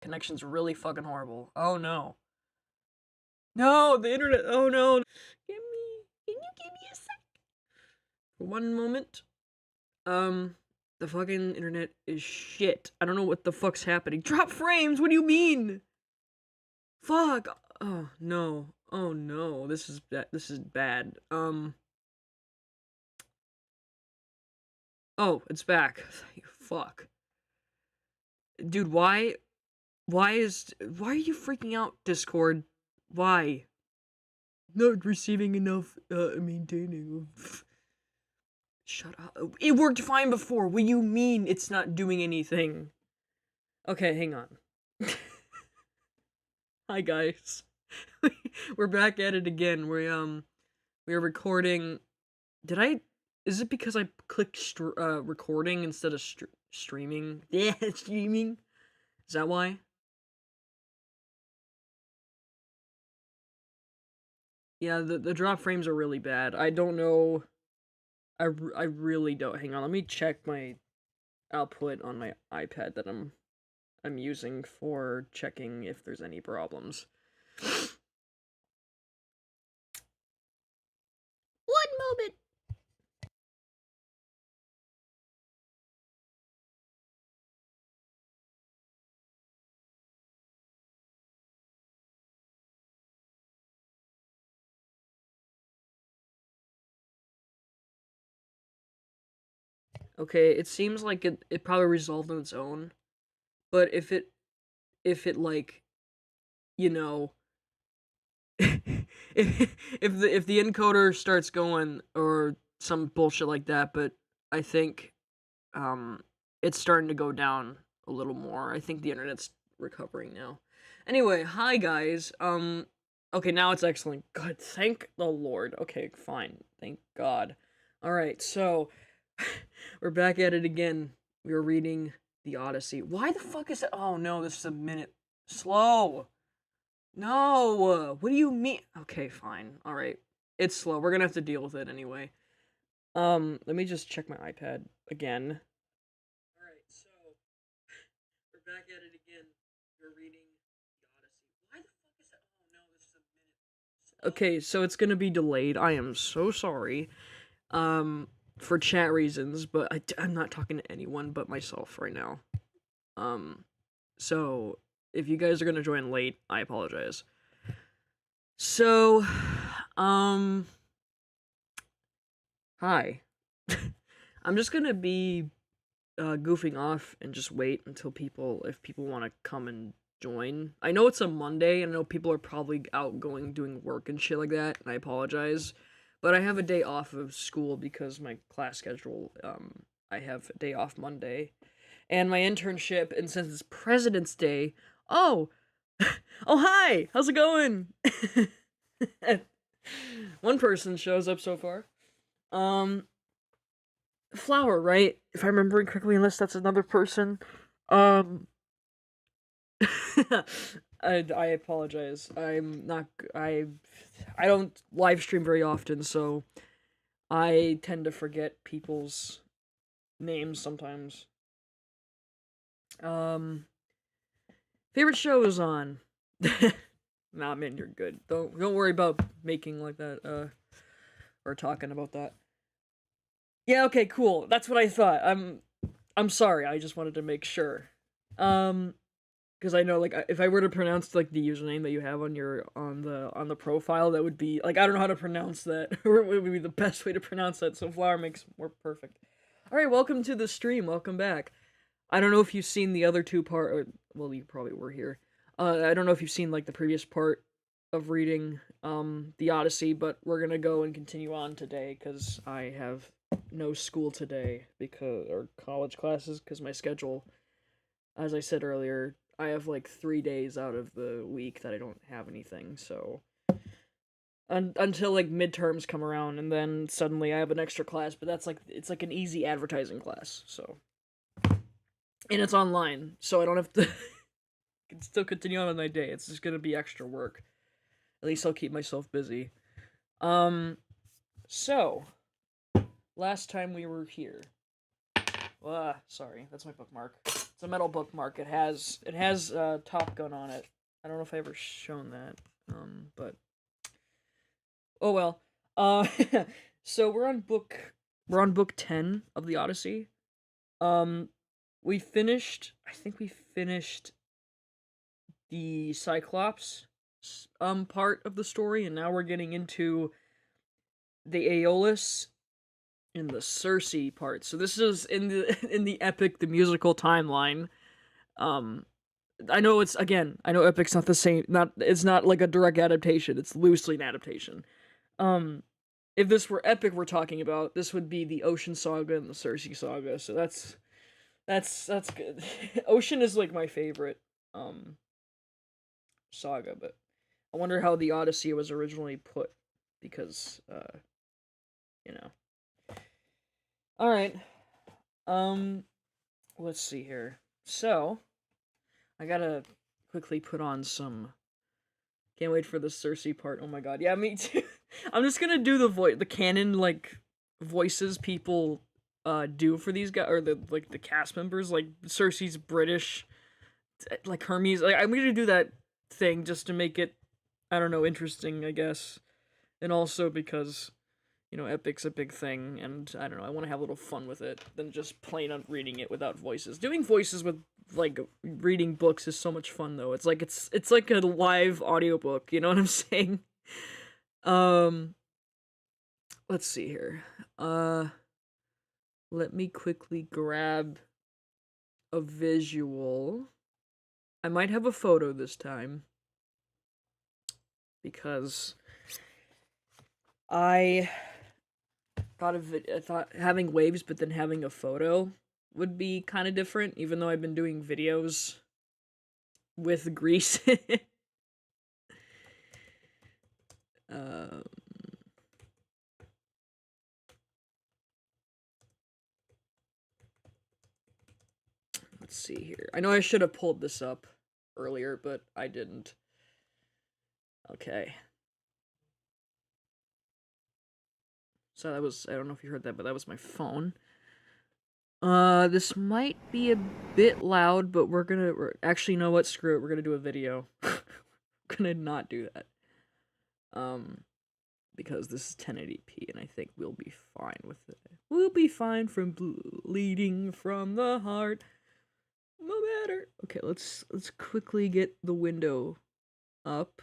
Connection's really fucking horrible. Oh no. No, the internet. Oh no. Can you give me a sec? For one moment. The fucking internet is shit. I don't know what the fuck's happening. Drop frames. What do you mean? Fuck. Oh no. Oh no. This is bad. Oh, it's back. Fuck. Dude, why are you freaking out, Discord? Why? Not receiving enough maintaining. Shut up. It worked fine before. What do you mean it's not doing anything? Okay, hang on. Hi guys. We're back at it again. We're recording. Is it because I clicked recording instead of streaming? Yeah, streaming. Is that why? Yeah, the drop frames are really bad. I don't know. I really don't. Hang on, let me check my output on my iPad that I'm using for checking if there's any problems. One moment. Okay, it seems like it probably resolved on its own, but if it like, you know, if the encoder starts going or some bullshit like that, but I think it's starting to go down a little more. I think the internet's recovering now. Anyway, hi guys. Okay, now it's excellent. God, thank the Lord. Okay, fine. Thank God. All right, so we're back at it again. We were reading the Odyssey. Why the fuck is that? Oh no, this is a minute slow. No, what do you mean? Okay, fine. All right, it's slow. We're gonna have to deal with it anyway. Let me just check my iPad again. All right, so we're back at it again. We're reading the Odyssey. Why the fuck is that? Oh no, this is a minute. Okay, so it's gonna be delayed. I am so sorry. For chat reasons, but I'm not talking to anyone but myself right now. So if you guys are gonna join late, I apologize. So, hi. I'm just gonna be goofing off and just wait until if people want to come and join. I know it's a Monday, and I know people are probably out doing work and shit like that, and I apologize. But I have a day off of school because my class schedule, I have a day off Monday. And my internship, and since it's President's Day, oh, oh hi, how's it going? One person shows up so far. Flower, right? If I'm remembering correctly, unless that's another person. Um, I apologize. I'm not. I don't live stream very often, so I tend to forget people's names sometimes. Favorite show is on. Nah, man, you're good. Don't worry about making like that. Or talking about that. Yeah. Okay. Cool. That's what I thought. I'm sorry. I just wanted to make sure. Because I know, like, if I were to pronounce like the username that you have on the profile, that would be like, I don't know how to pronounce that. Or what would be the best way to pronounce that? So flower makes more perfect. All right, welcome to the stream. Welcome back. I don't know if you've seen the other two well, you probably were here. I don't know if you've seen like the previous part of reading the Odyssey, but we're gonna go and continue on today because I have no school today or college classes because my schedule, as I said earlier, I have like 3 days out of the week that I don't have anything, so until like midterms come around, and then suddenly I have an extra class, but it's like an easy advertising class, so, and it's online, so I don't have to can still continue on with my day. It's just gonna be extra work. At least I'll keep myself busy. So last time we were here. Sorry, that's my bookmark. It's a metal bookmark. It has Top Gun on it. I don't know if I ever shown that. But oh well. Uh, so we're on book 10 of the Odyssey. Um, I think we finished the Cyclops part of the story, and now we're getting into the Aeolus and the Circe part. So this is in the epic, the musical timeline. Um, I know epic's not the same. It's not like a direct adaptation. It's loosely an adaptation. Um, if this were epic we're talking about, this would be the Ocean Saga and the Circe Saga. So that's good. Ocean is like my favorite saga, but I wonder how the Odyssey was originally put because you know. All right. Let's see here. So, I gotta quickly put on some. Can't wait for the Circe part. Oh my god. Yeah, me too. I'm just gonna do the canon like voices people do for these guys or the cast members. Like Circe's British, like Hermes. Like I'm gonna do that thing just to make it, I don't know, interesting, I guess, and also because epic's a big thing, and I don't know, I want to have a little fun with it than just plain on reading it without voices. Doing voices with like reading books is so much fun though. It's like a live audiobook, you know what I'm saying? Um let's see here. Let me quickly grab a visual. I might have a photo this time because I thought having waves but then having a photo would be kind of different, even though I've been doing videos with Grease. um, let's see here. I know I should have pulled this up earlier, but I didn't. Okay. So that was, I don't know if you heard that, but that was my phone. This might be a bit loud, but actually, you know what? Screw it. We're gonna do a video. We're gonna not do that. Because this is 1080p, and I think we'll be fine with it. We'll be fine from bleeding from the heart. No matter. Okay, let's quickly get the window up.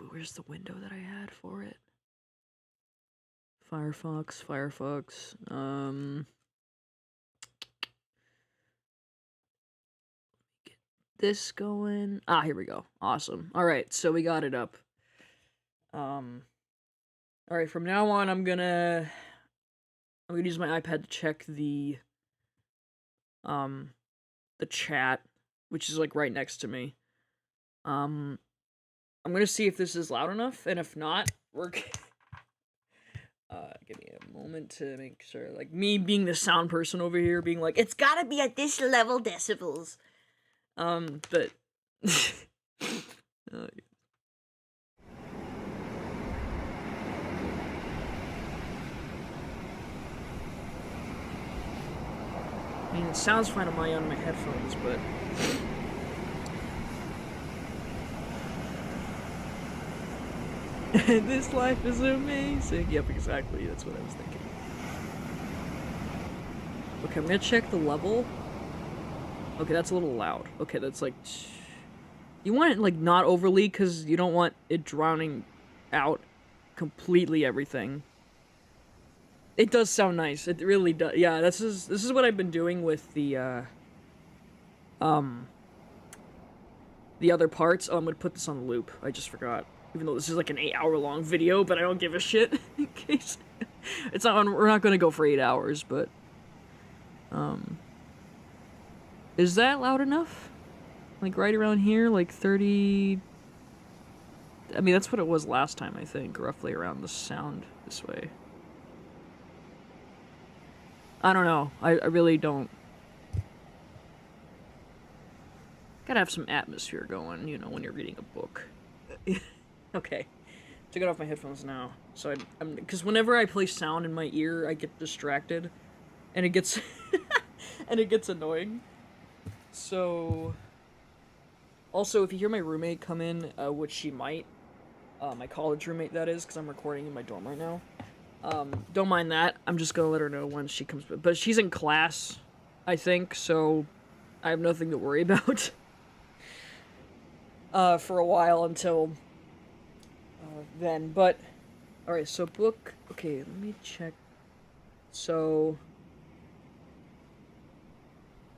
Where's the window that I had for it? Firefox. Get this going. Ah, here we go. Awesome. All right, so we got it up. All right, from now on, I'm gonna use my iPad to check the chat, which is like right next to me. I'm gonna see if this is loud enough, and if not, we're give me a moment to make sure. Like, me being the sound person over here, being like, it's gotta be at this level decibels. But I mean, it sounds fine on my headphones, but this life is amazing. Yep, exactly. That's what I was thinking. Okay, I'm gonna check the level. Okay, that's a little loud. Okay, that's like... You want it, like, not overly, because you don't want it drowning out completely everything. It does sound nice. It really does. Yeah, this is what I've been doing with the other parts. Oh, I'm gonna put this on loop. I just forgot. Even though this is like an 8-hour long video, but I don't give a shit in case it's not. We're not gonna go for 8 hours, but is that loud enough? Like right around here, like 30. I mean, that's what it was last time. I think roughly around the sound this way. I don't know. I really don't. Gotta have some atmosphere going, you know, when you're reading a book. Okay. Took it off my headphones now. So because whenever I play sound in my ear, I get distracted. And it gets... and it gets annoying. So, also, if you hear my roommate come in, which she might, my college roommate that is, because I'm recording in my dorm right now, don't mind that. I'm just gonna let her know when she comes. But she's in class, I think, so I have nothing to worry about. For a while until then. But alright, so book. Okay, let me check. So,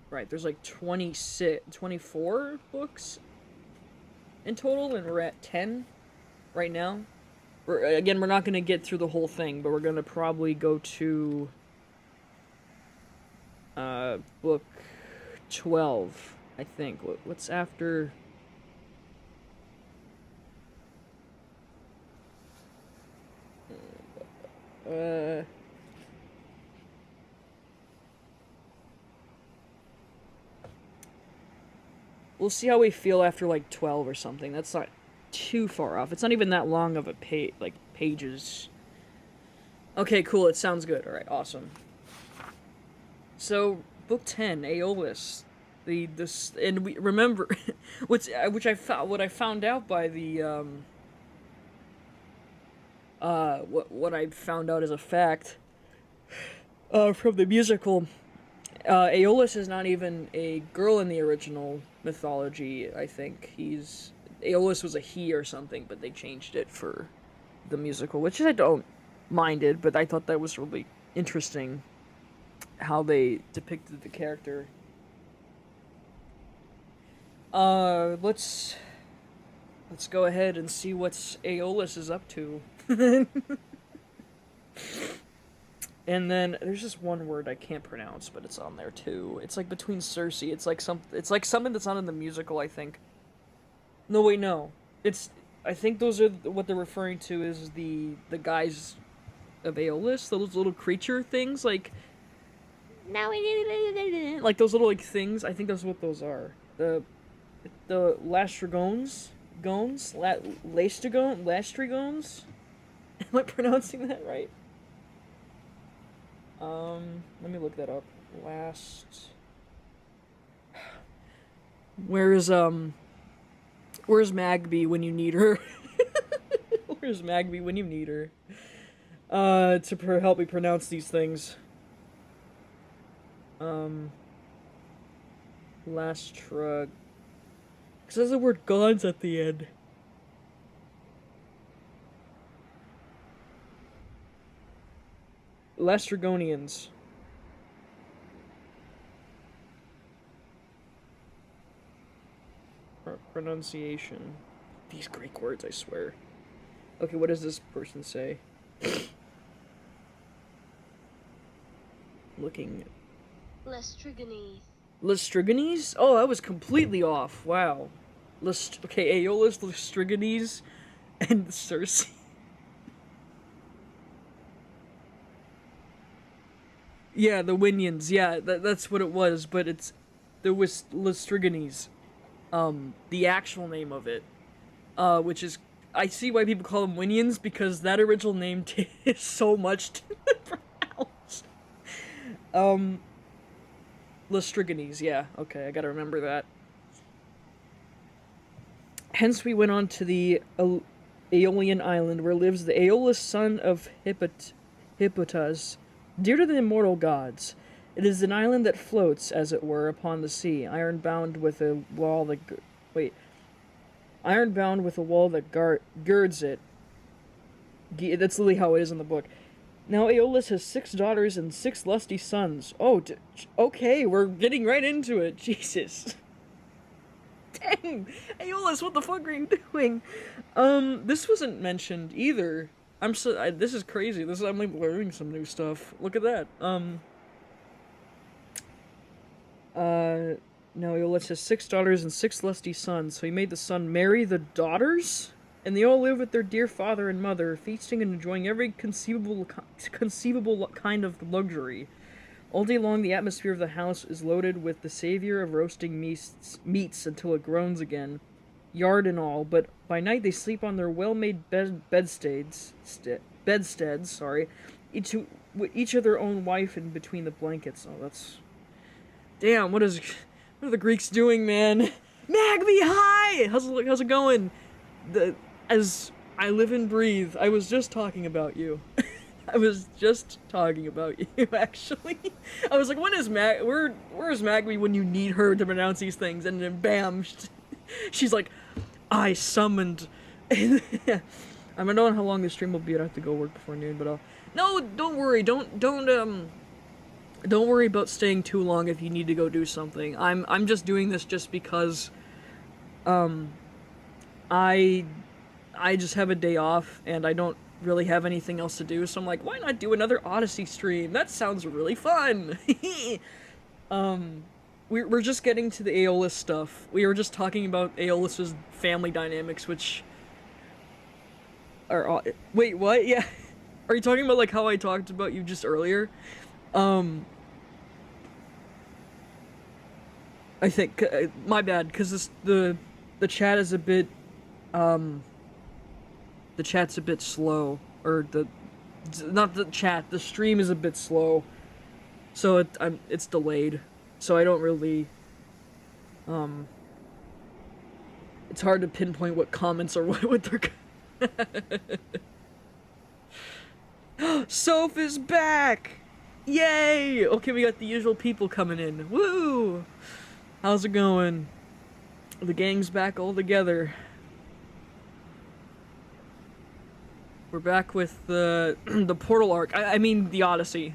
right, there's like 24 books in total, and we're at 10 right now. We're not gonna get through the whole thing, but we're gonna probably go to book 12, I think. What's after? We'll see how we feel after like 12 or something. That's not too far off. It's not even that long of a pages. Okay, cool. It sounds good. All right, awesome. So, book 10, Aeolus. And we remember what I found out by the what I found out as a fact from the musical. Aeolus is not even a girl in the original mythology, I think. Aeolus was a he or something, but they changed it for the musical, which I don't minded, but I thought that was really interesting how they depicted the character. Let's go ahead and see what Aeolus is up to. And then there's just one word I can't pronounce, but it's on there too. It's like between Circe. It's like something that's not in the musical, I think. No, wait, no. I think those are what they're referring to is the guys of Aeolus, those little creature things, like those little like things. I think that's what those are. The Lastrygons, Lastrygons. Am I pronouncing that right? Let me look that up. Where's Magby when you need her? Where's Magby when you need her? To help me pronounce these things. Lastra. Because there's the word gons at the end. Lastrygonians. Pronunciation. These Greek words, I swear. Okay, what does this person say? Looking. Lastrygons. Lastrygons? Oh, that was completely off. Wow. Okay, Aeolus, Lastrygons, and Circe. Yeah, the Winions. Yeah, that's what it was. But there was Lastrygons, the actual name of it, which is I see why people call them Winions because that original name is so much to pronounce. Lastrygons. Yeah. Okay, I gotta remember that. Hence, we went on to the Aeolian island where lives the Aeolus, son of Hippotas. Dear to the immortal gods, it is an island that floats, as it were, upon the sea, iron-bound with a wall that girds it. That's literally how it is in the book. Now Aeolus has 6 daughters and 6 lusty sons. Oh, okay, we're getting right into it. Jesus. Dang, Aeolus, what the fuck are you doing? This wasn't mentioned either. This is crazy. I'm like learning some new stuff. Look at that. No, Aeolus has 6 daughters and 6 lusty sons, so he made the son marry the daughters, and they all live with their dear father and mother, feasting and enjoying every conceivable kind of luxury. All day long, the atmosphere of the house is loaded with the savor of roasting meats until it groans again, yard and all, but by night they sleep on their well-made bedsteads, each of their own wife in between the blankets. Oh, that's Damn, what are the Greeks doing, man? Magby, hi! How's it going? As I live and breathe, I was just talking about you. I was just talking about you, actually. I was like, where is Magby when you need her to pronounce these things? And then bam, she's like, I summoned. I don't know how long this stream will be. I have to go work before noon, but no, don't worry. Don't worry about staying too long if you need to go do something. I'm just doing this just because I just have a day off and I don't really have anything else to do, so I'm like, why not do another Odyssey stream? That sounds really fun. We're just getting to the Aeolus stuff. We were just talking about Aeolus's family dynamics, which are wait, what? Yeah. Are you talking about like how I talked about you just earlier? I think my bad, because the chat is a bit the chat's a bit slow, or not the chat, the stream is a bit slow, so it's delayed, so I don't really it's hard to pinpoint what comments are what they're Soph is back! Yay! Okay, we got the usual people coming in. Woo! How's it going? The gang's back all together. We're back with the the Portal arc. I mean the Odyssey.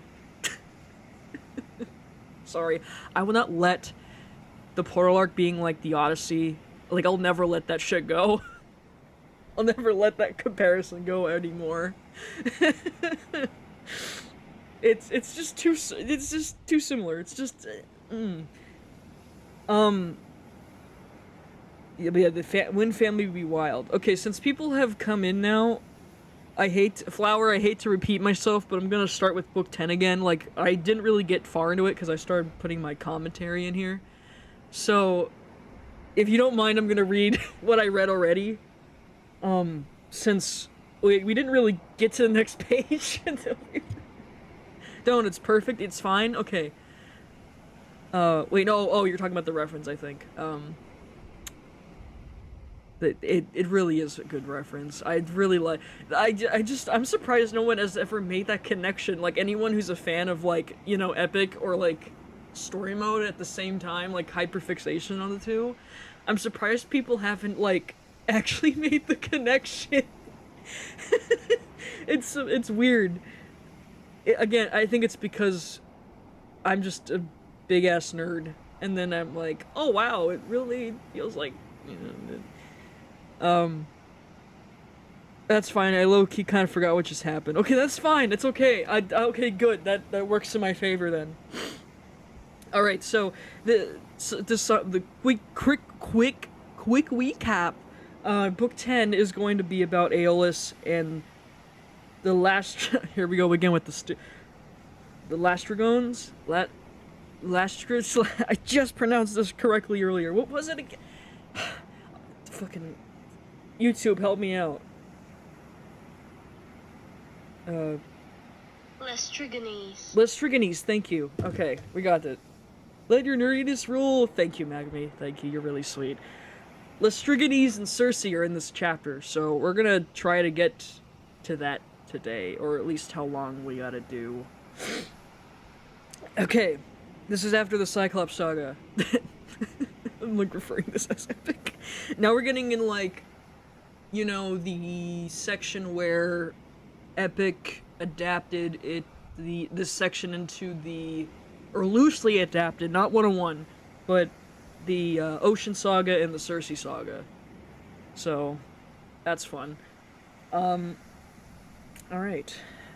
Sorry, I will not let the Portal arc being like the Odyssey. Like, I'll never let that shit go. I'll never let that comparison go anymore. It's just too similar. It's just yeah, but yeah, the Wind family would be wild. Okay, since people have come in now, I hate to repeat myself, but I'm gonna start with book 10 again. Like, I didn't really get far into it because I started putting my commentary in here. So, if you don't mind, I'm gonna read what I read already. Since we didn't really get to the next page until Don't, it's perfect, it's fine, okay. Wait, no, oh, you're talking about the reference, I think. It really is a good reference. I'd really like... I'm surprised no one has ever made that connection. Like, anyone who's a fan of, like, you know, Epic or, like, story mode at the same time, like, hyperfixation on the two. I'm surprised people haven't, like, actually made the connection. It's weird. Again, I think it's because I'm just a big-ass nerd. And then I'm like, oh, wow, it really feels like, you know... That's fine. I low-key kind of forgot what just happened. Okay, that's fine. It's okay. Okay, good. That works in my favor then. All right. So the quick recap. Book 10 is going to be about Aeolus and the last. Here we go again with the Lastrygons. I just pronounced this correctly earlier. What was it again? Fucking. YouTube, help me out. Lastrygons, thank you. Okay, we got it. Let your nerdiness rule. Thank you, Magmy. Thank you, you're really sweet. Lastrygons and Circe are in this chapter, so we're gonna try to get to that today, or at least how long we gotta do. Okay, this is after the Cyclops saga. I'm like referring to this as epic. Now we're getting in, like, you know, the section where Epic adapted this section into or loosely adapted, not 101, but the Ocean Saga and the Circe Saga. So, that's fun. Alright.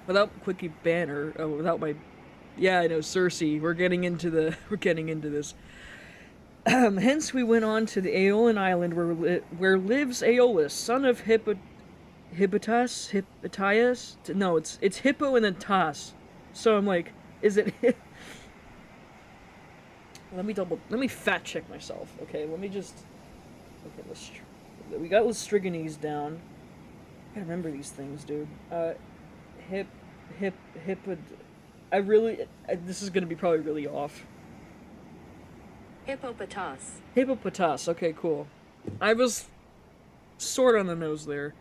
Without quickie banner, without my... Yeah, I know, Circe, we're getting into this. Hence we went on to the Aeolian island where lives Aeolus, son of Hippotas? No, it's Hippo and then Tas. So I'm like, is it... Let me fact check myself. Okay, let me just... Okay, we got Lastrygons down. I gotta remember these things, dude. Hippo... this is gonna be probably really off. Hippopotas. Hippopotas. Okay, cool. I was sort on the nose there.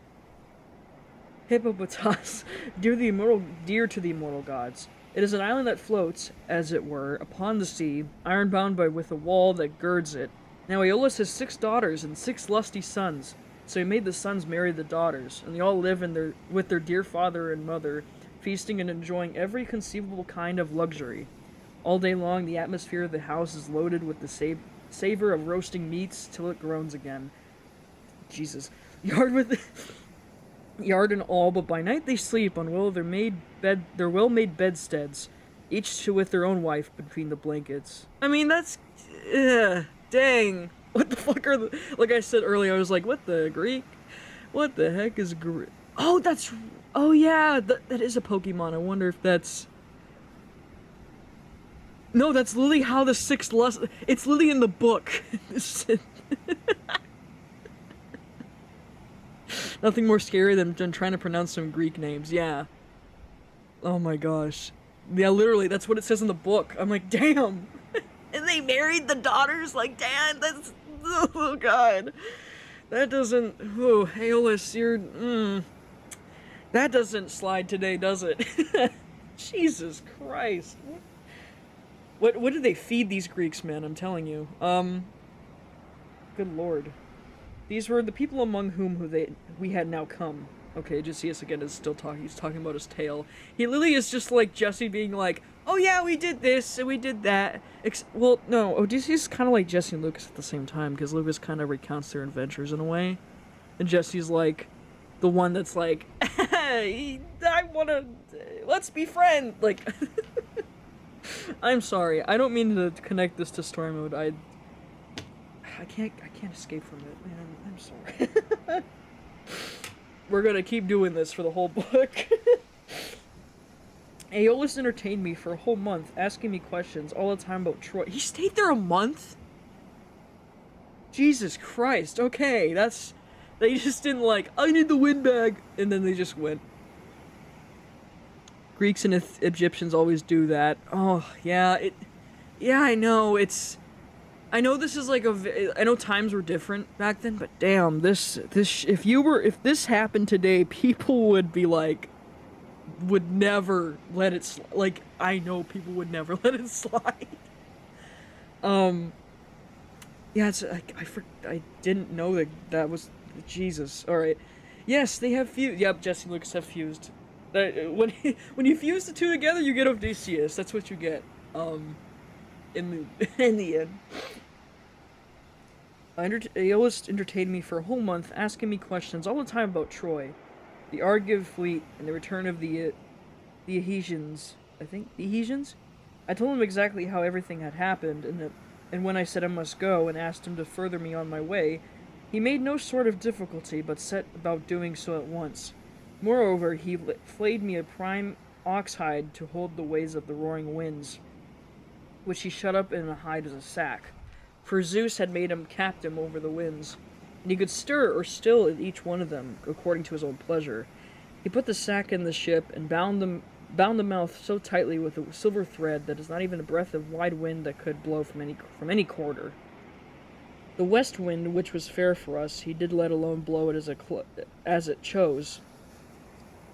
Hippopotas, dear to the immortal gods. It is an island that floats, as it were, upon the sea, iron-bound with a wall that girds it. Now Aeolus has 6 daughters and 6 lusty sons, so he made the sons marry the daughters, and they all live with their dear father and mother, feasting and enjoying every conceivable kind of luxury. All day long, the atmosphere of the house is loaded with the savor of roasting meats till it groans again. Jesus. Yard and all, but by night they sleep on their well-made bedsteads, each with their own wife between the blankets. I mean, that's... dang. What the fuck are the... Like I said earlier, I was like, what the Greek? What the heck is Greek? Oh, that's... Oh, yeah, that is a Pokemon. I wonder if that's... No, that's literally how the 6 lust... It's literally in the book. Nothing more scary than trying to pronounce some Greek names, yeah. Oh my gosh. Yeah, literally, that's what it says in the book. I'm like, damn! And they married the daughters? Like, damn, that's... Oh god. That doesn't... Oh, Aeolus, you're... That doesn't slide today, does it? Jesus Christ. What did they feed these Greeks, man? I'm telling you. Good lord. These were the people among whom we had now come. Okay, Odysseus again is still talking. He's talking about his tale. He literally is just like Jesse being like, oh yeah, we did this and we did that. Well, no, Odysseus is kind of like Jesse and Lucas at the same time, because Lucas kind of recounts their adventures in a way. And Jesse's like the one that's like, hey, let's be friends. Like, I'm sorry. I don't mean to connect this to story mode. I can't escape from it, man. I'm sorry. We're gonna keep doing this for the whole book. Aeolus entertained me for a whole month, asking me questions all the time about Troy. He stayed there a month? Jesus Christ, okay, they just didn't like, I need the windbag, and then they just went. Greeks and Egyptians always do that. Oh, yeah, I know, I know this is like I know times were different back then, but damn, if this happened today, people would be like, would never let it, like, I know people would never let it slide. Yeah, it's, I didn't know that was, Jesus, alright. Yes, they have fused, yep, Jesse and Lucas have fused. When you fuse the two together, you get Odysseus, that's what you get, in the end. Aeolus entertained me for a whole month, asking me questions all the time about Troy, the Argive fleet, and the return of the Ephesians. I think the Ephesians. I told him exactly how everything had happened, and when I said I must go, and asked him to further me on my way, he made no sort of difficulty, but set about doing so at once. Moreover, he flayed me a prime ox hide to hold the waves of the roaring winds, which he shut up in a hide as a sack. For Zeus had made him captain over the winds, and he could stir or still in each one of them, according to his own pleasure. He put the sack in the ship, and bound the mouth so tightly with a silver thread that is not even a breath of wide wind that could blow from any quarter. The west wind, which was fair for us, he did let alone blow it as it chose.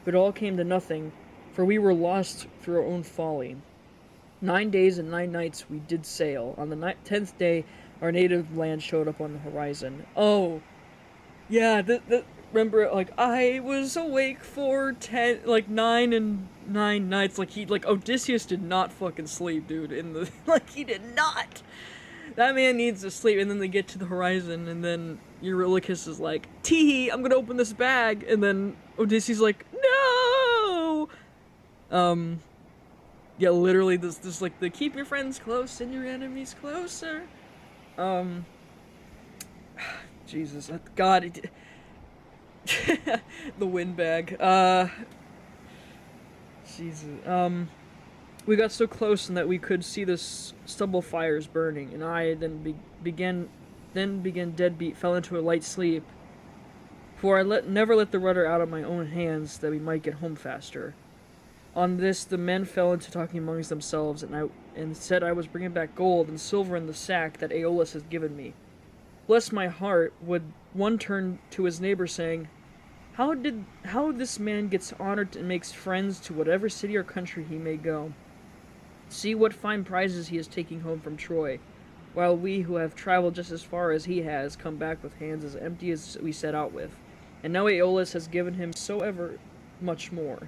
But it all came to nothing, for we were lost through our own folly. 9 days and 9 nights we did sail. On the 10th day, our native land showed up on the horizon. Oh, yeah, remember, like, I was awake for 9 and 9 nights. Like, Odysseus did not fucking sleep, dude, he did not! That man needs to sleep, and then they get to the horizon, and then Eurylochus is like, tee, I'm gonna open this bag, and then Odysseus like, no! Yeah, literally, this like the keep your friends close and your enemies closer. Jesus, God, the windbag. Jesus. We got so close and that we could see the stubble fires burning, and I then began deadbeat, fell into a light sleep. For I never let the rudder out of my own hands, that we might get home faster. On this, the men fell into talking amongst themselves, and and said I was bringing back gold and silver in the sack that Aeolus has given me. Bless my heart, would one turn to his neighbor saying, how this man gets honored and makes friends to whatever city or country he may go. See what fine prizes he is taking home from Troy, while we who have traveled just as far as he has come back with hands as empty as we set out with. And now Aeolus has given him so ever much more.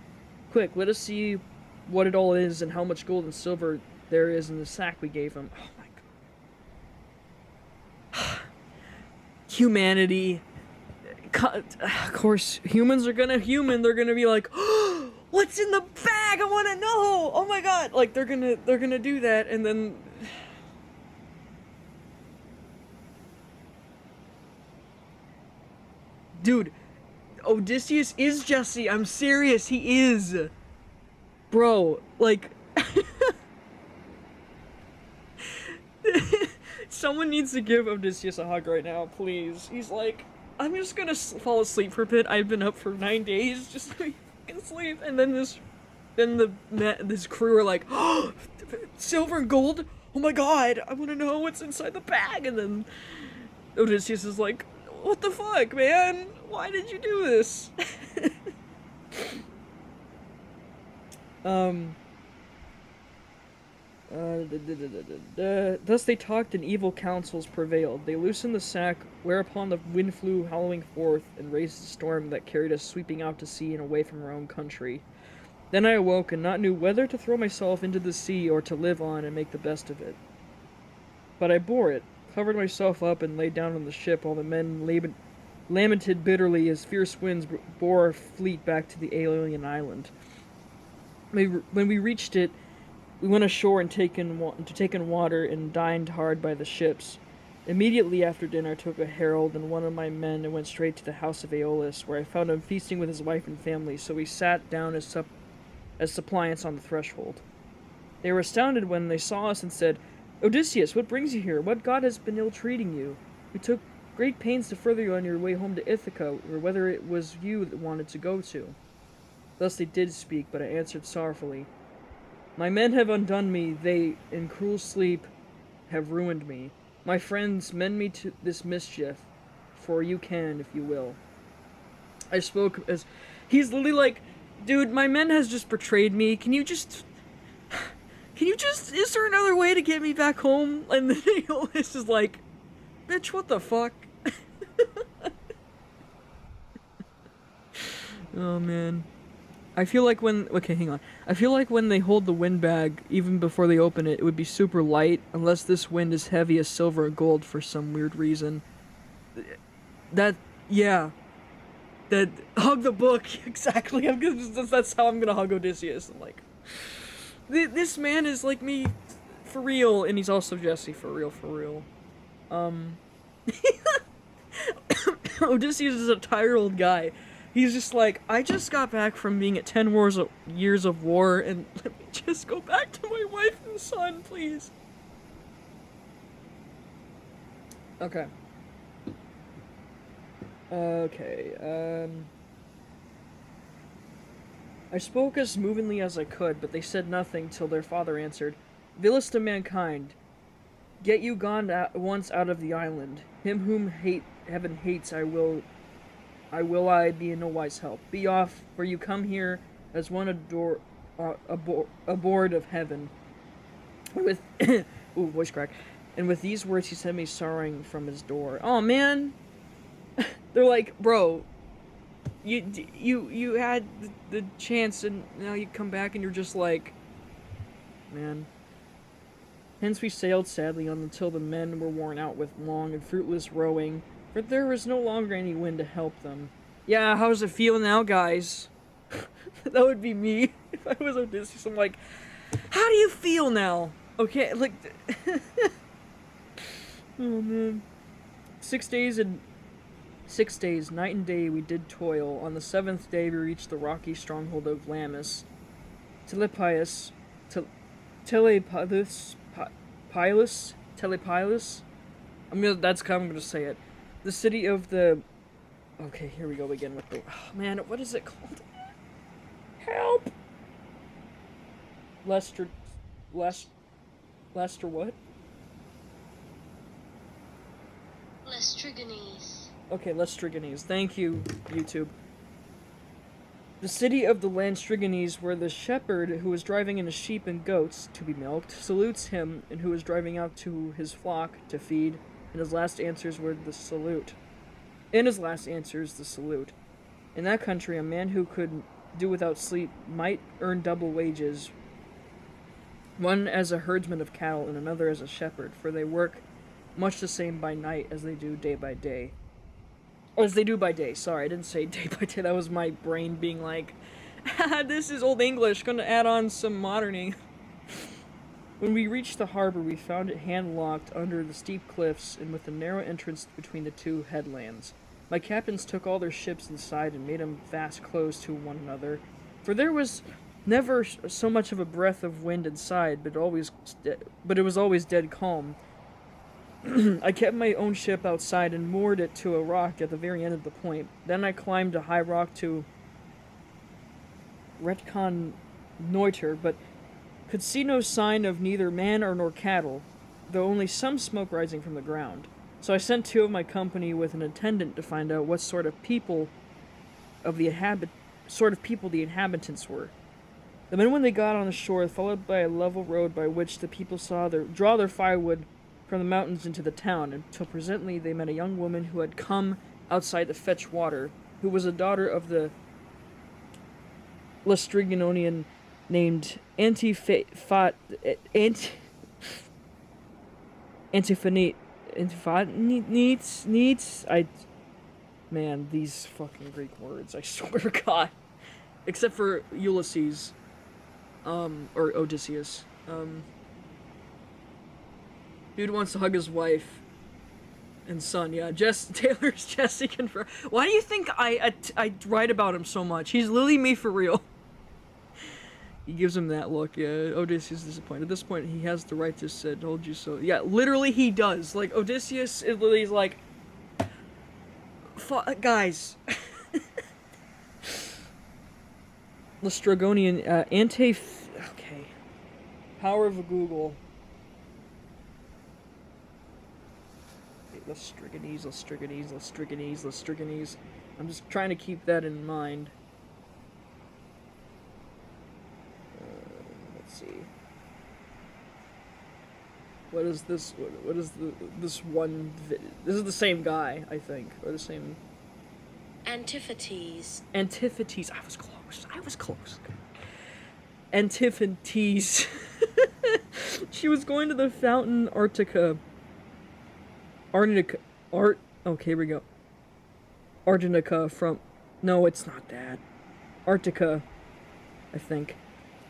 Quick, let us see what it all is and how much gold and silver there is in the sack we gave him. Oh my god. Humanity. Of course, humans are gonna human. They're gonna be like, oh, what's in the bag? I want to know. Oh my god! Like they're gonna do that, and then dude, Odysseus is Jesse. I'm serious. He is, bro. Like, someone needs to give Odysseus a hug right now, please. He's like, I'm just gonna fall asleep for a bit. I've been up for 9 days, just so I can sleep. And then this crew are like, oh, silver and gold. Oh my god, I want to know what's inside the bag. And then Odysseus is like, what the fuck, man? Why did you do this? Thus they talked and evil counsels prevailed. They loosened the sack, whereupon the wind flew howling forth and raised a storm that carried us sweeping out to sea and away from our own country. Then I awoke and not knew whether to throw myself into the sea or to live on and make the best of it. But I bore it, covered myself up, and lay down on the ship while the men lamented bitterly as fierce winds bore our fleet back to the alien island. When we reached it, we went ashore and taken water and dined hard by the ships. Immediately after dinner I took a herald and one of my men and went straight to the house of Aeolus, where I found him feasting with his wife and family, so we sat down as suppliants on the threshold. They were astounded when they saw us and said, Odysseus, what brings you here? What god has been ill-treating you? We took great pains to further you on your way home to Ithaca, or whether it was you that wanted to go to. Thus they did speak, but I answered sorrowfully, my men have undone me, they, in cruel sleep, have ruined me. My friends, mend me to this mischief, for you can, if you will. I spoke as... He's literally like, dude, my men has just betrayed me, can you just... Is there another way to get me back home? And then Aeolus is like, bitch, what the fuck? Oh, man. I feel like when... Okay, hang on. I feel like when they hold the wind bag, even before they open it, it would be super light, unless this wind is heavy as silver or gold for some weird reason. Yeah. Hug the book, exactly. That's how I'm gonna hug Odysseus. I'm like... This man is like me, for real, and he's also Jesse, for real. Odysseus is a tired old guy. He's just like, I just got back from being at 10 years of war, and let me just go back to my wife and son, please. Okay. I spoke as movingly as I could, but they said nothing till their father answered, Vilest of mankind, get you gone once out of the island. Him whom heaven hates I be in no wise help. Be off, for you come here as one aboard of heaven. With ooh, voice crack. And with these words he sent me sorrowing from his door. Oh man, they're like, bro, you had the chance and now you come back and you're just like, man. Hence we sailed sadly on until the men were worn out with long and fruitless rowing, for there was no longer any wind to help them. Yeah, how does it feel now, guys? That would be me if I was Odysseus. I'm like, how do you feel now? Okay, like... Oh, man. 6 days, night and day, we did toil. On the 7th day, we reached the rocky stronghold of Lamus. Telepilus? That's how I'm gonna say it. The city of the... Okay, here we go again with the... Oh, man, what is it called? Help! Lester what? Lestriganese. Okay, Lestriganese. Thank you, YouTube. The city of the Lestriganese, where the shepherd who is driving in his sheep and goats to be milked salutes him, and who is driving out to his flock to feed, and his last answers were the salute. In his last answers, the salute. In that country, a man who could do without sleep might earn double wages, one as a herdsman of cattle and another as a shepherd, for they work much the same by night as they do day by day. Or as they do by day, sorry, I didn't say day by day, that was my brain being like, this is Old English, gonna add on some moderning. When we reached the harbor, we found it hand-locked under the steep cliffs and with a narrow entrance between the two headlands. My captains took all their ships inside and made them fast close to one another, for there was never so much of a breath of wind inside, but it was always dead calm. I kept my own ship outside and moored it to a rock at the very end of the point. Then I climbed a high rock to reconnoiter, but could see no sign of neither man nor cattle, though only some smoke rising from the ground. So I sent 2 of my company with an attendant to find out what sort of people the inhabitants were. The men, when they got on the shore, followed by a level road by which the people draw their firewood from the mountains into the town, until presently they met a young woman who had come outside to fetch water, who was a daughter of the Lestriganonian named Man, these fucking Greek words, I swear to God. Except for Ulysses, or Odysseus. Dude wants to hug his wife and son. Yeah, Taylor's Jesse confirmed. Why do you think I write about him so much? He's literally me for real. He gives him that look. Yeah, Odysseus is disappointed. At this point, he has the right to say, "Told you so." Yeah, literally he does. Like, Odysseus is literally like, guys. Lestragonian, okay. Power of Google. Lestriganese. I'm just trying to keep that in mind. Let's see. What is this? What is this one? This is the same guy, I think, or the same. Antiphates. I was close. Antiphates. She was going to the fountain okay, here we go. Argenica from... No, it's not that. Arctica, I think.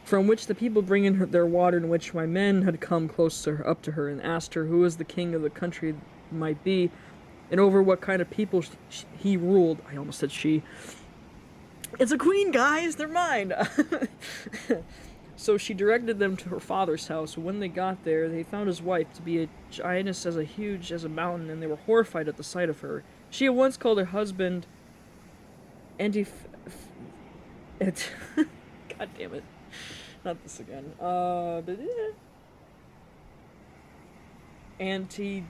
From which the people bring in their water, in which my men had come up to her and asked her who was the king of the country might be, and over what kind of people he ruled. I almost said she. It's a queen, guys! They're mine! So she directed them to her father's house. When they got there, they found his wife to be a giantess as huge as a mountain, and they were horrified at the sight of her. She at once called her husband God damn it. Not this again. Antiphates.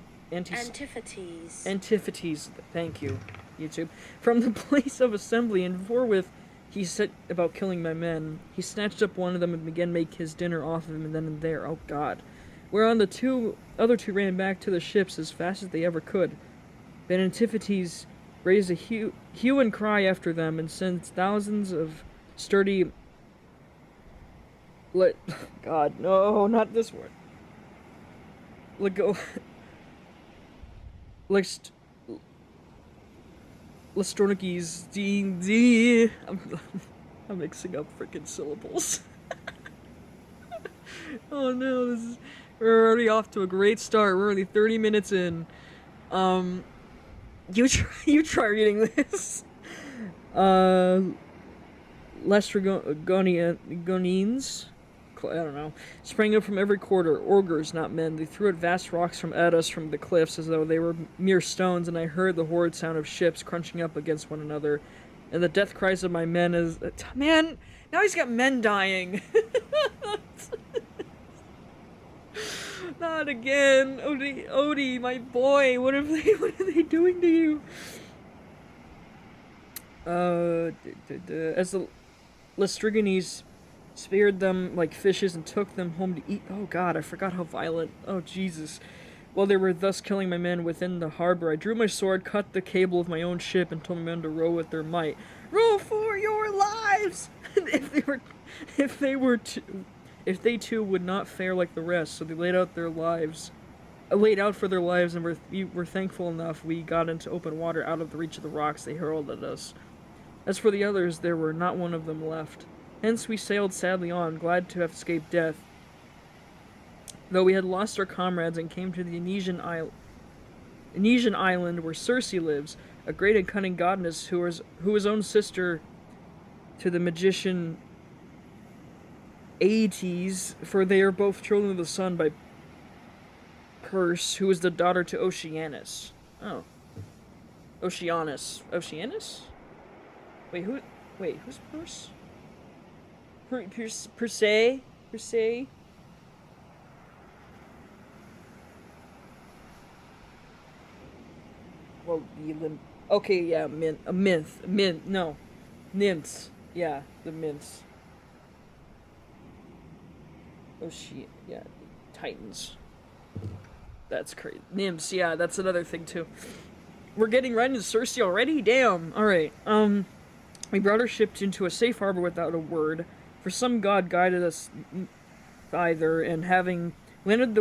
Thank you, YouTube. From the place of assembly, and forthwith he set about killing my men. He snatched up one of them and began to make his dinner off of him, and then and there. Oh God. Whereon the other two ran back to the ships as fast as they ever could. Then Antiphates raised a hue and cry after them, and sent thousands of sturdy... God, no, not this word. Lestronikes, I'm mixing up freaking syllables. Oh no, we're already off to a great start. We're only 30 minutes in. You try reading this. Lestragonians, I don't know, sprang up from every quarter, ogres, not men. They threw at vast rocks at us from the cliffs as though they were mere stones, and I heard the horrid sound of ships crunching up against one another, and the death cries of my men as... Man, now he's got men dying! Not again, Odie, my boy. What are they doing to you? As the Lestriganese speared them like fishes and took them home to eat. Oh God, I forgot how violent. Oh Jesus. While they were thus killing my men within the harbor, I drew my sword, cut the cable of my own ship, and told my men to row with their might. Row for your lives! if they too would not fare like the rest, so they laid out for their lives, and we were thankful enough we got into open water out of the reach of the rocks they hurled at us. As for the others, there were not one of them left. Hence we sailed sadly on, glad to have escaped death, though we had lost our comrades, and came to the Anesian island where Circe lives, a great and cunning goddess who is own sister to the magician Aeetes, for they are both children of the sun by Perse, who is the daughter to Oceanus. Oh. Oceanus? Wait, who's Perse? Perse? Well, okay, yeah, nymphs. Yeah, the mints. Oh shit, yeah, Titans. That's crazy. Nymphs, yeah, that's another thing too. We're getting right into Circe already? Damn. Alright, we brought our ship into a safe harbor without a word, for some god guided us either, and having landed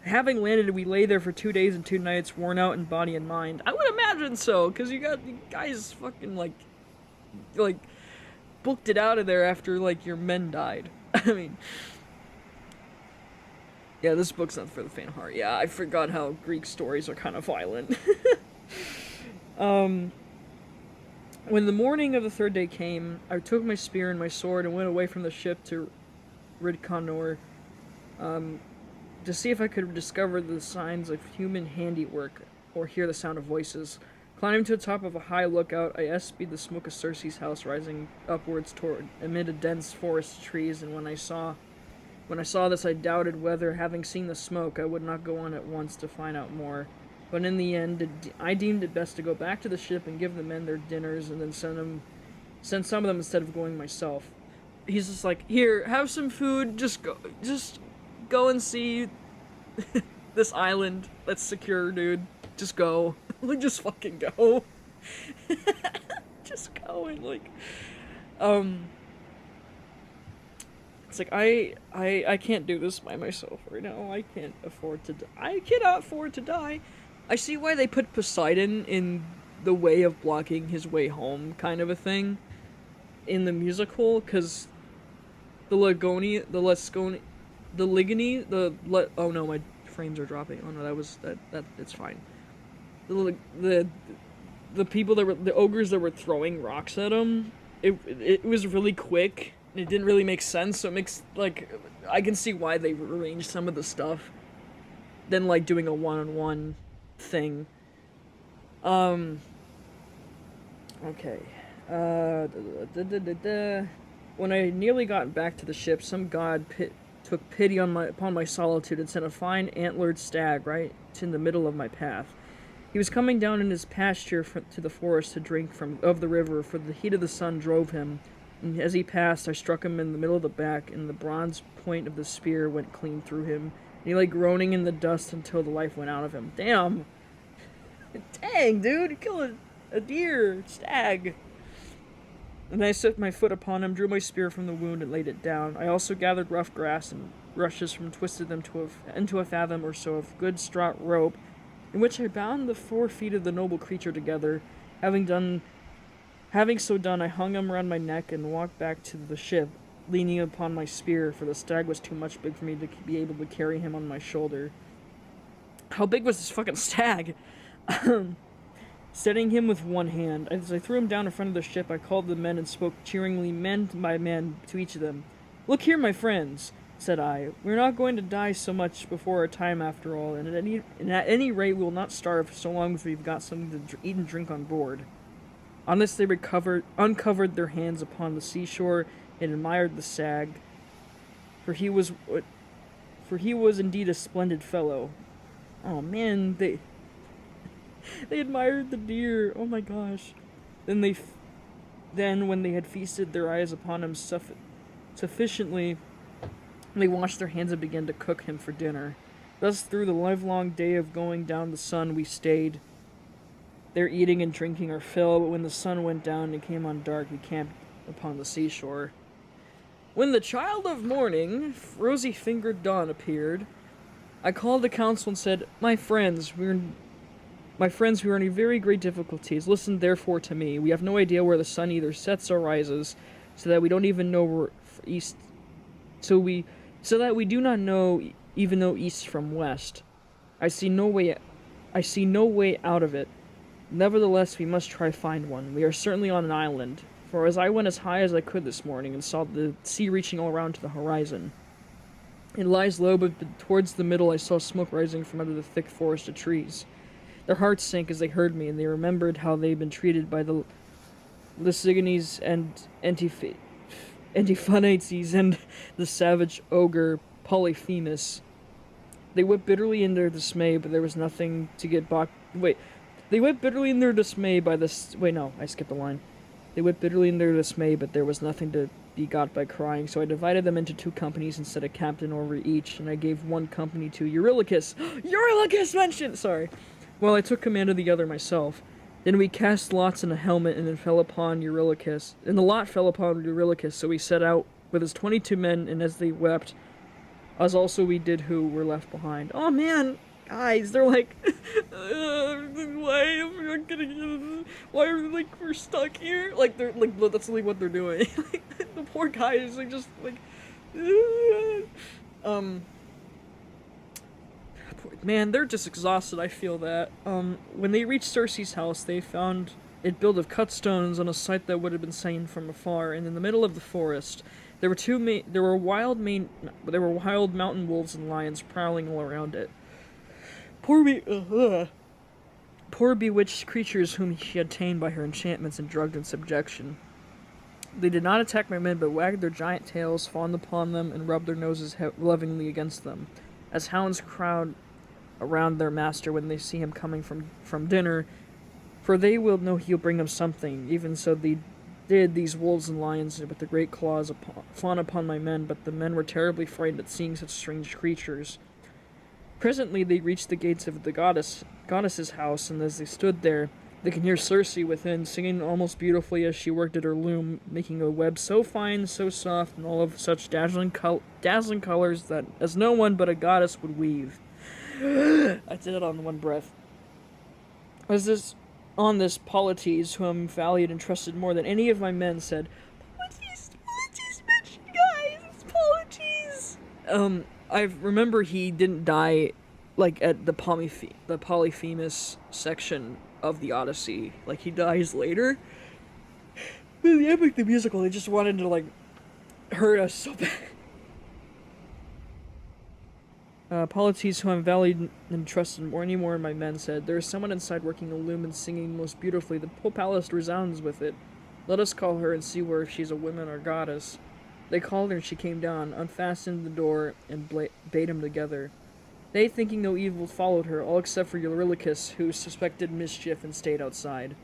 having landed, we lay there for 2 days and 2 nights, worn out in body and mind. I would imagine so, because you guys fucking, like, booked it out of there after, like, your men died. I mean, yeah, this book's not for the faint of heart. Yeah, I forgot how Greek stories are kind of violent. When the morning of the 3rd day came, I took my spear and my sword and went away from the ship to Ridconor, to see if I could discover the signs of human handiwork or hear the sound of voices. Climbing to the top of a high lookout, I espied the smoke of Circe's house rising upwards amid a dense forest of trees, and when I saw this, I doubted whether, having seen the smoke, I would not go on at once to find out more. But in the end, I deemed it best to go back to the ship and give the men their dinners, and then send some of them instead of going myself. He's just like, here, have some food, just go and see this island that's secure, dude. Just go. Just fucking go. Just go and, like, it's like, I can't do this by myself right now. I cannot afford to die. I see why they put Poseidon in the way of blocking his way home, kind of a thing, in the musical, because oh no, my frames are dropping. Oh no, it's fine. The people the ogres that were throwing rocks at him, it was really quick, and it didn't really make sense, so it makes, like, I can see why they arranged some of the stuff than, like, doing a one-on-one thing. Okay. When I nearly got back to the ship, some god took pity upon my solitude and sent a fine antlered stag right in the middle of my path. He was coming down in his pasture to the forest to drink of the river, for the heat of the sun drove him, and as he passed, I struck him in the middle of the back, and the bronze point of the spear went clean through him, and he lay groaning in the dust until the life went out of him. Damn! Dang, dude, you killed a deer, stag! And I set my foot upon him, drew my spear from the wound, and laid it down. I also gathered rough grass and rushes and twisted them into a fathom or so of good straight rope, in which I bound the 4 feet of the noble creature together. Having so done, I hung him around my neck and walked back to the ship, leaning upon my spear, for the stag was too much big for me to be able to carry him on my shoulder. How big was this fucking stag? Steadying him with one hand. As I threw him down in front of the ship, I called the men and spoke cheeringly, man by man, to each of them. "Look here, my friends," said I. "We're not going to die so much before our time after all, and at any rate we will not starve so long as we've got something to eat and drink on board." On this they uncovered their hands upon the seashore, and admired the stag, for he was indeed a splendid fellow. Oh man, they admired the deer. Oh my gosh. Then when they had feasted their eyes upon him sufficiently, they washed their hands and began to cook him for dinner. Thus, through the livelong day of going down the sun, we stayed there eating and drinking our fill, but when the sun went down and came on dark, we camped upon the seashore. When the child of morning, rosy-fingered dawn, appeared, I called the council and said, My friends, we are in very great difficulties. Listen therefore to me. We have no idea where the sun either sets or rises, so that we don't even know where east. So that we do not know even know east from west. I see no way out of it. Nevertheless, we must try find one. We are certainly on an island, for as I went as high as I could this morning and saw the sea reaching all around to the horizon. It lies low, but towards the middle I saw smoke rising from under the thick forest of trees. Their hearts sank as they heard me, and they remembered how they had been treated by the Lysigenes and Antiphanetes and the savage ogre Polyphemus. They wept bitterly in their dismay, but there was nothing to get back. They wept bitterly in their dismay by this. Wait, no, I skipped a line. They wept bitterly in their dismay, but there was nothing to be got by crying, so I divided them into 2 companies and set a captain over each, and I gave one company to Eurylochus. Eurylochus mentioned! Sorry. Well, I took command of the other myself. Then we cast lots in a helmet, and it fell upon Eurylochus. And the lot fell upon Eurylochus, so he set out with his 22 men, and as they wept, as also we did who were left behind. Oh man, guys, they're like, why are like we're stuck here? Like they're like that's like what they're doing. Like, the poor guys are just like, man, they're just exhausted. I feel that. When they reached Circe's house, they found it built of cut stones on a site that would have been seen from afar, and in the middle of the forest. There were wild mountain wolves and lions prowling all around it. Poor bewitched creatures whom she had tamed by her enchantments and drugged in subjection. They did not attack my men, but wagged their giant tails, fawned upon them, and rubbed their noses lovingly against them, as hounds crowd around their master when they see him coming from dinner, for they will know he'll bring them something. Even so they did, these wolves and lions with their great claws fawn upon my men, but the men were terribly frightened at seeing such strange creatures. Presently they reached the gates of the goddess's house, and as they stood there, they can hear Circe within, singing almost beautifully as she worked at her loom, making a web so fine, so soft, and all of such dazzling colors that as no one but a goddess would weave. I did it on one breath. On this Polites, whom valued and trusted more than any of my men, said, Polites, bitch, guys, it's Polites! I remember he didn't die, like, at the Polyphemus section of the Odyssey. Like, he dies later. But in the Epic the Musical, they just wanted to, like, hurt us so bad. Polites, who I'm valued and trusted more any more of my men, said, There is someone inside working a loom and singing most beautifully. The whole palace resounds with it. Let us call her and see where if she's a woman or goddess. They called her and she came down, unfastened the door, and bade him together. They, thinking no evil, followed her, all except for Eurylochus, who suspected mischief and stayed outside.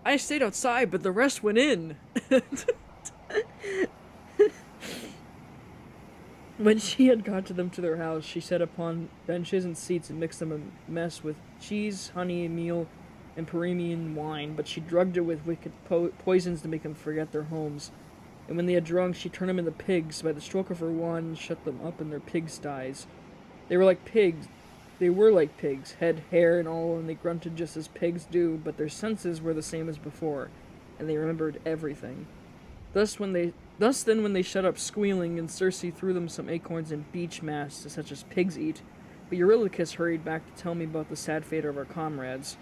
I stayed outside, but the rest went in! When she had got them to their house, she set upon benches and seats and mixed them a mess with cheese, honey, meal, and Perimian wine, but she drugged it with wicked poisons to make them forget their homes. And when they had drunk, she turned them into pigs by the stroke of her wand and shut them up in their pigsties. They were like pigs, head, hair, and all, and they grunted just as pigs do, but their senses were the same as before, and they remembered everything. Thus then when they shut up squealing, and Circe threw them some acorns and beech mast, such as pigs eat, but Eurylochus hurried back to tell me about the sad fate of our comrades.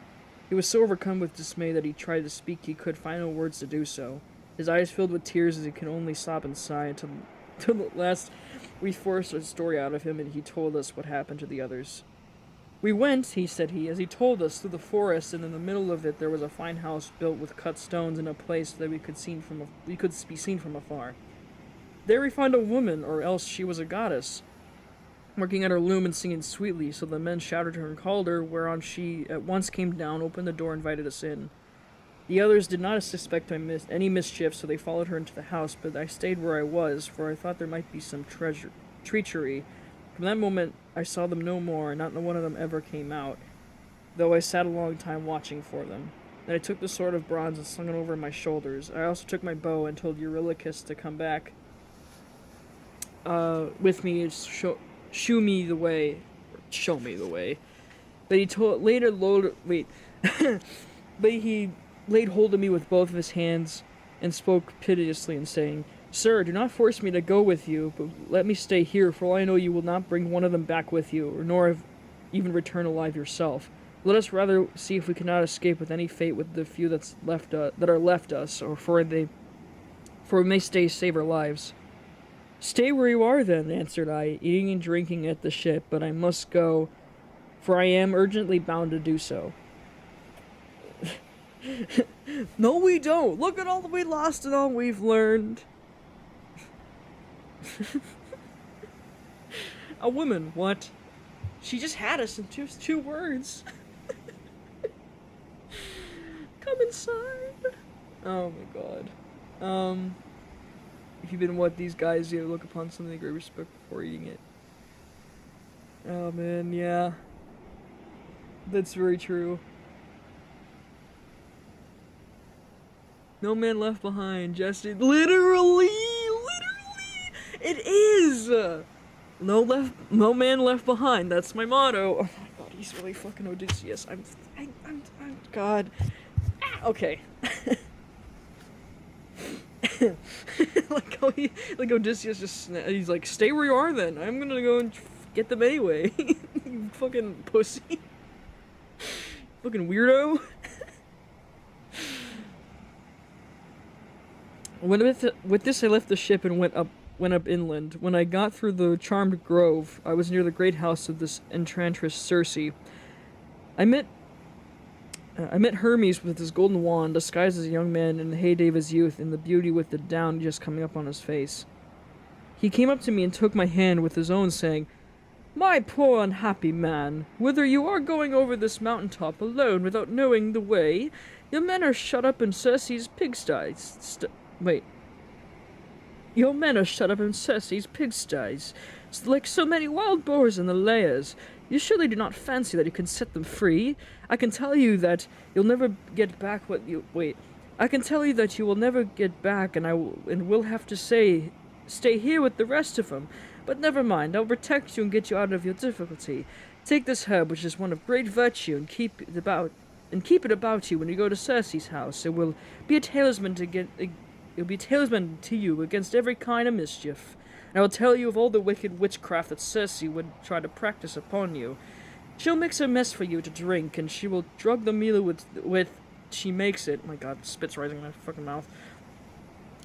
He was so overcome with dismay that he tried to speak, he could find no words to do so. His eyes filled with tears as he could only sob and sigh until at last we forced a story out of him, and he told us what happened to the others. We went, as he told us, through the forest, and in the middle of it there was a fine house built with cut stones in a place that we could be seen from afar. There we found a woman, or else she was a goddess, working at her loom and singing sweetly, so the men shouted to her and called her, whereon she at once came down, opened the door, and invited us in. The others did not suspect any mischief, so they followed her into the house, but I stayed where I was, for I thought there might be some treachery. From that moment, I saw them no more, and not one of them ever came out, though I sat a long time watching for them. Then I took the sword of bronze and slung it over my shoulders. I also took my bow and told Eurylochus to come back with me and show me the way. But he laid hold of me with both of his hands and spoke piteously and saying, "Sir, do not force me to go with you, but let me stay here, for all I know you will not bring one of them back with you, nor even return alive yourself. Let us rather see if we cannot escape with any fate with the few that are left us, for we may save our lives." "Stay where you are, then," answered I, "eating and drinking at the ship, but I must go, for I am urgently bound to do so." No, we don't. Look at all that we lost and all we've learned. A woman, what? She just had us in just two words. Come inside. Oh my god. If you've been what these guys do, look upon something with great respect before eating it. Oh man, yeah. That's very true. No man left behind, Jesse. Literally! It is! No man left behind. That's my motto. Oh my god, he's really fucking Odysseus. I'm God. Okay. like Odysseus he's like, "Stay where you are then. I'm gonna go and get them anyway." You fucking pussy. Fucking weirdo. With this, I left the ship and went up inland. When I got through the charmed grove, I was near the great house of this enchantress Circe. I met Hermes with his golden wand, disguised as a young man in the heyday of his youth, in the beauty with the down just coming up on his face. He came up to me and took my hand with his own, saying, "My poor unhappy man, whither you are going over this mountain-top alone without knowing the way? Your men are shut up in Circe's pigsties. Your men are shut up in Circe's pigsties, like so many wild boars in the lairs. You surely do not fancy that you can set them free? I can tell you that you'll never get back I can tell you that you will never get back, and will have to stay here with the rest of them. But never mind, I'll protect you and get you out of your difficulty. Take this herb, which is one of great virtue, and keep it about you when you go to Circe's house. It will be a talisman to you against every kind of mischief. And I will tell you of all the wicked witchcraft that Circe would try to practice upon you. She'll mix a mess for you to drink, and she will drug the meal with she makes it. My god, spit's rising in my fucking mouth.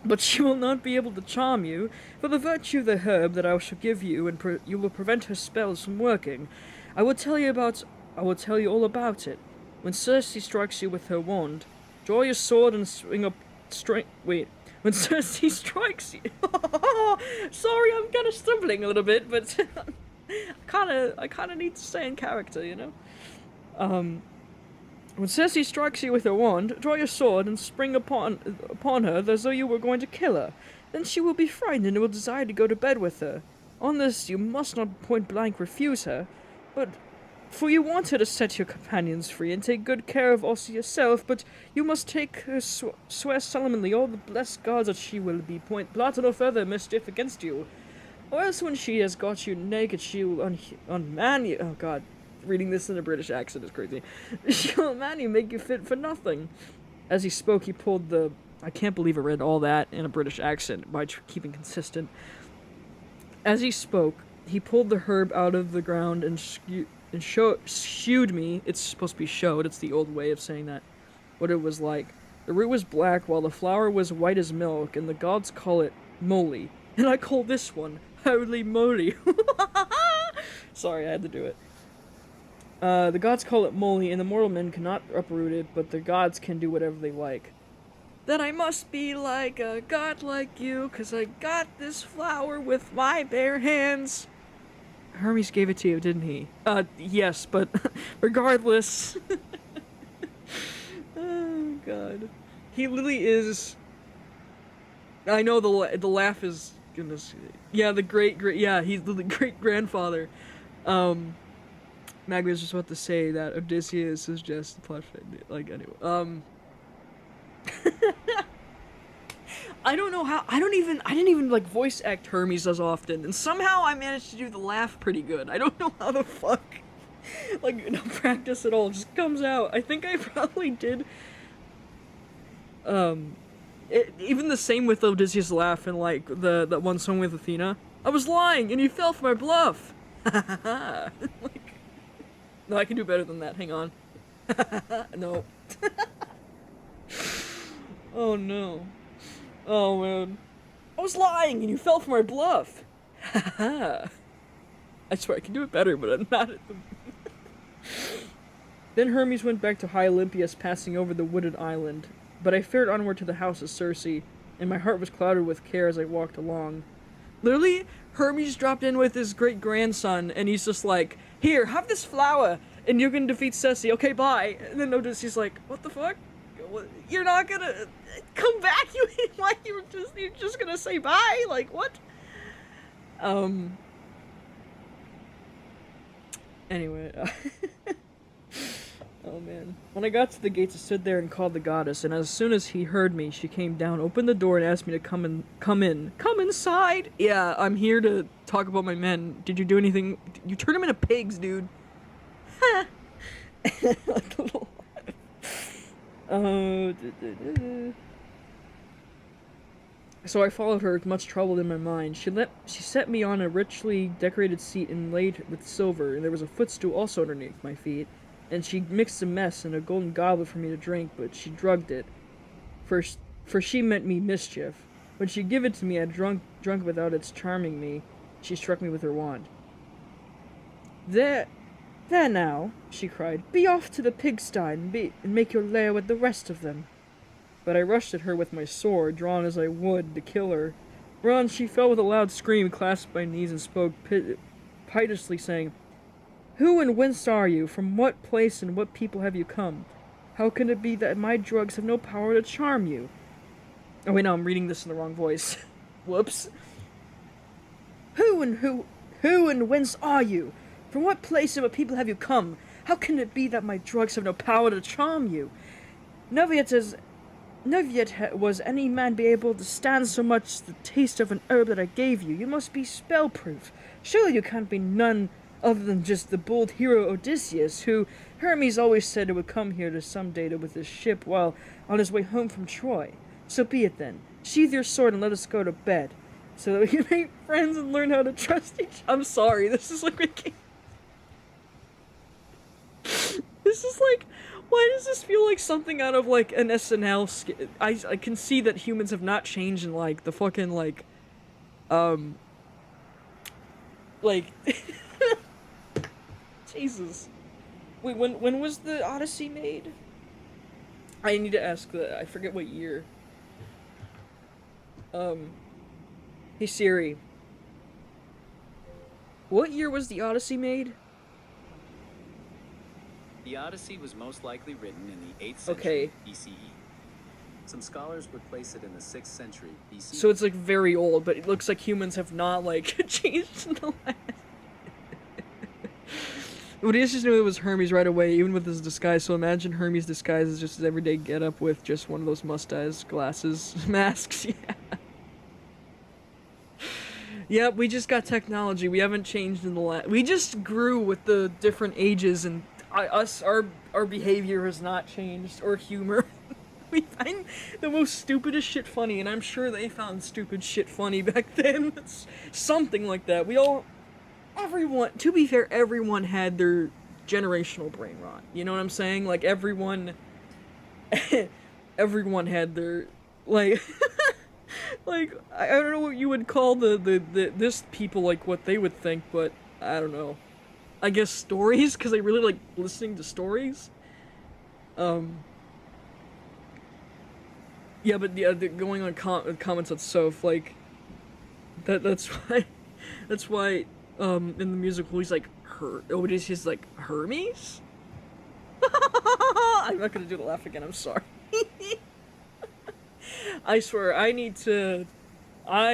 But she will not be able to charm you, for the virtue of the herb that I shall give you, and you will prevent her spells from working. I will tell you all about it. When Circe strikes you with her wand, draw your sword and when Circe strikes you... Sorry, I'm kind of stumbling a little bit, but I kind of need to stay in character, you know? When Circe strikes you with her wand, draw your sword and spring upon her as though you were going to kill her. Then she will be frightened and will desire to go to bed with her. On this, you must not point-blank refuse her, for you want her to set your companions free and take good care of also yourself, but you must take her swear solemnly all the blessed gods that she will be plotting no further mischief against you. Or else when she has got you naked, she will unman you. Oh god, reading this in a British accent is crazy. She'll unman you, make you fit for nothing. As he spoke, he pulled the... I can't believe I read all that in a British accent by keeping consistent. As he spoke, he pulled the herb out of the ground and shewed me, it's supposed to be showed, it's the old way of saying that, what it was like. The root was black, while the flower was white as milk, and the gods call it moly. And I call this one holy moly. Sorry, I had to do it. The gods call it moly, and the mortal men cannot uproot it, but the gods can do whatever they like. Then I must be like a god like you, 'cause I got this flower with my bare hands. Hermes gave it to you, didn't he? Yes, but regardless. Oh, God. He literally is... I know the laugh is... Goodness. Yeah, the yeah, he's the great-grandfather. Maggie was just about to say that Odysseus is just like, anyway. I don't know how, I didn't even, like, voice act Hermes as often, and somehow I managed to do the laugh pretty good. I don't know how the fuck, like, no practice at all, it just comes out. I think I probably did, even the same with Odysseus' laugh in, like, that one song with Athena. I was lying, and you fell for my bluff! Like, no, I can do better than that, hang on. No. Oh no. Oh man. I was lying and you fell for my bluff! Haha. I swear I can do it better, but I'm not at the... Then Hermes went back to high Olympus, passing over the wooded island. But I fared onward to the house of Circe, and my heart was clouded with care as I walked along. Literally, Hermes dropped in with his great-grandson, and he's just like, here, have this flower, and you can defeat Circe, okay, bye. And then Odysseus like, what the fuck? You're not gonna come back? Why you're just gonna say bye? Like, what? Anyway, oh man. When I got to the gates, I stood there and called the goddess, and as soon as he heard me, she came down, opened the door, and asked me to come inside! Yeah, I'm here to talk about my men. Did you do anything? You turned them into pigs, dude. Like a little... So I followed her, much troubled in my mind. She set me on a richly decorated seat inlaid with silver, and there was a footstool also underneath my feet, and she mixed a mess in a golden goblet for me to drink, but she drugged it. For she meant me mischief. When she gave it to me, I drunk without its charming me. She struck me with her wand. There now, she cried, be off to the pigsty and make your lair with the rest of them. But I rushed at her with my sword, drawn as I would to kill her. Whereon she fell with a loud scream, clasped my knees, and spoke piteously, saying, who and whence are you? From what place and what people have you come? How can it be that my drugs have no power to charm you? Oh wait, no, I'm reading this in the wrong voice. Whoops. Who and whence are you? From what place and what people have you come? How can it be that my drugs have no power to charm you? Never yet was any man be able to stand so much the taste of an herb that I gave you. You must be spell-proof. Surely you can't be none other than just the bold hero Odysseus, who Hermes always said would come here to some day with his ship while on his way home from Troy. So be it then. Sheathe your sword and let us go to bed, so that we can make friends and learn how to trust each other. I'm sorry, this is like making... This is like, why does this feel like something out of like an SNL skit? I can see that humans have not changed in like the fucking like Jesus. Wait, when was the Odyssey made? I need to ask that. I forget what year. Hey Siri. What year was the Odyssey made? The Odyssey was most likely written in the 8th century BCE. Some scholars would place it in the 6th century BCE. So it's like very old, but it looks like humans have not like changed in the last... Odysseus knew it was Hermes right away, even with his disguise, so imagine Hermes' disguise is just his everyday get-up with just one of those mustache glasses, masks, yeah. Yep, we just got technology, we haven't changed in the last... We just grew with the different ages, and our behavior has not changed, or humor. We find the most stupidest shit funny, and I'm sure they found stupid shit funny back then. It's something like that. Everyone, to be fair, everyone had their generational brain rot. You know what I'm saying? Like, everyone had their, like, like, I don't know what you would call this people, like, what they would think, but I don't know. I guess, stories, because I really like listening to stories. Yeah, but the going on comments on Soph, like, that's why, that's why, in the musical, he's like, Odysseus, like, Hermes? I'm not gonna do the laugh again, I'm sorry. I swear, I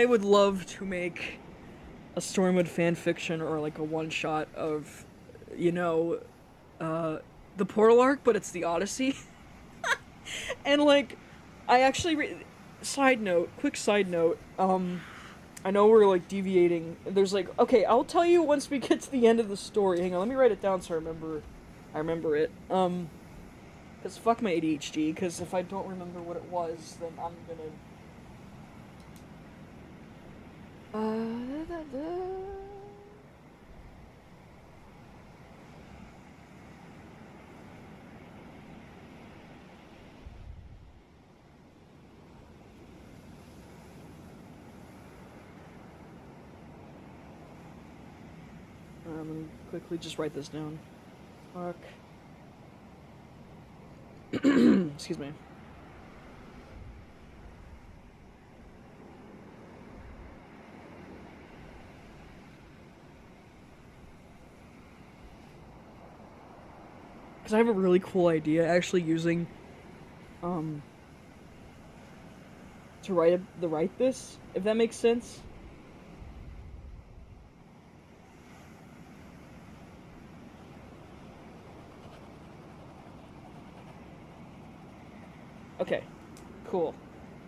would love to make a Stormwood fanfiction or like a one-shot of, you know, the Portal Arc, but it's the Odyssey. And like, I actually, quick side note, I know we're like deviating. There's like, okay, I'll tell you once we get to the end of the story. Hang on, let me write it down so I remember it. Cause fuck my ADHD, cause if I don't remember what it was, then I'm gonna... Let me quickly just write this down. Fuck. Excuse me. Because I have a really cool idea, actually using, to write this, if that makes sense. Okay, cool.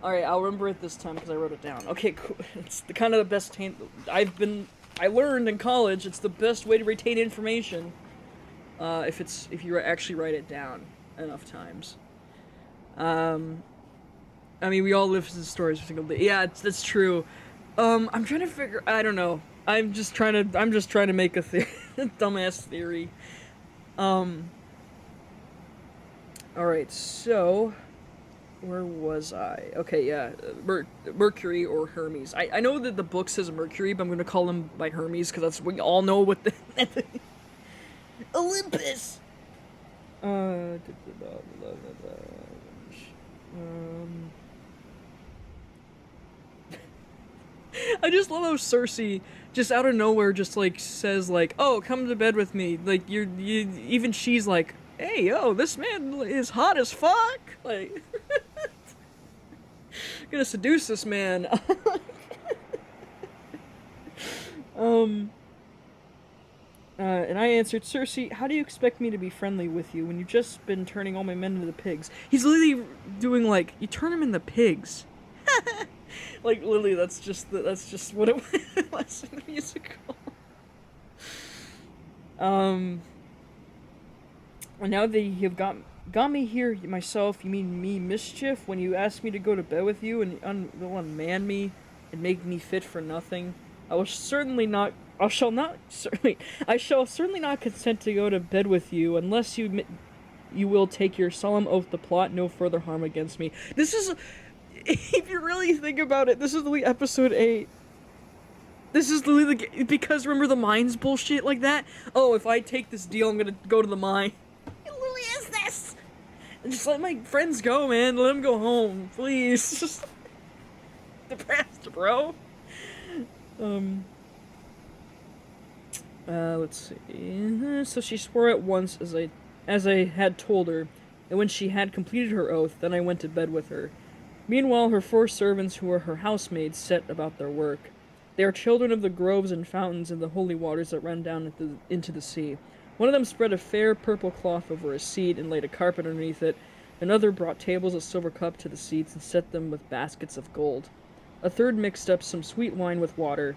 Alright, I'll remember it this time because I wrote it down. Okay, cool. It's the kind of the best I learned in college, it's the best way to retain information. If you actually write it down enough times. I mean, we all live in stories every single day. Yeah, that's true. I'm trying to I don't know. I'm just trying to make a dumbass theory. Alright, so... Where was I? Okay, yeah, Mercury or Hermes. I know that the book says Mercury, but I'm gonna call him by Hermes, because we all know what the... Olympus! I just love how Cersei, just out of nowhere, just, like, says, like, oh, come to bed with me. Like, even she's like, hey, yo, this man is hot as fuck! Like... gonna seduce this man. And I answered, Cersei, how do you expect me to be friendly with you when you've just been turning all my men into pigs? He's literally doing, like, you turn them into pigs. Like, literally, that's just what it was in the musical. And now that you have got me here myself, you mean me, Mischief, when you asked me to go to bed with you and unman me and make me fit for nothing? I shall certainly not consent to go to bed with you unless you will take your solemn oath to plot no further harm against me. This is, if you really think about it, this is literally episode 8. This is literally because remember the mines bullshit like that? Oh, if I take this deal, I'm gonna go to the mine. It literally is this! Just let my friends go, man. Let them go home, please. Just depressed, bro. Let's see. So she swore at once as I had told her, and when she had completed her oath, then I went to bed with her. Meanwhile, her 4 servants, who were her housemaids, set about their work. They are children of the groves and fountains and the holy waters that run down into the sea. One of them spread a fair purple cloth over a seat and laid a carpet underneath it. Another brought tables of silver cup to the seats and set them with baskets of gold. A third mixed up some sweet wine with water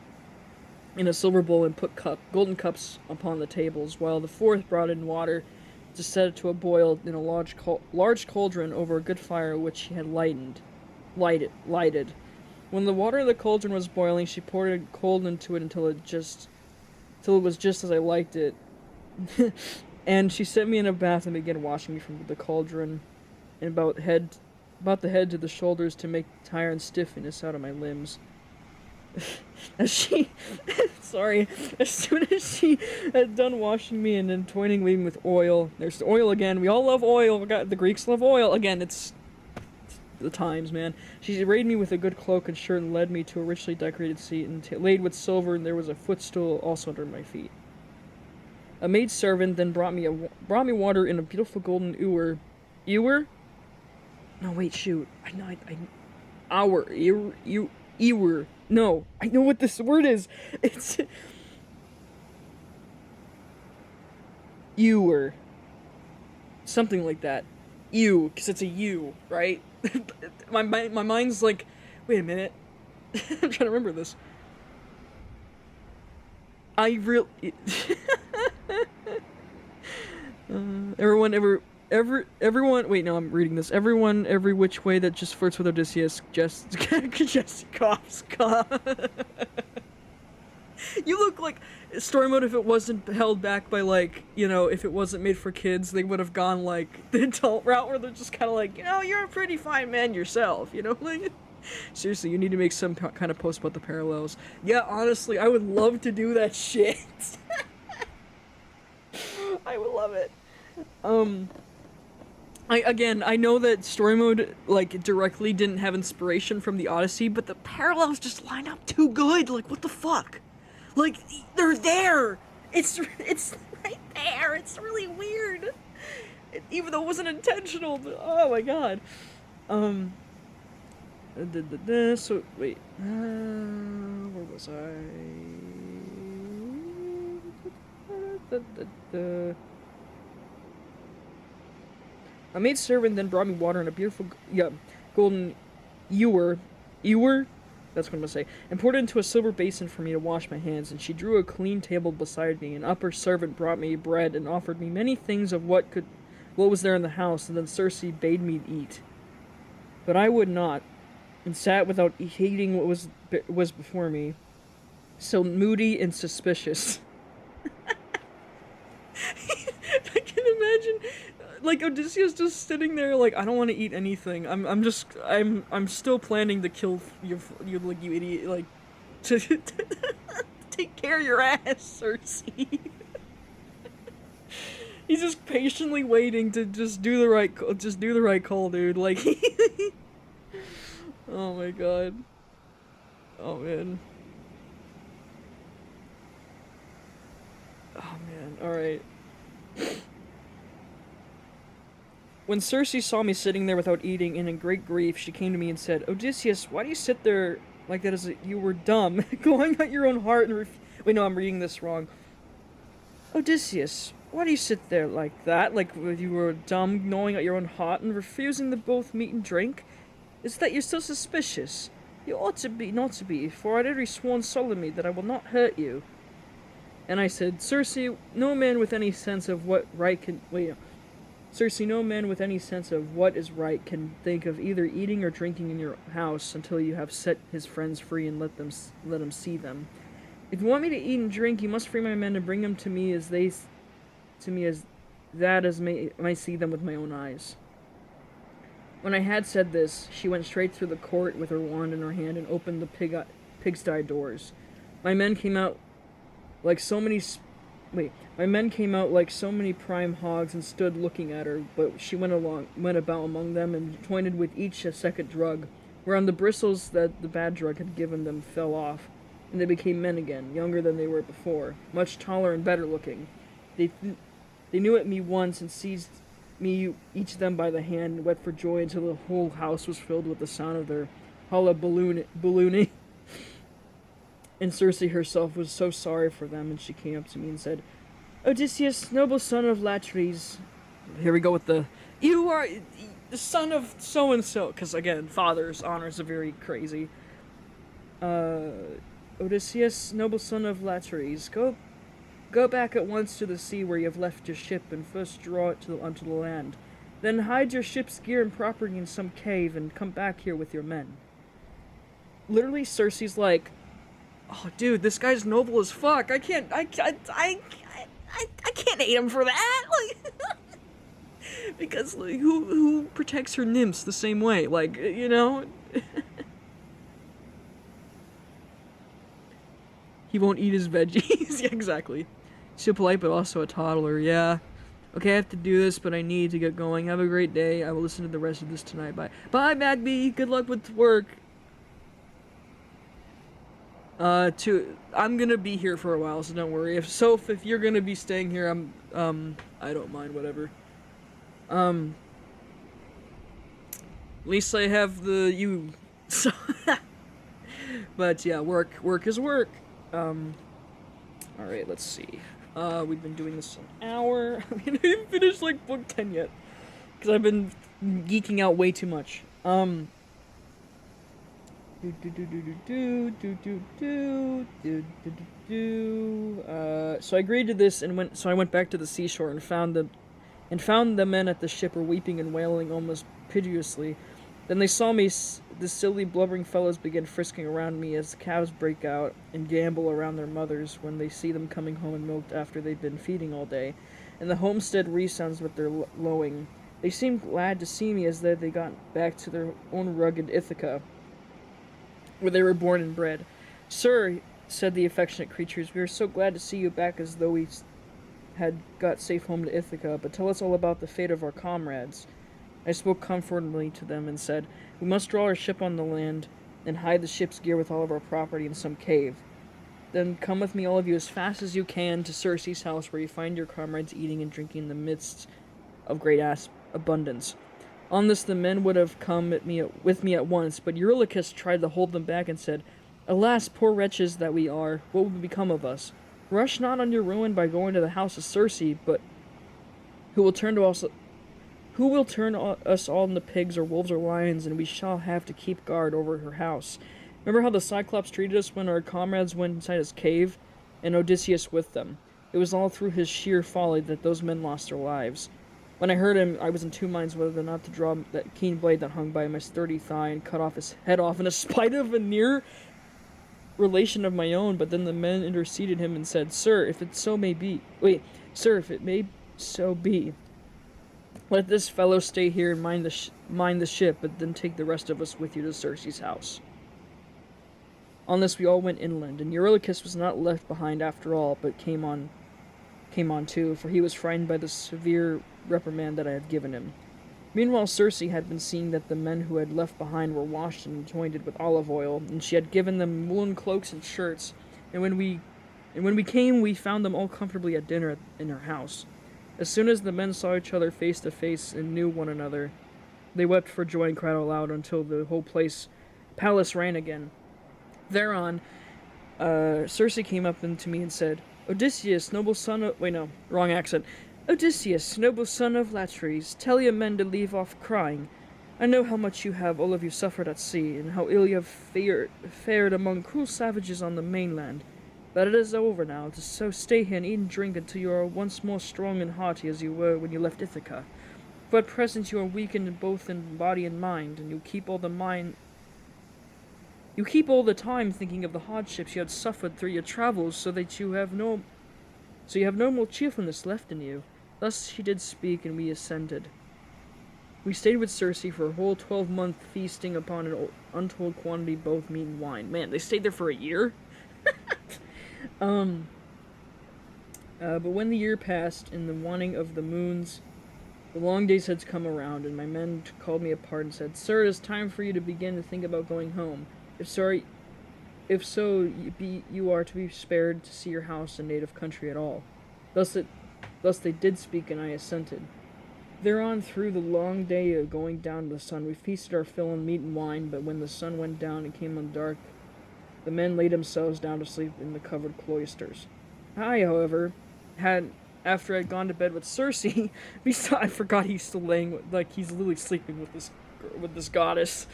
in a silver bowl and put golden cups upon the tables, while the fourth brought in water to set it to a boil in a large cauldron over a good fire which she had lighted. When the water in the cauldron was boiling, she poured it cold into it until it was just as I liked it. And she set me in a bath and began washing me from the cauldron and about the head to the shoulders to make tired and stiffness out of my limbs. As she... Sorry. As soon as she had done washing me and anointing me with oil, there's the oil again. We all love oil. The Greeks love oil. Again, it's the times, man. She arrayed me with a good cloak and shirt and led me to a richly decorated seat and laid with silver, and there was a footstool also under my feet. A maidservant then brought me water in a beautiful golden ewer. Ewer? No, wait, shoot. Ewer. No, I know what this word is. It's ewer. Something like that. Ew, because it's a U, right? my mind's like, wait a minute. I'm trying to remember this. Everyone, wait, no, I'm reading this. Everyone, every which way that just flirts with Odysseus, just coughs. You look like story mode if it wasn't held back by, like, you know, if it wasn't made for kids, they would have gone, like, the adult route where they're just kind of like, you know, you're a pretty fine man yourself, you know, like, seriously, you need to make some kind of post about the parallels. Yeah, honestly, I would love to do that shit. I would love it. I know that story mode, like, directly didn't have inspiration from the Odyssey, but the parallels just line up too good. Like, what the fuck? Like, they're there! It's right there! It's really weird! Even though it wasn't intentional, but oh my god. So, wait. Where was I? A maidservant then brought me water in a beautiful, golden ewer, that's what I'm gonna say, and poured it into a silver basin for me to wash my hands, and she drew a clean table beside me. An upper servant brought me bread and offered me many things of what was there in the house, and then Circe bade me eat. But I would not, and sat without heeding what was before me, so moody and suspicious. I can imagine, like, Odysseus just sitting there, like, I don't want to eat anything. I'm still planning to kill you, like, you idiot, like, to take care of your ass, Circe. He's just patiently waiting to just do the right call, dude. Like, oh my god. Oh man. Oh man. All right. When Circe saw me sitting there without eating and in great grief, she came to me and said, "Odysseus, why do you sit there like that as you were dumb, going at your own heart and wait, no, I'm reading this wrong. Odysseus, why do you sit there like that, like you were dumb, gnawing at your own heart and refusing to both meat and drink? Is that you're so suspicious? You ought to be, not to be, for I'd already sworn solemnly that I will not hurt you." And I said, Circe, no man with any sense of what right can... Circe, no man with any sense of what is right can think of either eating or drinking in your house until you have set his friends free and let him see them. If you want me to eat and drink, you must free my men and bring them to me as may see them with my own eyes. When I had said this, she went straight through the court with her wand in her hand and opened the pigsty doors. My men came out like so many prime hogs and stood looking at her, but she went about among them and pointed with each a second drug, whereon the bristles that the bad drug had given them fell off, and they became men again, younger than they were before, much taller and better looking. They knew at me once and seized me, each of them by the hand, and wept for joy until the whole house was filled with the sound of their hullabalooning. And Circe herself was so sorry for them, and she came up to me and said, "Odysseus, noble son of Latres," here we go with you are the son of so-and-so, because again, father's honors are very crazy. "Odysseus, noble son of Latres, go back at once to the sea where you have left your ship, and first draw it onto the land. Then hide your ship's gear and property in some cave, and come back here with your men." Literally, Circe's like, "Oh, dude, this guy's noble as fuck. I can't hate him for that." Like, because like, who protects her nymphs the same way? Like, you know. He won't eat his veggies. Yeah, exactly. So polite, but also a toddler. Yeah. Okay, I have to do this, but I need to get going. Have a great day. I will listen to the rest of this tonight. Bye. Bye, Magby. Good luck with work. I'm gonna be here for a while, so don't worry. If you're gonna be staying here, I don't mind, whatever. At least I have you. So, but yeah, work is work. Alright, let's see. We've been doing this an hour. I mean, I didn't finish, like, book 10 yet. Because I've been geeking out way too much. So I agreed to this and I went back to the seashore and found the men at the ship were weeping and wailing almost piteously. Then they saw me, the silly blubbering fellows began frisking around me as the calves break out and gambol around their mothers when they see them coming home and milked after they've been feeding all day. And the homestead resounds with their lowing. They seemed glad to see me as they got back to their own rugged Ithaca, where they were born and bred. Sir, said the affectionate creatures, we are so glad to see you back as though we had got safe home to Ithaca, but tell us all about the fate of our comrades. I spoke comfortably to them and said, we must draw our ship on the land and hide the ship's gear with all of our property in some cave. Then come with me, all of you, as fast as you can to Circe's house, where you find your comrades eating and drinking in the midst of great abundance. On this the men would have come with me at once, but Eurylochus tried to hold them back and said, alas, poor wretches that we are, what will become of us? Rush not on your ruin by going to the house of Circe, but who will turn us all into pigs or wolves or lions, and we shall have to keep guard over her house. Remember how the Cyclops treated us when our comrades went inside his cave, and Odysseus with them? It was all through his sheer folly that those men lost their lives. When I heard him, I was in two minds whether or not to draw that keen blade that hung by my sturdy thigh and cut off his head off in spite of a near relation of my own, but then the men interceded him and said, Sir, if it may so be, let this fellow stay here and mind the ship, but then take the rest of us with you to Circe's house. On this we all went inland, and Eurylochus was not left behind after all, but came on too, for he was frightened by the severe reprimand that I had given him. Meanwhile, Circe had been seeing that the men who had left behind were washed and anointed with olive oil, and she had given them woolen cloaks and shirts. And when we came, we found them all comfortably at dinner in her house. As soon as the men saw each other face to face and knew one another, they wept for joy and cried aloud until the whole palace rang again. Thereon, Circe came up to me and said, Odysseus, noble son of... Wait, no, wrong accent. Odysseus, noble son of Latres, tell your men to leave off crying. I know how much you have all of you suffered at sea, and how ill you have fared among cruel savages on the mainland. But it is over now, so stay here and eat and drink until you are once more strong and hearty as you were when you left Ithaca. For at present you are weakened both in body and mind, and you keep all the time thinking of the hardships you had suffered through your travels, so you have no more cheerfulness left in you. Thus he did speak, and we assented. We stayed with Circe for a whole 12-month, feasting upon an untold quantity of both meat and wine. Man, they stayed there for a year? But when the year passed, in the waning of the moons, the long days had come around, and my men called me apart and said, Sir, it is time for you to begin to think about going home. If so, you are to be spared to see your house and native country at all. Thus they did speak, and I assented. Thereon, through the long day of going down to the sun, we feasted our fill on meat and wine, but when the sun went down and came on dark, the men laid themselves down to sleep in the covered cloisters. I, however, after I'd gone to bed with Circe, I forgot he's still laying, he's literally sleeping with this goddess.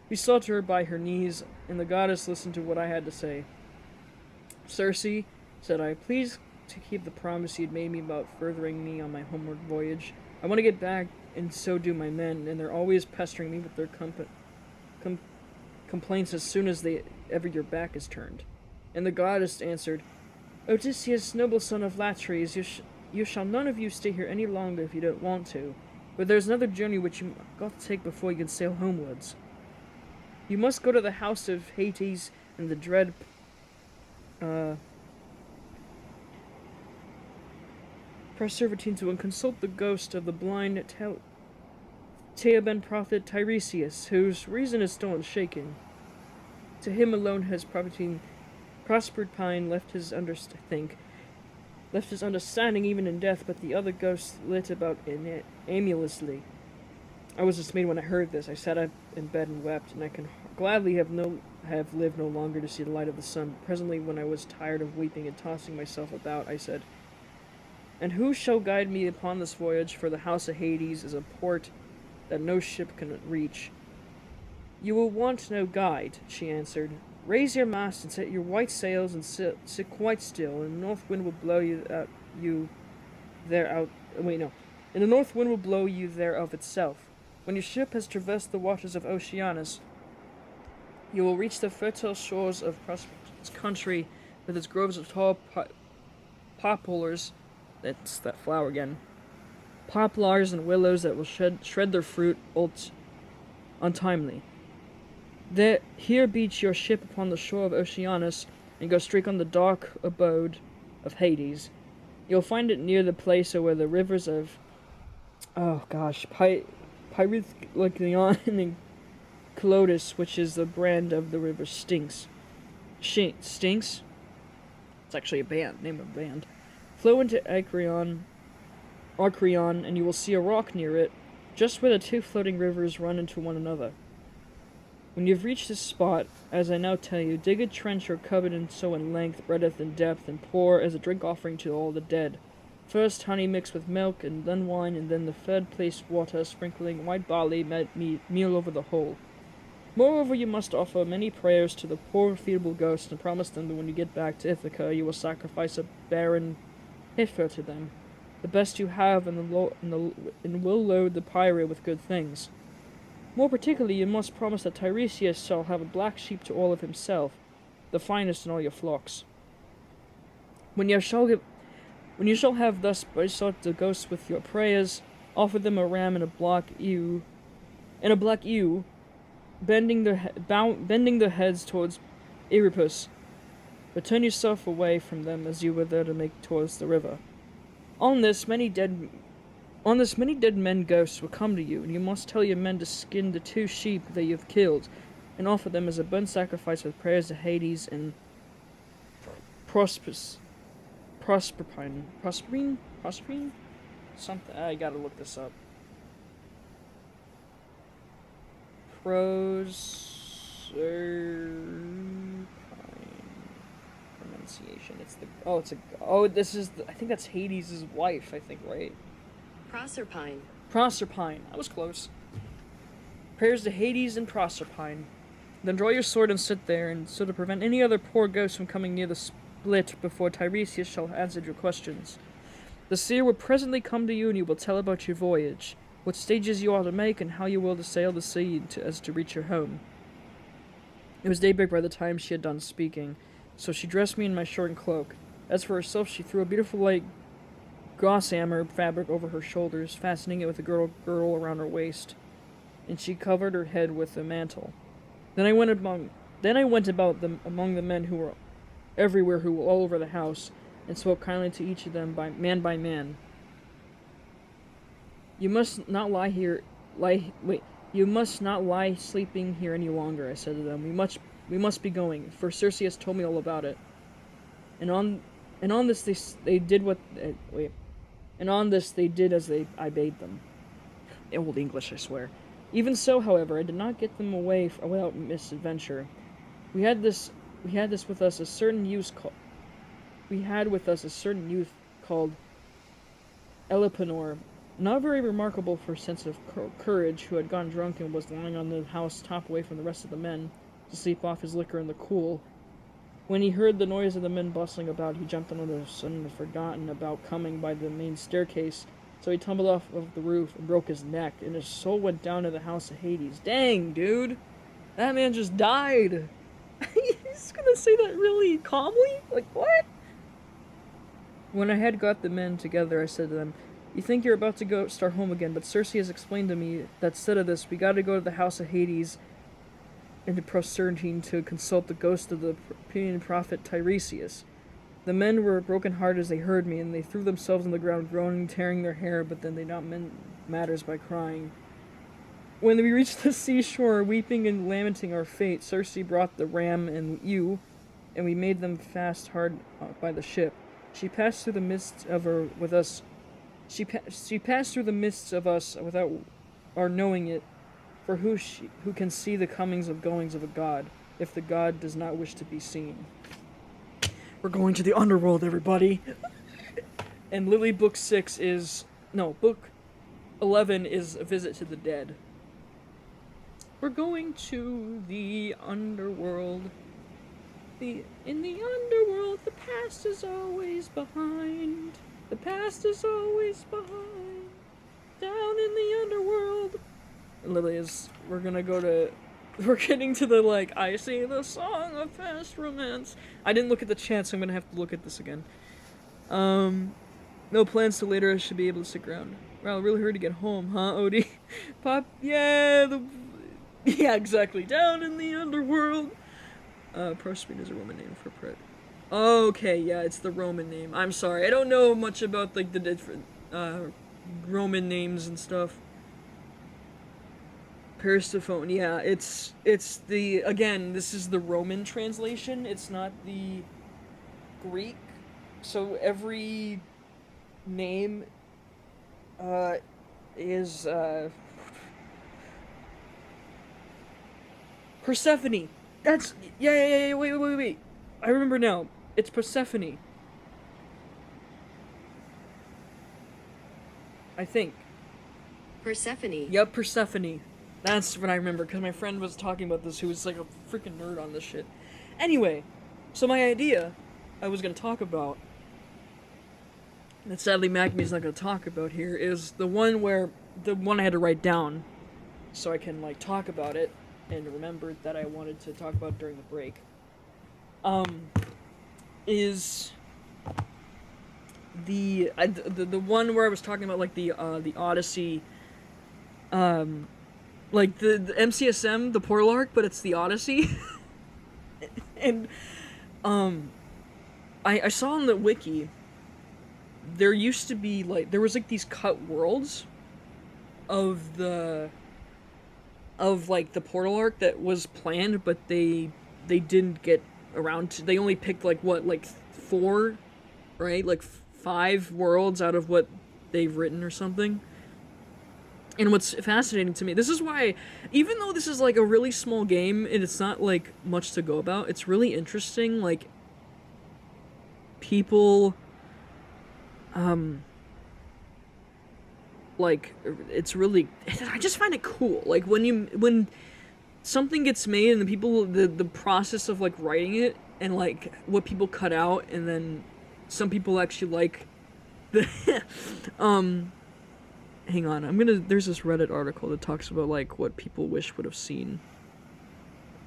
We sought her by her knees, and the goddess listened to what I had to say. Circe, said I, please to keep the promise you had made me about furthering me on my homeward voyage. I want to get back, and so do my men, and they're always pestering me with their complaints as soon as ever your back is turned. And the goddess answered, Odysseus, noble son of Latres, you shall none of you stay here any longer if you don't want to, but there's another journey which you got to take before you can sail homewards. You must go to the house of Hades and the dread Press server team to consult the ghost of the blind Theoben prophet Tiresias, whose reason is still unshaken. To him alone has prospered Pine left his understanding even in death, but the other ghosts lit about aimlessly. I was dismayed when I heard this. I sat up in bed and wept, and I can gladly have lived no longer to see the light of the sun. Presently, when I was tired of weeping and tossing myself about, I said, "And who shall guide me upon this voyage? For the house of Hades is a port that no ship can reach." "You will want no guide," she answered. "Raise your mast and set your white sails and sit quite still, and the north wind will blow And the north wind will blow you there of itself. When your ship has traversed the waters of Oceanus, you will reach the fertile shores of prosperous country with its groves of tall poplars. That's that flower again. Poplars and willows that will shred their fruit untimely. Here beach your ship upon the shore of Oceanus, and go straight on the dark abode of Hades. You'll find it near the place where the rivers of Pyrithlion and Clotis, which is the brand of the river, stinks. Stinks? It's actually a band, name of a band. Flow into Acreon, and you will see a rock near it, just where the two floating rivers run into one another. When you've reached this spot, as I now tell you, dig a trench or cupboard in length, breadth, and depth, and pour as a drink offering to all the dead. First honey mixed with milk, and then wine, and then the third place water, sprinkling white barley meal over the whole. Moreover, you must offer many prayers to the poor feeble ghosts, and promise them that when you get back to Ithaca, you will sacrifice a barren heifer to them, the best you have, and will load the pyre with good things. More particularly, you must promise that Tiresias shall have a black sheep to all of himself, the finest in all your flocks. When you shall have thus besought the ghosts with your prayers, offer them a ram and a black ewe, bending their heads towards Euripus, but turn yourself away from them as you were there to make towards the river. On this, many dead men ghosts will come to you, and you must tell your men to skin the 2 sheep that you have killed, and offer them as a burnt sacrifice with prayers to Hades and Proserpine? Something, I gotta look this up. Proserpine pronunciation. I think that's Hades' wife, I think, right? Proserpine. Proserpine. I was close. Prayers to Hades and Proserpine. Then draw your sword and sit there, and so to prevent any other poor ghost from coming near the split before Tiresias shall answer your questions. The seer will presently come to you, and you will tell about your voyage, what stages you ought to make, and how you will to sail the sea as to reach your home. It was daybreak by the time she had done speaking, so she dressed me in my shirt and cloak. As for herself, she threw a beautiful light gossamer fabric over her shoulders, fastening it with a girdle around her waist, and she covered her head with a mantle. Then I went about among the men who were everywhere, who were all over the house, and spoke kindly to each of them by man. You must not lie sleeping here any longer, I said to them. We must be going, for Circe has told me all about it. And on this they did as I bade them. Old English, I swear. Even so, however, I did not get them away without misadventure. We had with us a certain youth called Elipenor, not very remarkable for sense of courage, who had gone drunk and was lying on the house top away from the rest of the men, to sleep off his liquor in the cool. When he heard the noise of the men bustling about, he jumped on the sun and forgotten about coming by the main staircase, so he tumbled off of the roof and broke his neck, and his soul went down to the house of Hades. Dang, dude! That man just died! He's gonna say that really calmly? Like, what? When I had got the men together, I said to them, "You think you're about to start home again, but Circe has explained to me that instead of this, we gotta go to the house of Hades, into prostrating to consult the ghost of the Punian prophet Tiresias. The men were broken-hearted as they heard me, and they threw themselves on the ground, groaning, tearing their hair, but then they not mend matters by crying. When we reached the seashore, weeping and lamenting our fate, Circe brought the ram and ewe, and we made them fast hard by the ship. She passed through the midst of her with us. She passed through the midst of us without our knowing it. For who can see the comings of goings of a god, if the god does not wish to be seen? We're going to the underworld, everybody. And Lily book 6 is... No, book 11 is A Visit to the Dead. We're going to the underworld. In the underworld, the past is always behind. The past is always behind. Down in the underworld. And Lily is... We're getting to the, like, I sing the song of past romance. I didn't look at the chat, so I'm gonna have to look at this again. No plans till later. I should be able to stick around. Wow, really hurry to get home, huh, Odie? Pop, yeah, yeah, exactly. Down in the underworld. Prospine is a Roman name for Pret. Okay, yeah, it's the Roman name. I'm sorry, I don't know much about, like, the different, Roman names and stuff. Persephone, yeah, it's the, again, this is the Roman translation, it's not the Greek, so every name, is, Persephone, that's, yeah, wait, I remember now, it's Persephone, I think. Persephone. Yep, Persephone. That's what I remember, because my friend was talking about this, who was like a freaking nerd on this shit. Anyway, so my idea I was going to talk about, that sadly Magme's not going to talk about here, is the one I had to write down, so I can, like, talk about it, and remember that I wanted to talk about during the break, is the one where I was talking about, like, the Odyssey, like, the MCSM, the Portal Arc, but it's the Odyssey. And, I saw on the wiki, there used to be, like, there was, like, these cut worlds of like, the Portal Arc that was planned, but they didn't get around to, they only picked, like, what, like, 4, right? Like, 5 worlds out of what they've written or something. And what's fascinating to me, this is why, even though this is, like, a really small game, and it's not, like, much to go about, it's really interesting, like, people, like, it's really, I just find it cool, like, when something gets made, and the people, the process of, like, writing it, and, like, what people cut out, and then some people actually like the, hang on, there's this Reddit article that talks about, like, what people wish would have seen,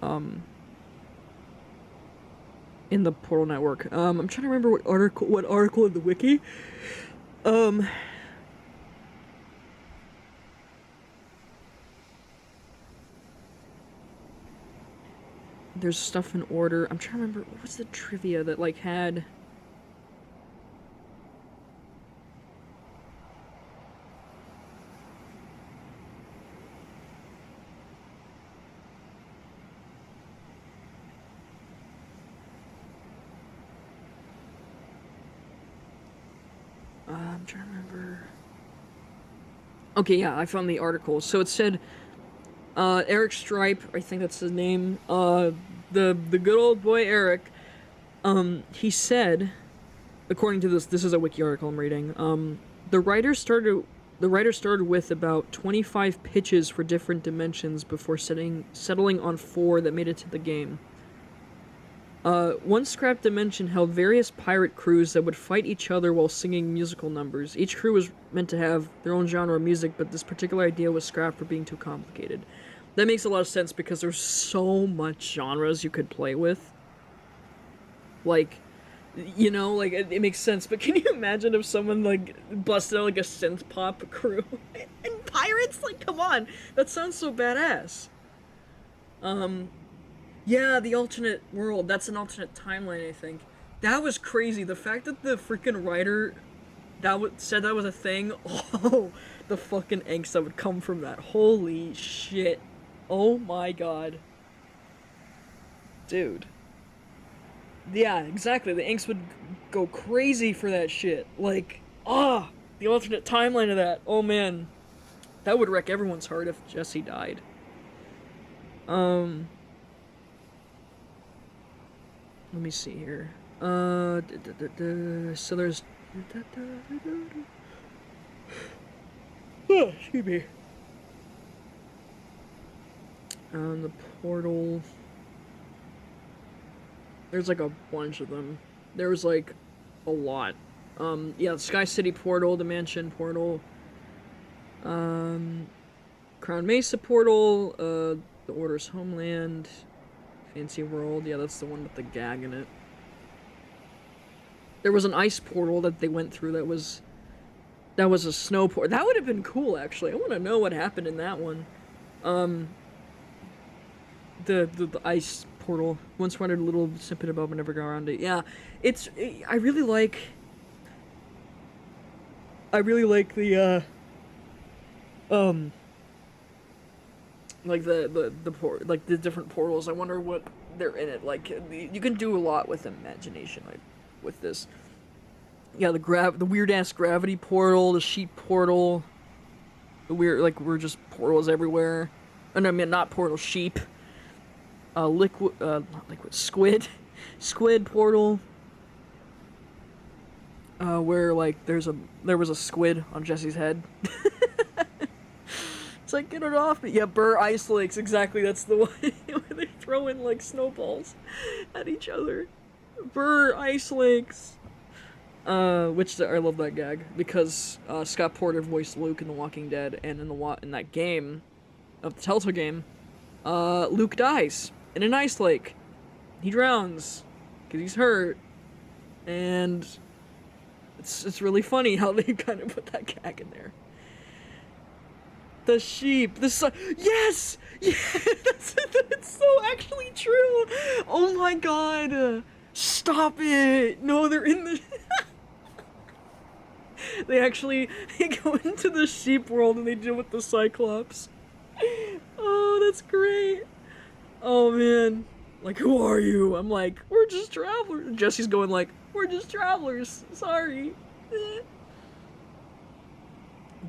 in the Portal Network. I'm trying to remember what article in the wiki, there's stuff in order, I'm trying to remember, what was the trivia that, like, had... I'm trying to remember... Okay, yeah, I found the article. So it said, Eric Stripe, I think that's his name, the good old boy Eric, he said, according to this is a wiki article I'm reading, the writer started with about 25 pitches for different dimensions before settling on 4 that made it to the game. One scrap dimension held various pirate crews that would fight each other while singing musical numbers. Each crew was meant to have their own genre of music, but this particular idea was scrapped for being too complicated. That makes a lot of sense because there's so much genres you could play with. Like, you know, like, it makes sense, but can you imagine if someone, like, busted out, like, a synth pop crew? And pirates? Like, come on! That sounds so badass. Yeah, the alternate world. That's an alternate timeline, I think. That was crazy. The fact that the freaking writer said that was a thing. Oh, the fucking angst that would come from that. Holy shit. Oh my god. Dude. Yeah, exactly. The angst would go crazy for that shit. Like, the alternate timeline of that. Oh man. That would wreck everyone's heart if Jesse died. Let me see here. So there's excuse me. The portal. There's like a bunch of them. There was like a lot. Yeah, the Sky City portal, the Mansion portal, Crown Mesa portal, the Order's Homeland, Fancy World. Yeah, that's the one with the gag in it. There was an ice portal that they went through that was a snow portal. That would have been cool, actually. I want to know what happened in that one. The ice portal. Once wanted a little snippet about, but never got around it. Yeah, I really like the like like the different portals. I wonder what they're in it. Like, you can do a lot with imagination, like with this. Yeah, the weird ass gravity portal, the sheep portal, the weird, like, we're just portals everywhere. And I mean, not portal, sheep. Not liquid, squid portal. Where like there was a squid on Jesse's head. It's like, get it off me. Yeah, Burr Ice Lakes, exactly, that's the one where they throw in like snowballs at each other. Burr Ice Lakes. Which I love that gag because Scott Porter voiced Luke in The Walking Dead, and in that game, of the Telltale game, Luke dies in an ice lake. He drowns because he's hurt, and it's really funny how they kind of put that gag in there. The sheep, yes, it's so actually true. Oh my god, stop it! No, they're in the. They go into the sheep world and they deal with the Cyclops. Oh, that's great. Oh man, like, who are you? I'm like, we're just travelers. Jesse's going like, we're just travelers. Sorry.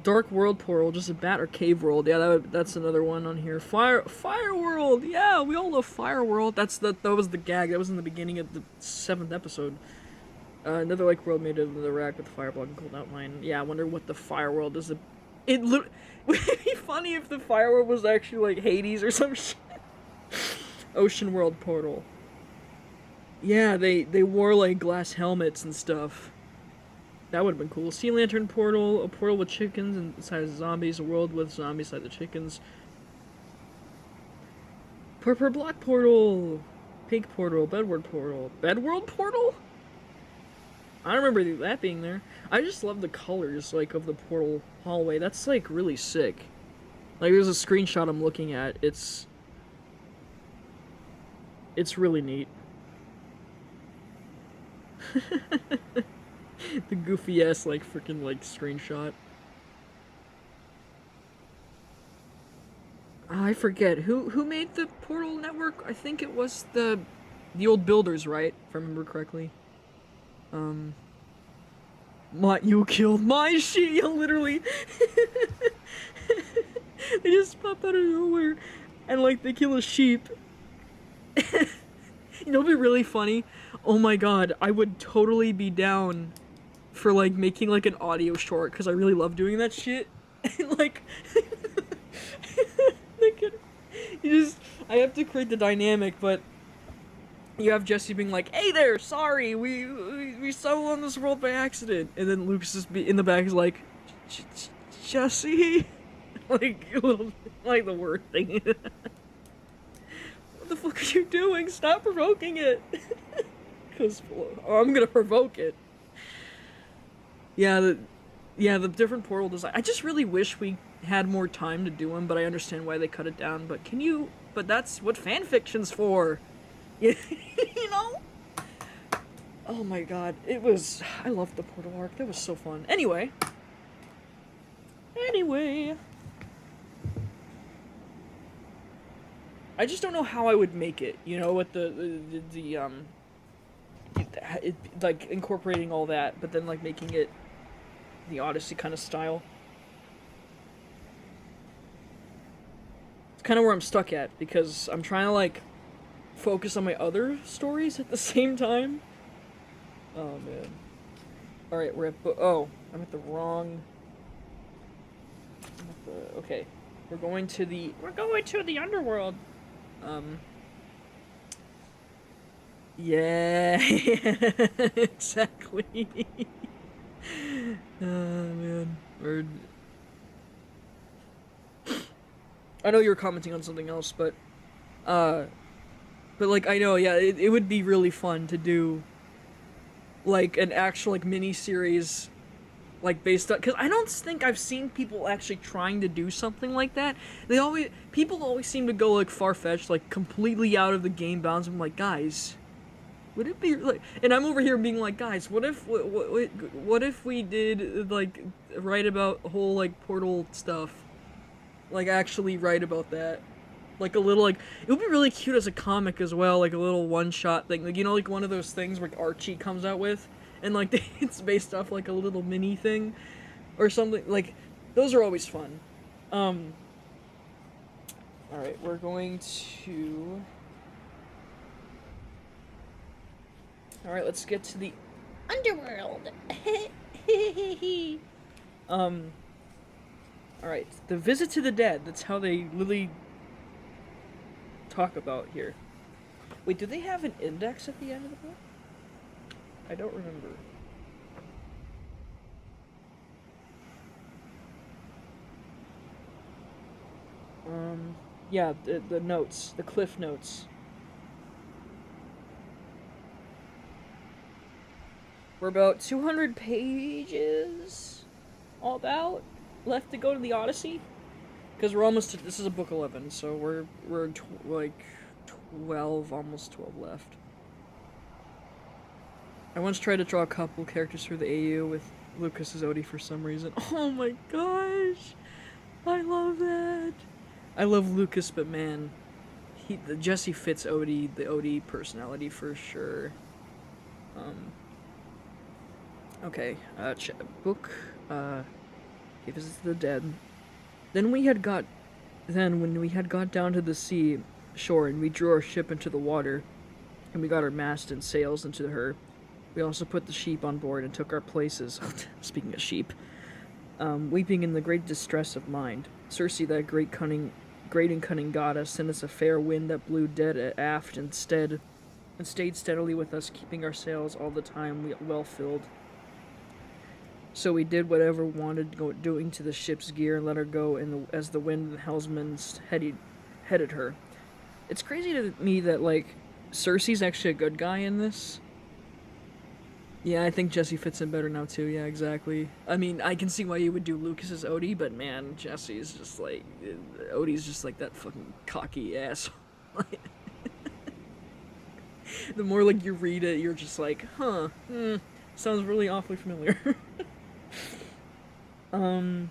Dark World portal, just a bat or cave world. Yeah, that's another one on here. Fire World. Yeah, we all love Fire World. That was the gag. That was in the beginning of the 7th episode. Another like world made of the rack with the fire block and cold outline. Yeah, I wonder what the Fire World is. It would be funny if the Fire World was actually like Hades or some shit. Ocean World portal. Yeah, they wore like glass helmets and stuff. That would have been cool. Sea Lantern portal, a portal with chickens inside of zombies, a world with zombies inside the chickens. Purple Block portal, pink portal, Bedworld portal. Bedworld portal? I don't remember that being there. I just love the colors, like, of the portal hallway. That's, like, really sick. Like, there's a screenshot I'm looking at. It's really neat. The goofy-ass, like, freaking, like, screenshot. I forget. Who made the Portal Network? I think it was the old builders, right? If I remember correctly. You killed my sheep, literally. They just pop out of nowhere. And, like, they kill a sheep. You know what'd be really funny? Oh my god, I would totally be down for, like, making, like, an audio short, because I really love doing that shit. And, like, I have to create the dynamic, but you have Jesse being like, hey there, sorry, we stumbled on this world by accident. And then Luke's just in the back is like, Jesse? Like, a little, like the word thing. What the fuck are you doing? Stop provoking it. Because, I'm gonna provoke it. Yeah, the different portal design. I just really wish we had more time to do them, but I understand why they cut it down. But that's what fanfiction's for. You know? Oh my god, it was... I loved the Portal arc, that was so fun. Anyway. I just don't know how I would make it, you know, with like, incorporating all that, but then, like, making it the Odyssey kind of style. It's kind of where I'm stuck at, because I'm trying to, like, focus on my other stories at the same time. Oh, man. Alright, we're at... I'm at the wrong... okay. We're going to the underworld. Yeah, exactly. Oh, man. I know you were commenting on something else, but like, I know, yeah, it would be really fun to do, like, an actual, like, mini-series, like, based on, because I don't think I've seen people actually trying to do something like that. People always seem to go, like, far-fetched, like, completely out of the game bounds. I'm like, guys, would it be, like, and I'm over here being like, guys, what if we did, like, write about whole, like, Portal stuff? Like, actually write about that. Like, a little, like, it would be really cute as a comic as well, like, a little one-shot thing. Like, you know, like, one of those things where Archie comes out with, and, like, it's based off, like, a little mini thing, or something. Like, those are always fun. Alright, we're going to... Alright, let's get to the underworld. Alright, the visit to the dead. That's how they really talk about here. Wait, do they have an index at the end of the book? I don't remember. Yeah, the notes, the cliff notes. We're about 200 pages, all about, left to go to the Odyssey. Because we're almost, this is a book 11, so we're like 12, almost 12 left. I once tried to draw a couple characters for the AU with Lucas's Odie for some reason. Oh my gosh! I love that! I love Lucas, but man, Jesse fits Odie, the Odie personality for sure. Okay, book, He Visits the Dead. When we had got down to the sea shore and we drew our ship into the water, and we got our mast and sails into her, we also put the sheep on board and took our places. Speaking of sheep, weeping in the great distress of mind, Circe, that great and cunning goddess, sent us a fair wind that blew dead aft and stayed steadily with us, keeping our sails all the time well filled. So we did whatever wanted doing to the ship's gear and let her go as the wind and the helmsman headed her. It's crazy to me that, like, Circe's actually a good guy in this. Yeah, I think Jesse fits in better now too, yeah, exactly. I mean, I can see why you would do Lucas's Odie, but man, Jesse's just like... Odie's just like that fucking cocky asshole. The more, like, you read it, you're just like, huh, sounds really awfully familiar. All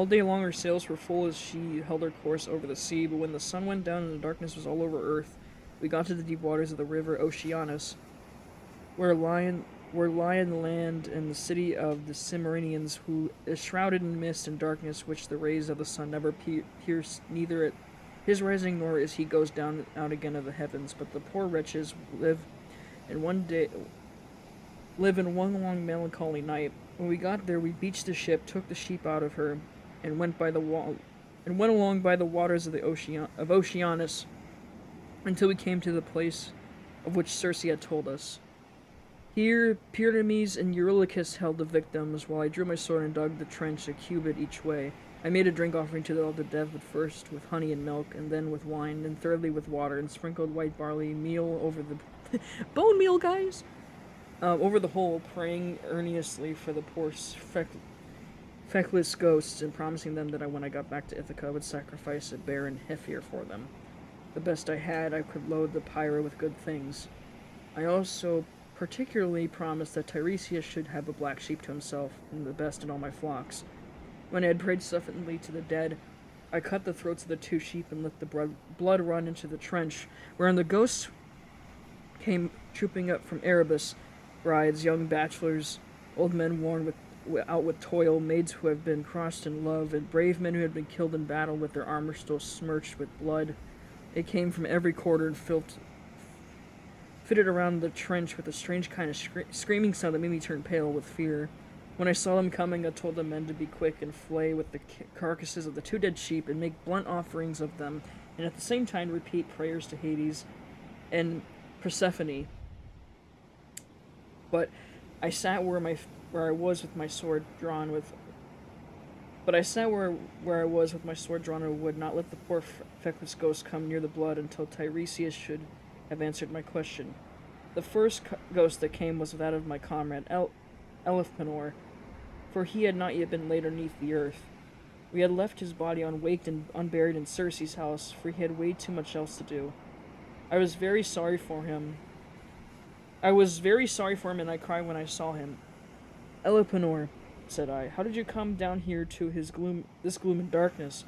day long her sails were full as she held her course over the sea, but when the sun went down and the darkness was all over Earth, we got to the deep waters of the river Oceanus, where lie land and the city of the Cimmerians, who is shrouded in mist and darkness, which the rays of the sun never pierce, neither at his rising nor as he goes down out again of the heavens. But the poor wretches live in one long melancholy night. When we got there, we beached the ship, took the sheep out of her, and went along by the waters of Oceanus, until we came to the place of which Circe had told us. Here, Pyramus and Eurylochus held the victims, while I drew my sword and dug the trench a cubit each way. I made a drink offering to all the dead, but first with honey and milk, and then with wine, and thirdly with water, and sprinkled white barley meal over the bone meal, guys, over the whole, praying earnestly for the poor feckless ghosts, and promising them that when I got back to Ithaca, I would sacrifice a bear and heifer for them. the best I had, I could load the pyre with good things. I also particularly promised that Tiresias should have a black sheep to himself, and the best in all my flocks. When I had prayed sufficiently to the dead, I cut the throats of the 2 sheep and let the blood run into the trench, wherein the ghosts came trooping up from Erebus, brides, young bachelors, old men worn out with toil, maids who have been crossed in love, and brave men who had been killed in battle with their armor still smirched with blood. It came from every quarter and fitted around the trench with a strange kind of screaming sound that made me turn pale with fear. When I saw them coming, I told the men to be quick and flay with the carcasses of the 2 dead sheep and make blunt offerings of them, and at the same time repeat prayers to Hades and Persephone. But I sat where I was with my sword drawn and would not let the poor feckless ghost come near the blood until Tiresias should have answered my question. The first ghost that came was that of my comrade Eliphenor, for he had not yet been laid underneath the earth. We had left his body unwaked and unburied in Circe's house, for he had way too much else to do. I was very sorry for him, and I cried when I saw him. Eliphenor, said I, how did you come down here to this gloom and darkness?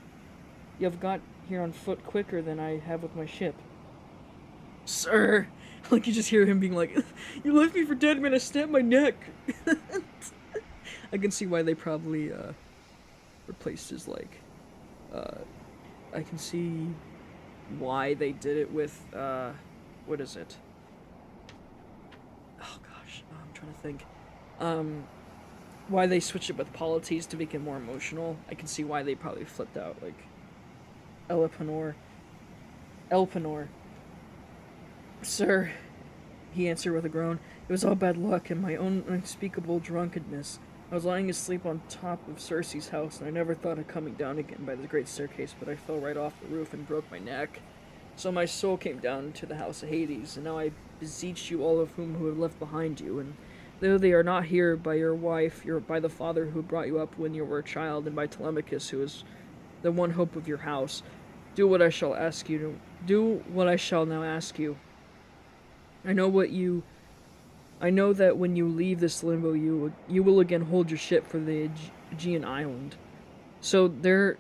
You have got here on foot quicker than I have with my ship. Sir! Like, you just hear him being like, you left me for dead, man, I stabbed my neck! I can see why they probably, replaced his, I can see why they did it with, what is it? Oh gosh, I'm trying to think. Why they switched it with Polites to make it more emotional. I can see why they probably flipped out, Eliphenor. Sir, he answered with a groan, it was all bad luck and my own unspeakable drunkenness. I was lying asleep on top of Circe's house, and I never thought of coming down again by the great staircase, but I fell right off the roof and broke my neck. So my soul came down to the house of Hades, and now I beseech you, all of who have left behind you, and though they are not here, by your wife, by the father who brought you up when you were a child, and by Telemachus, who is the one hope of your house, do what I shall now ask you. I know that when you leave this limbo, you will again hold your ship for the Aegean island. So do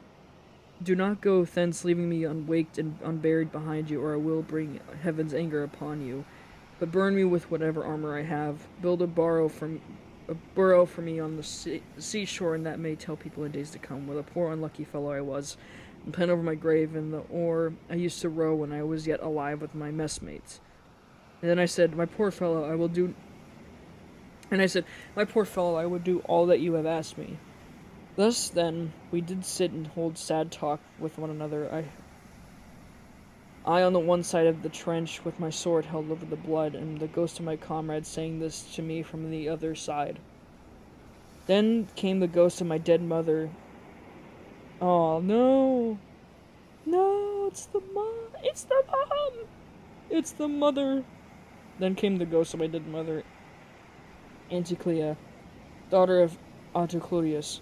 not go thence, leaving me unwaked and unburied behind you, or I will bring heaven's anger upon you. But burn me with whatever armor I have. Build a burrow for me on the seashore, and that may tell people in days to come what a poor unlucky fellow I was, and pen over my grave in the oar I used to row when I was yet alive with my messmates. And then I said, my poor fellow, I would do all that you have asked me. Thus, then, we did sit and hold sad talk with one another. I on the one side of the trench, with my sword held over the blood, and the ghost of my comrade saying this to me from the other side. Then came the ghost of my dead mother. Oh, no! No, it's the mom! It's the mom! It's the mother! Then came the ghost of my dead mother, Anticlea, daughter of Autoclodius.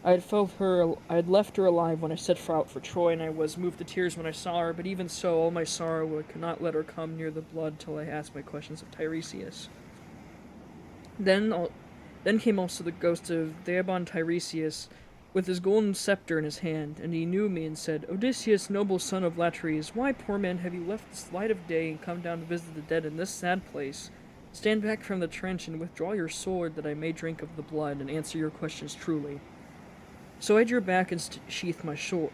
I had left her alive when I set out for Troy, and I was moved to tears when I saw her, but even so, all my sorrow could not let her come near the blood till I asked my questions of Tiresias. Then came also the ghost of Theban Tiresias, with his golden scepter in his hand, and he knew me and said, Odysseus, noble son of Latreus, why, poor man, have you left this light of day and come down to visit the dead in this sad place? Stand back from the trench and withdraw your sword, that I may drink of the blood and answer your questions truly. So I drew back and sheathed my sword.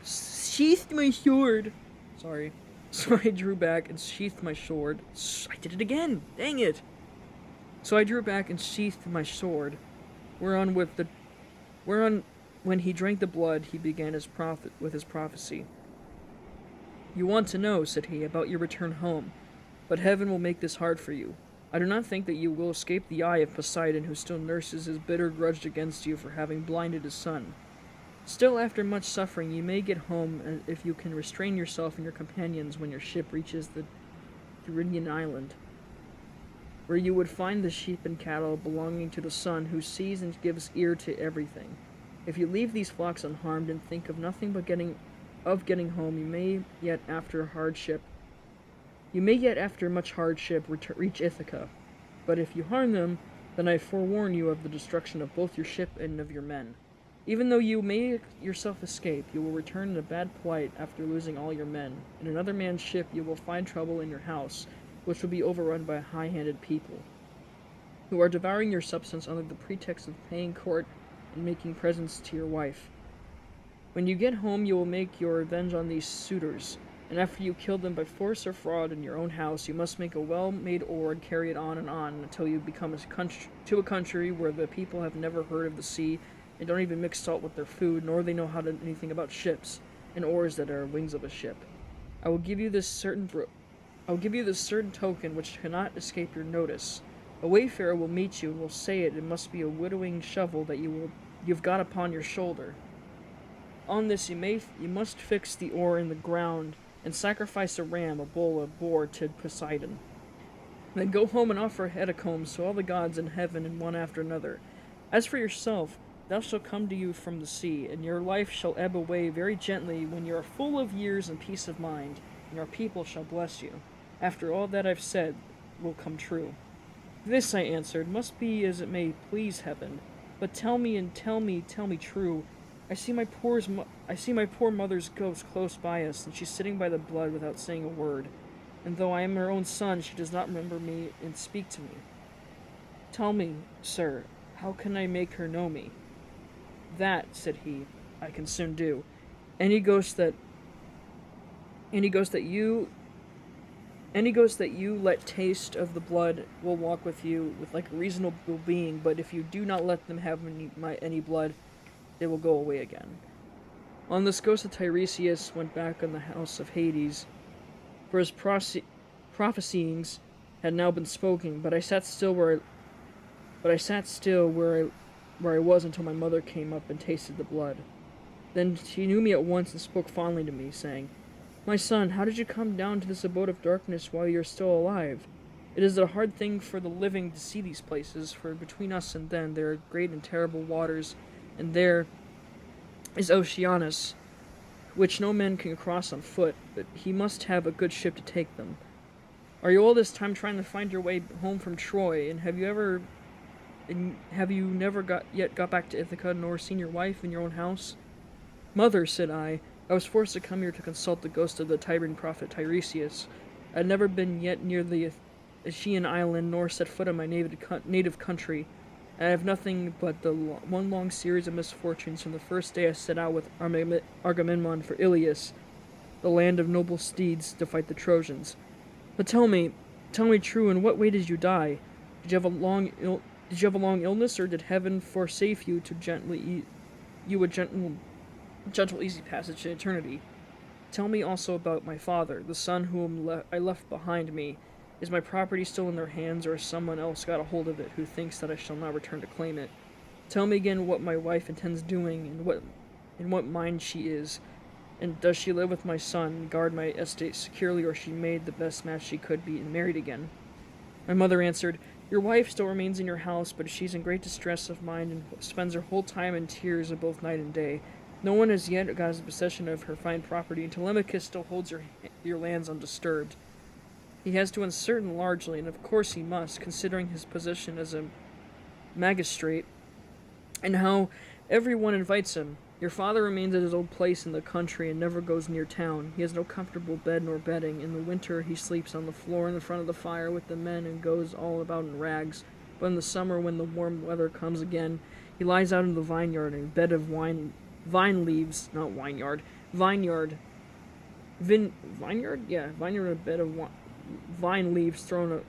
Sorry. So I drew back and sheathed my sword. I did it again! Dang it! So I drew back and sheathed my sword, whereon when he drank the blood, he began his prophecy. You want to know, said he, about your return home, but heaven will make this hard for you. I do not think that you will escape the eye of Poseidon, who still nurses his bitter grudge against you for having blinded his son. Still, after much suffering, you may get home if you can restrain yourself and your companions when your ship reaches the Tyrrhenian island, where you would find the sheep and cattle belonging to the sun, who sees and gives ear to everything. If you leave these flocks unharmed and think of nothing but getting home, you may yet, after hardship, You may yet, after much hardship, reach Ithaca, but if you harm them, then I forewarn you of the destruction of both your ship and of your men. Even though you may yourself escape, you will return in a bad plight after losing all your men. In another man's ship you will find trouble in your house, which will be overrun by high-handed people, who are devouring your substance under the pretext of paying court and making presents to your wife. When you get home you will make your revenge on these suitors, and after you kill them by force or fraud in your own house, you must make a well-made oar and carry it on until you become a country where the people have never heard of the sea, and don't even mix salt with their food, nor they know anything about ships and oars that are wings of a ship. I will give you this certain token which cannot escape your notice. A wayfarer will meet you and will say it must be a widowing shovel that you've got upon your shoulder. On this you must fix the oar in the ground and sacrifice a ram, a bull, a boar to Poseidon. Then go home and offer hecatombs to all the gods in heaven and one after another. As for yourself, thou shalt come to you from the sea, and your life shall ebb away very gently when you are full of years and peace of mind, and your people shall bless you. After all that I've said will come true. This, I answered, must be as it may please heaven. But tell me true. I see my poor mother's ghost close by us, and she's sitting by the blood without saying a word. And though I am her own son, she does not remember me and speak to me. Tell me, sir, how can I make her know me? That, said he, I can soon do. Any ghost that you let taste of the blood will walk with you with like a reasonable being, but if you do not let them have any blood, they will go away again. On this ghost of Tiresias went back on the house of Hades, for his prophesyings had now been spoken, but I sat still where I was until my mother came up and tasted the blood. Then she knew me at once and spoke fondly to me, saying, My son, how did you come down to this abode of darkness while you are still alive? It is a hard thing for the living to see these places, for between us and them there are great and terrible waters, and there is Oceanus, which no man can cross on foot, but he must have a good ship to take them. Are you all this time trying to find your way home from Troy, and have you never got back to Ithaca, nor seen your wife in your own house? Mother, said I was forced to come here to consult the ghost of the Tiberine prophet Tiresias. I had never been yet near the Aegean island, nor set foot in my native country. I have nothing but one long series of misfortunes from the first day I set out with Agamemnon for Ilius, the land of noble steeds, to fight the Trojans. But tell me true, in what way did you die? Did you have a long illness, or did heaven forsake you to gentle, easy passage to eternity? Tell me also about my father, the son whom I left behind me. Is my property still in their hands, or has someone else got a hold of it who thinks that I shall not return to claim it? Tell me again what my wife intends doing, and in what mind she is, and does she live with my son and guard my estate securely, or she made the best match she could be and married again? My mother answered, Your wife still remains in your house, but she's in great distress of mind and spends her whole time in tears both night and day. No one as yet got possession of her fine property, and Telemachus still holds your lands undisturbed. He has to uncertain largely, and of course he must, considering his position as a magistrate, and how everyone invites him. Your father remains at his old place in the country and never goes near town. He has no comfortable bed nor bedding. In the winter he sleeps on the floor in the front of the fire with the men and goes all about in rags. But in the summer, when the warm weather comes again, he lies out in the vineyard in a bed of vineyard, a bed of vine leaves thrown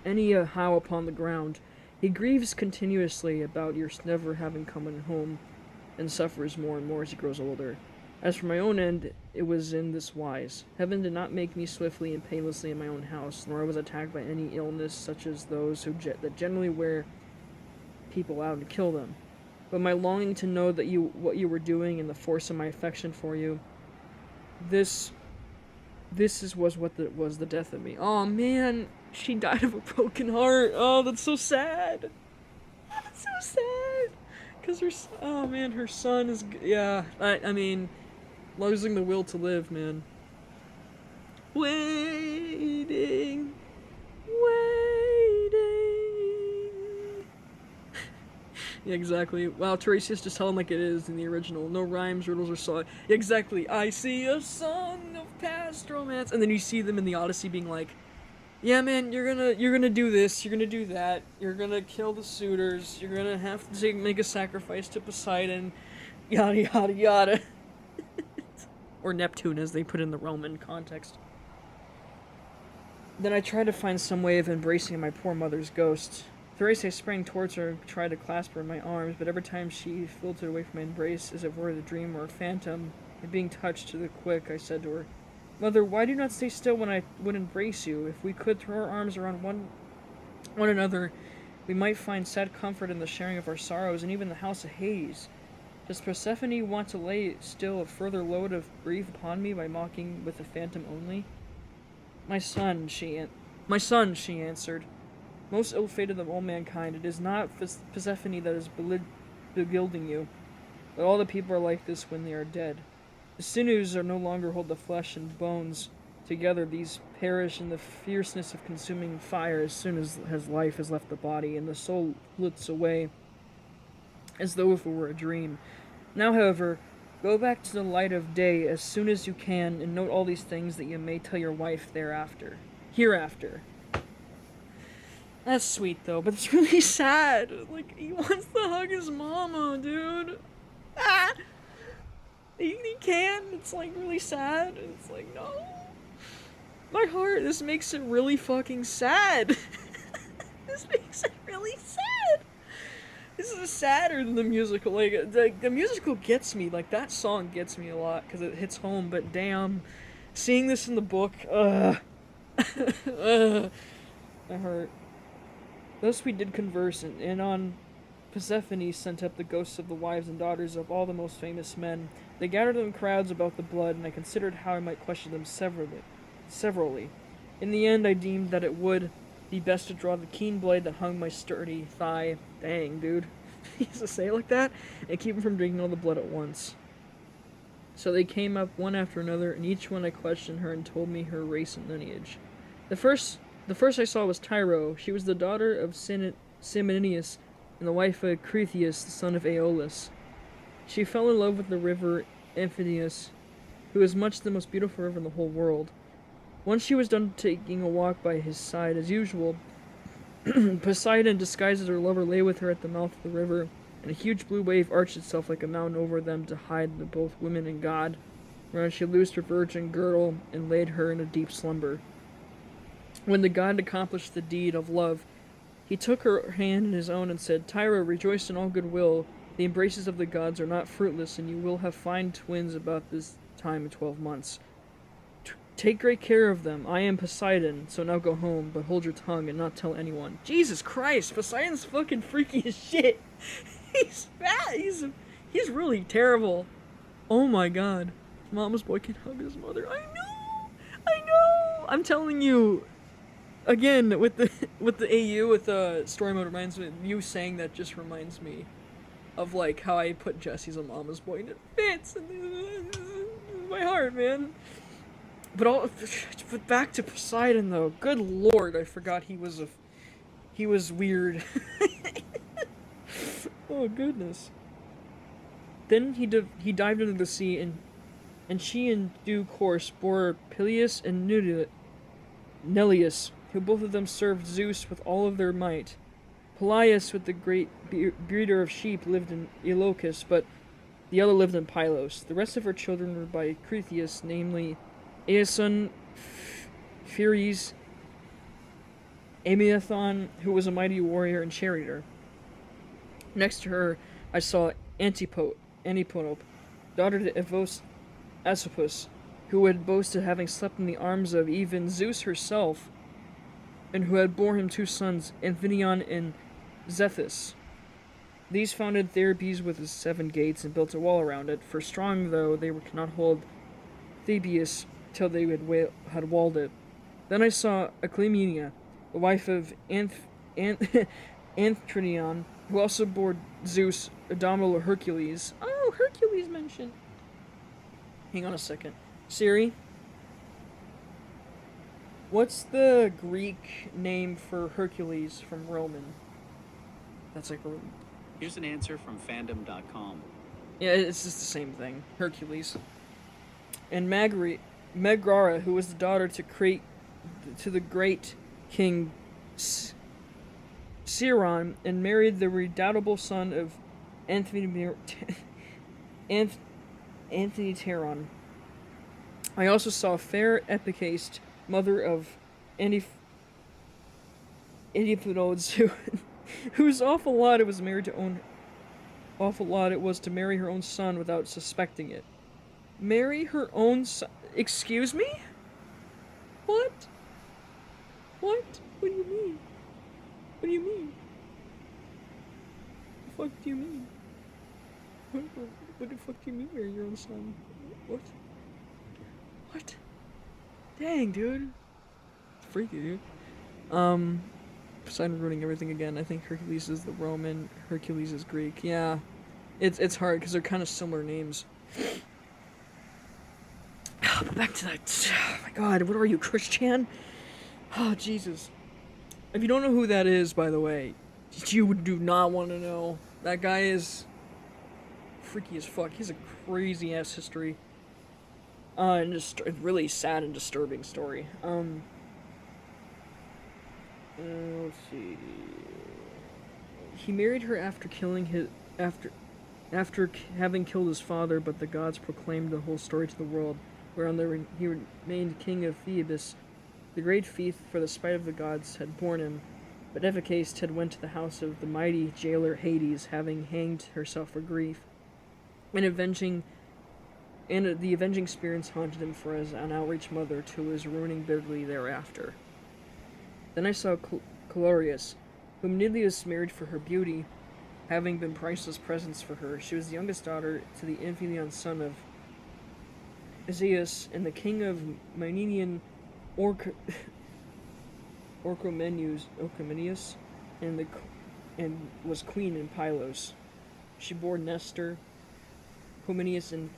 anyhow upon the ground. He grieves continuously about your never having come home, and suffers more and more as he grows older. As for my own end, it was in this wise. Heaven did not make me swiftly and painlessly in my own house, nor was I attacked by any illness such as those that generally wear people out and kill them. But my longing to know what you were doing, and the force of my affection for you, this was the death of me. Oh man, she died of a broken heart. Oh, that's so sad. That's so sad. Cause her son is, yeah. I mean, losing the will to live, man. Waiting, waiting. Yeah, exactly. Wow, Tiresias, just tell him like it is in the original. No rhymes, riddles, or song. Exactly. I see a song of past romance, and then you see them in the Odyssey being like, "Yeah, man, you're gonna do this. You're gonna do that. You're gonna kill the suitors. You're gonna have to make a sacrifice to Poseidon, yada yada yada." Or Neptune, as they put in the Roman context. Then I tried to find some way of embracing my poor mother's ghost. Therese sprang towards her and tried to clasp her in my arms, but every time she filtered away from my embrace, as if it were a dream or a phantom, and being touched to the quick, I said to her, "Mother, why do you not stay still when I would embrace you? If we could throw our arms around one another, we might find sad comfort in the sharing of our sorrows, and even the house of Hades. Does Persephone want to lay still a further load of grief upon me by mocking with a phantom only?" My son, she answered. "Most ill-fated of all mankind, it is not Persephone that is begilding you, but all the people are like this when they are dead. The sinews are no longer hold the flesh and bones together. These perish in the fierceness of consuming fire as soon as life has left the body, and the soul flits away as though if it were a dream. Now, however, go back to the light of day as soon as you can, and note all these things that you may tell your wife hereafter." That's sweet though, but it's really sad. Like, he wants to hug his mama, dude. Ah! He can. It's like really sad. It's like, no. My heart, this makes it really fucking sad. This makes it really sad. This is sadder than the musical. Like, the musical gets me. Like, that song gets me a lot because it hits home. But damn, seeing this in the book, I hurt. Thus we did converse, and on Persephone sent up the ghosts of the wives and daughters of all the most famous men. They gathered in crowds about the blood, and I considered how I might question them severally. In the end, I deemed that it would be best to draw the keen blade that hung my sturdy thigh. Dang, dude. He used to say it like that? And keep him from drinking all the blood at once. So they came up one after another, and each one I questioned her and told me her race and lineage. The first I saw was Tyro. She was the daughter of Simonius and the wife of Cretheus, the son of Aeolus. She fell in love with the river Amphineus, who is much the most beautiful river in the whole world. Once she was done taking a walk by his side as usual, Poseidon, disguised as her lover, lay with her at the mouth of the river, and a huge blue wave arched itself like a mountain over them to hide the both women and God, whereon she loosed her virgin girdle and laid her in a deep slumber. When the god accomplished the deed of love, he took her hand in his own and said, "Tyro, rejoice in all goodwill. The embraces of the gods are not fruitless, and you will have fine twins about this time in 12 months. Take great care of them. I am Poseidon, so now go home, but hold your tongue and not tell anyone." Jesus Christ, Poseidon's fucking freaky as shit. He's fat. He's really terrible. Oh my god. Mama's boy can hug his mother. I know. I'm telling you. Again, with the AU, with the story mode, reminds me, you saying that just reminds me of like how I put Jesse's a mama's boy and it fits in my heart, man. But back to Poseidon though. Good lord, I forgot he was weird. Oh goodness. Then he dived into the sea, and she in due course bore Peleus and Neleus, who both of them served Zeus with all of their might. Pelias, with the great breeder of sheep, lived in Iolcus, but the other lived in Pylos. The rest of her children were by Cretheus, namely Aeson, Pheres, Amython, who was a mighty warrior and charioteer. Next to her, I saw Antipope, daughter to Asopus, who had boasted having slept in the arms of even Zeus herself, and who had borne him 2 sons, Amphion and Zethus. These founded Thebes with his 7 gates and built a wall around it, for strong though they could not hold Thebes till they had walled it. Then I saw Aclemenia, the wife of Anthridion, who also bore Zeus, Adomital Hercules. Oh, Hercules mentioned. Hang on a second. Siri? What's the Greek name for Hercules from Roman? That's like a... Here's an answer from fandom.com. Yeah, it's just the same thing. Hercules. And Megara, who was the daughter to the great king Sciron, and married the redoubtable son of Anthony Teron. I also saw fair Epicaste, mother of Antiphonodes, whose awful lot it was to marry her own son without suspecting it. Marry her own son? Excuse me? What? What? What do you mean? What do you mean? What the fuck do you mean? What the fuck do you mean marry your own son? What? What? Dang, dude. It's freaky, dude. Besides ruining everything again, I think Hercules is the Roman, Hercules is Greek. Yeah. It's hard because they're kind of similar names. Back to that. Oh my god, what are you, Christian? Oh, Jesus. If you don't know who that is, by the way, you do not want to know. That guy is freaky as fuck. He's a crazy ass history. And just a really sad and disturbing story. Let's see. He married her after having killed his father, but the gods proclaimed the whole story to the world, whereon he remained king of Thebes. The great fief, for the spite of the gods, had borne him, but Epicaste had went to the house of the mighty jailer Hades, having hanged herself for grief, and the avenging spirits haunted him for his unoutraged mother, to his ruining bitterly thereafter. Then I saw Calorius, whom Neleus married for her beauty, having been priceless presents for her. She was the youngest daughter to the Amphion son of Zeus, and the king of Myrenian Orchomenius, and was queen in Pylos. She bore Nestor, Comenius, and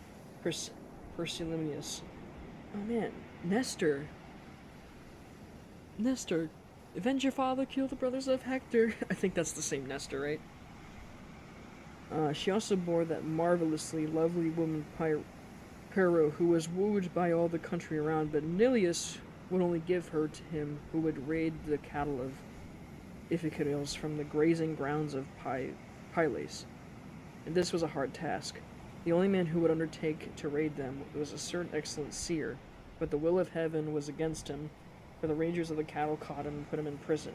Persilimius. Oh man, Nestor. Avenge your father, kill the brothers of Hector. I think that's the same Nestor, right? She also bore that marvelously lovely woman Pero, who was wooed by all the country around, but Neleus would only give her to him who would raid the cattle of Iphicles from the grazing grounds of Pylos. And this was a hard task. The only man who would undertake to raid them was a certain excellent seer, but the will of heaven was against him, for the rangers of the cattle caught him and put him in prison.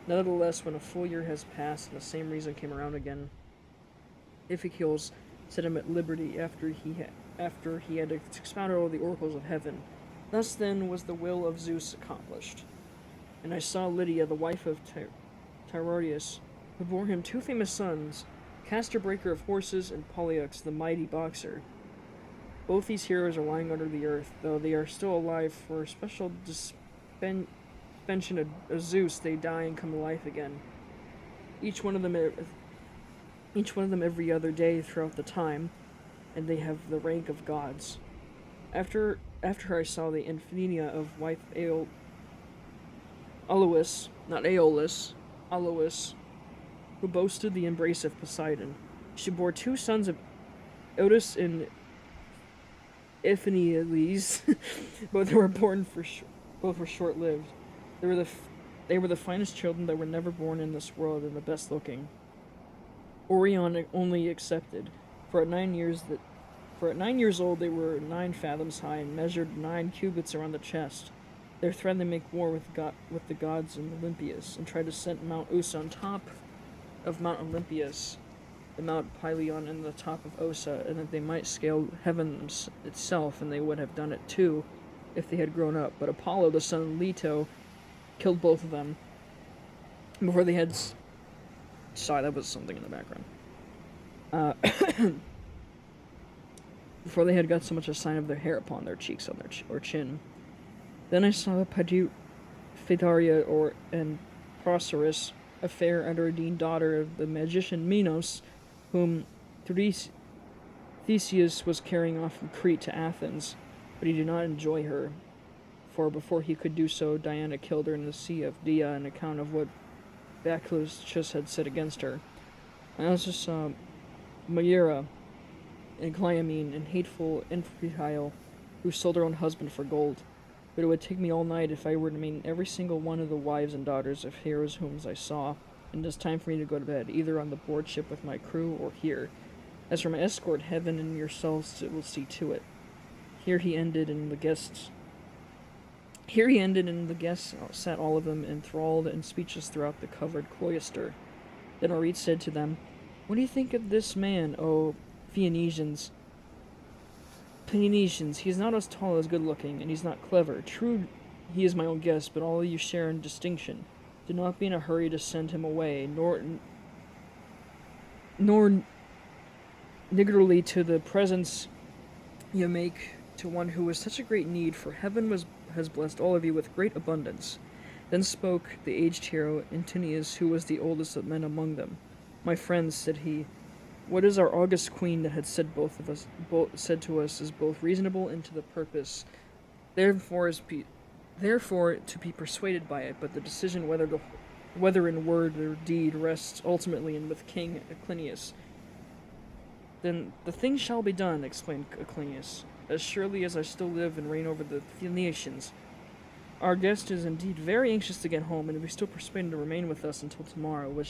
Nevertheless, when a full year has passed and the same reason came around again, Iphicles set him at liberty after he had expounded all the oracles of heaven. Thus then was the will of Zeus accomplished. And I saw Lydia, the wife of Tyrodius, who bore him two famous sons, Castor breaker of horses, and Pollux, the mighty boxer. Both these heroes are lying under the earth, though they are still alive. For a special dispensation of Zeus, they die and come to life again. Each one of them every other day throughout the time, and they have the rank of gods. After I saw the Infinia of wife Alois, not Aeolus, Alois, who boasted the embrace of Poseidon. She bore two sons of Otis and Iphineles. Both were short-lived. They were the finest children that were never born in this world, and the best looking. Orion only excepted, for at 9 years old they were 9 fathoms high and measured 9 cubits around the chest. Their thread they make war with the gods in Olympus, and try to set Mount Ossa on top of Mount Olympus, and Mount Pylion and the top of Ossa, and that they might scale heaven itself, and they would have done it too if they had grown up. But Apollo, the son of Leto, killed both of them before they had... Sorry, that was something in the background. Before they had got so much a sign of their hair upon their cheeks or chin. Then I saw Phaedaria and Procerus, a fair and ordained daughter of the magician Minos, whom Theseus was carrying off from Crete to Athens, but he did not enjoy her, for before he could do so, Diana killed her in the Sea of Dia on account of what Bacchus had said against her. I also saw Maera and Clyamine and hateful infantile who sold her own husband for gold. But it would take me all night if I were to name every single one of the wives and daughters of heroes whom I saw, and it is time for me to go to bed, either on the board ship with my crew or here. As for my escort, heaven and yourselves will see to it. Here he ended, and the guests sat all of them enthralled and speechless throughout the covered cloister. Then Orit said to them, "What do you think of this man, O Phoenicians? He is not as tall as good-looking, and he's not clever. True, he is my own guest, but all you share in distinction. Do not be in a hurry to send him away, nor niggardly to the presents you make to one who is such a great need, for heaven has blessed all of you with great abundance." Then spoke the aged hero, Antinius, who was the oldest of men among them. "My friends," said he, "what is our august queen that had said to us is both reasonable and to the purpose. Therefore to be persuaded by it, but the decision whether in word or deed rests ultimately with King Aclinius." "Then the thing shall be done," exclaimed Aclinius, "as surely as I still live and reign over the Phoenicians. Our guest is indeed very anxious to get home, and we still persuade him to remain with us until tomorrow, by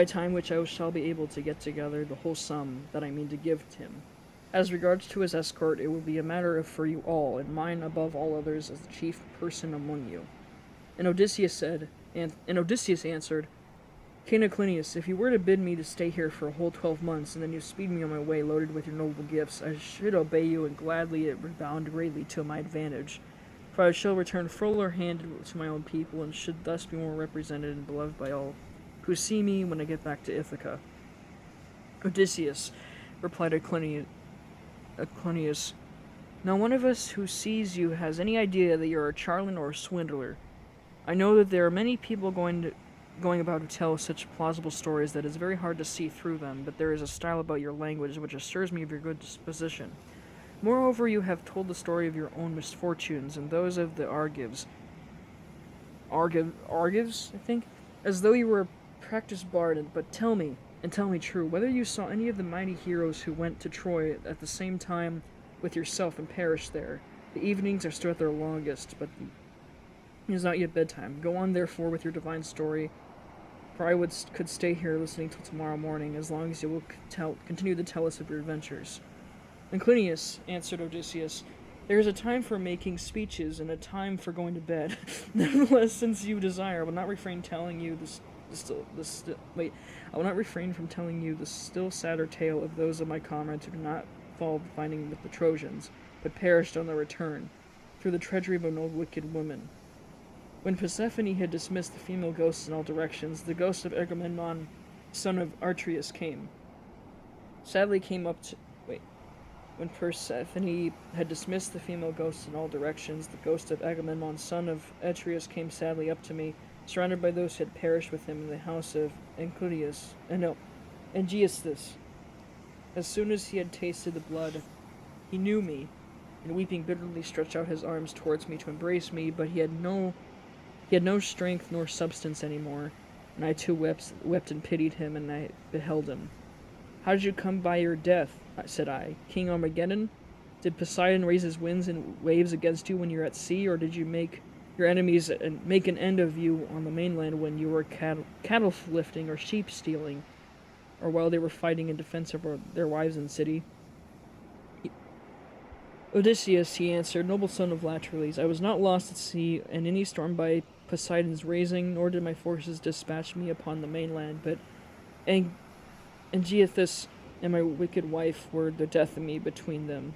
time which I shall be able to get together the whole sum that I mean to give to him. As regards to his escort, it will be a matter for you all, and mine above all others as the chief person among you." And Odysseus answered, "King Aclinius, if you were to bid me to stay here for a whole 12 months, and then you speed me on my way loaded with your noble gifts, I should obey you, and gladly it redound greatly to my advantage. For I shall return fuller handed to my own people, and should thus be more represented and beloved by all who see me when I get back to Ithaca." "Odysseus," replied Aclinius, "no one of us who sees you has any idea that you're a charlatan or a swindler. I know that there are many people going about who tell such plausible stories that it's very hard to see through them, but there is a style about your language which assures me of your good disposition. Moreover, you have told the story of your own misfortunes and those of the Argives, I think, as though you were a practiced bard. But tell me true, whether you saw any of the mighty heroes who went to Troy at the same time with yourself and perished there. The evenings are still at their longest, but it is not yet bedtime. Go on, therefore, with your divine story, for I could stay here listening till tomorrow morning, as long as you will continue to tell us of your adventures." "Aclinius," answered Odysseus, "there is a time for making speeches and a time for going to bed. Nevertheless, since you desire, I will not refrain from telling you the still sadder tale of those of my comrades who did not fall fighting with the Trojans, but perished on their return, through the treachery of an old wicked woman. When Persephone had dismissed the female ghosts in all directions, the ghost of Agamemnon, son of Atreus, When Persephone had dismissed the female ghosts in all directions, the ghost of Agamemnon, son of Atreus, came sadly up to me, surrounded by those who had perished with him in the house of Angeusthus. As soon as he had tasted the blood, he knew me, and weeping bitterly stretched out his arms towards me to embrace me, but he had no strength nor substance any more, and I too wept and pitied him, and I beheld him. 'How did you come by your death?' said I. 'King Armageddon? Did Poseidon raise his winds and waves against you when you were at sea, or did you make your enemies and make an end of you on the mainland when you were cattle lifting or sheep stealing, or while they were fighting in defense of their wives in the city?' Odysseus," he answered, "noble son of Laertes, I was not lost at sea in any storm by Poseidon's raising, nor did my forces dispatch me upon the mainland, but Angeusthus and my wicked wife were the death of me between them.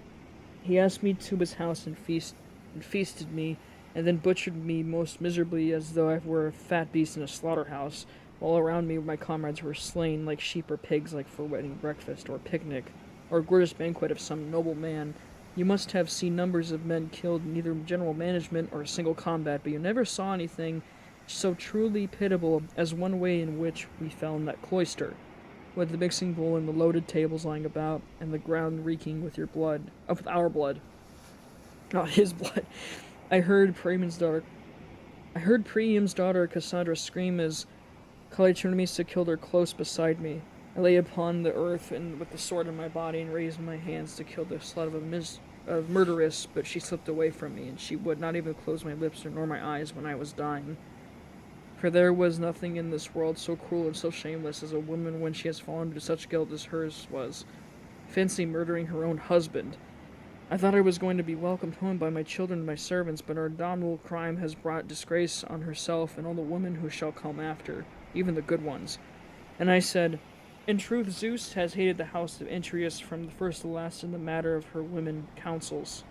He asked me to his house and feasted me, and then butchered me most miserably as though I were a fat beast in a slaughterhouse, while around me my comrades were slain like sheep or pigs, like for wedding breakfast or picnic, or a gorgeous banquet of some noble man. You must have seen numbers of men killed in either general management or a single combat, but you never saw anything so truly pitiable as one way in which we fell in that cloister. with the mixing bowl and the loaded tables lying about, and the ground reeking with your blood. With our blood. Not his blood. I heard Priam's daughter Cassandra scream as Calliturnius killed her close beside me. I lay upon the earth and with the sword in my body and raised my hands to kill the slut of a murderess, but she slipped away from me, and she would not even close my lips nor my eyes when I was dying. For there was nothing in this world so cruel and so shameless as a woman when she has fallen into such guilt as hers was. Fancy murdering her own husband. I thought I was going to be welcomed home by my children and my servants, but her abominable crime has brought disgrace on herself and all the women who shall come after, even the good ones. And I said, in truth, Zeus has hated the house of Atreus from the first to the last in the matter of their women councils.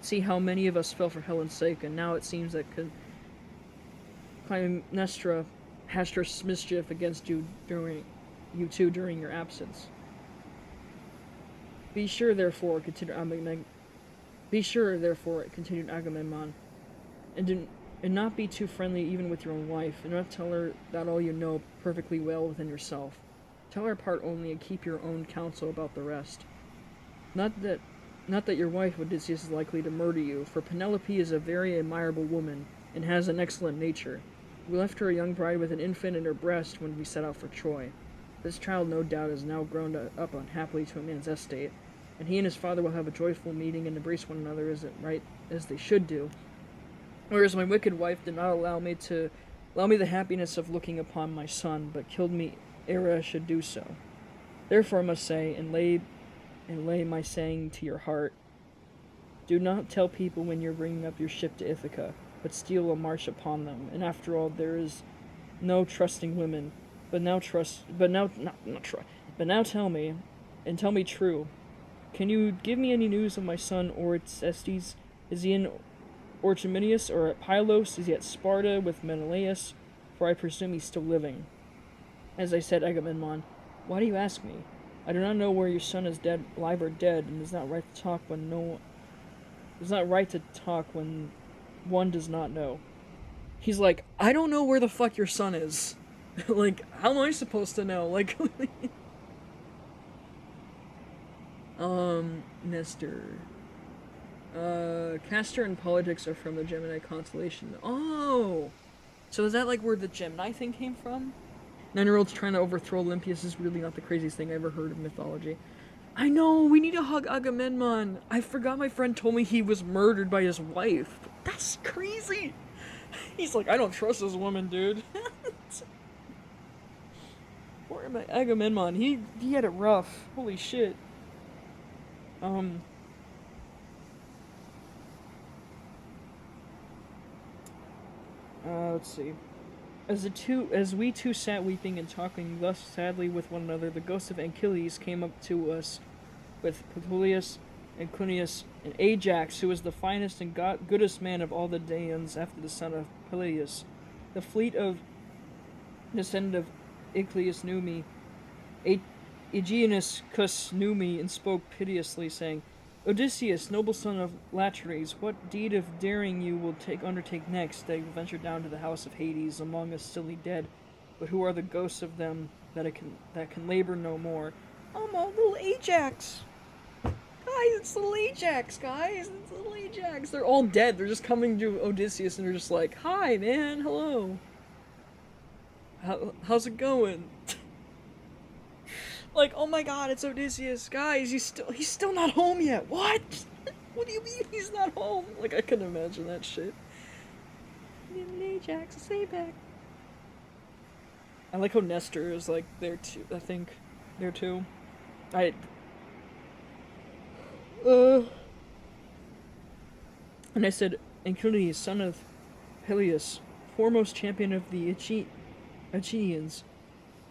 See how many of us fell for Helen's sake, and now it seems that Clytemnestra hatched her mischief against you two during your absence. Be sure, therefore, continued Agamemnon, and not be too friendly even with your own wife, and not tell her that all you know perfectly well within yourself. Tell her part only, and keep your own counsel about the rest. Not that your wife Odysseus is likely to murder you, for Penelope is a very admirable woman, and has an excellent nature. We left her a young bride with an infant in her breast when we set out for Troy. This child, no doubt, is now grown up unhappily to a man's estate, and he and his father will have a joyful meeting and embrace one another as they should do. Whereas my wicked wife did not allow me the happiness of looking upon my son, but killed me ere I should do so. Therefore I must say, and lay my saying to your heart, do not tell people when you're bringing up your ship to Ithaca, but steal a march upon them. And after all, there is no trusting women. But now tell me, and tell me true. Can you give me any news of my son Orestes? Is he in Orchomenius or at Pylos? Is he at Sparta with Menelaus? For I presume he's still living. As I said, Agamemnon, why do you ask me? I do not know where your son is dead, alive or dead, and it is not right to talk when one does not know. He's like, I don't know where the fuck your son is. Like, how am I supposed to know? Like, Nestor. Castor and Politics are from the Gemini constellation. Oh! So is that like where the Gemini thing came from? 9-year-olds trying to overthrow Olympias is really not the craziest thing I ever heard of mythology. I know, we need to hug Agamemnon. I forgot my friend told me he was murdered by his wife. That's crazy! He's like, I don't trust this woman, dude. Poor Agamemnon, he had it rough. Holy shit. Let's see. As we two sat weeping and talking thus sadly with one another, the ghost of Anchises came up to us with Petulius and Clunius and Ajax, who was the finest and goodest man of all the Daeans after the son of Peleus. The fleet of descendant of Icleus knew me. Aegeanus Cus knew me and spoke piteously, saying, Odysseus, noble son of Latres, what deed of daring you will undertake next, that you venture down to the house of Hades among us silly dead, but who are the ghosts of them that can labor no more? Oh, my little Ajax! Guys, it's little Ajax, guys! It's little Ajax! They're all dead, they're just coming to Odysseus and they're just like, hi, man, hello! How's it going? Like, oh my god, it's Odysseus, guys, he's still not home yet, what? What do you mean he's not home? Like, I couldn't imagine that shit. Ajax, stay back. I like how Nestor is, like, there too, I think, there too. And I said, Anchises, son of Peleus, foremost champion of the Achaeans,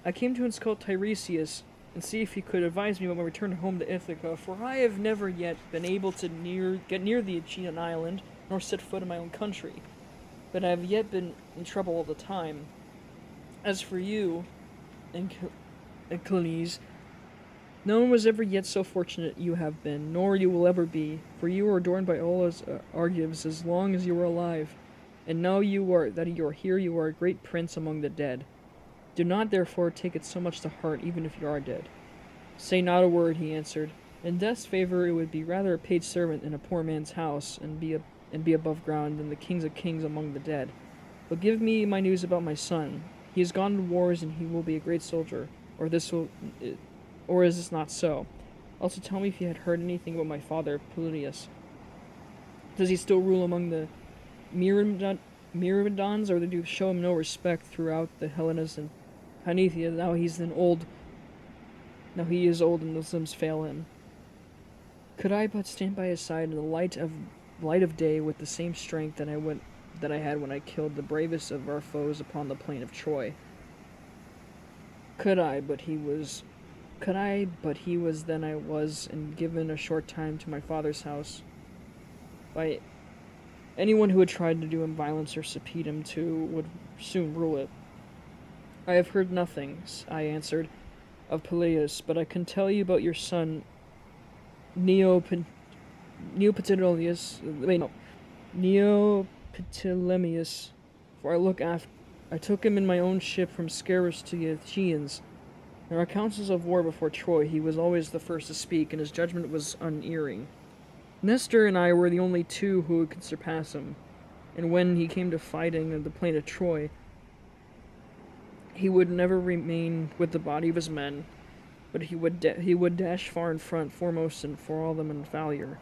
I came to insult Tiresias, and see if he could advise me when we return home to Ithaca, for I have never yet been able to get near the Achaean island, nor set foot in my own country, but I have yet been in trouble all the time. As for you, Achilles, no one was ever yet so fortunate you have been, nor you will ever be, for you are adorned by all Argives as long as you are alive, and now you are here, you are a great prince among the dead. Do not, therefore, take it so much to heart, even if you are dead. Say not a word, he answered. In death's favor, it would be rather a paid servant in a poor man's house, and be above ground than the kings of kings among the dead. But give me my news about my son. He has gone to wars, and he will be a great soldier. Or is this not so? Also, tell me if you had heard anything about my father, Palladius. Does he still rule among the Myrmidons, or do you show him no respect throughout the Hellenes and Panethia? Now he is old, and the limbs fail him. Could I but stand by his side in the light of day with the same strength that I had when I killed the bravest of our foes upon the plain of Troy. Could I, but he was then I was, and given a short time to my father's house, by anyone who had tried to do him violence or subpoena him to would soon rule it. I have heard nothing, I answered, of Peleus, but I can tell you about your son, Neoptolemius, for I took him in my own ship from Scarus to the Achaeans. In our councils of war before Troy, he was always the first to speak, and his judgment was unerring. Nestor and I were the only two who could surpass him, and when he came to fighting on the plain of Troy, he would never remain with the body of his men, but he would dash far in front, foremost, and for all them in valor.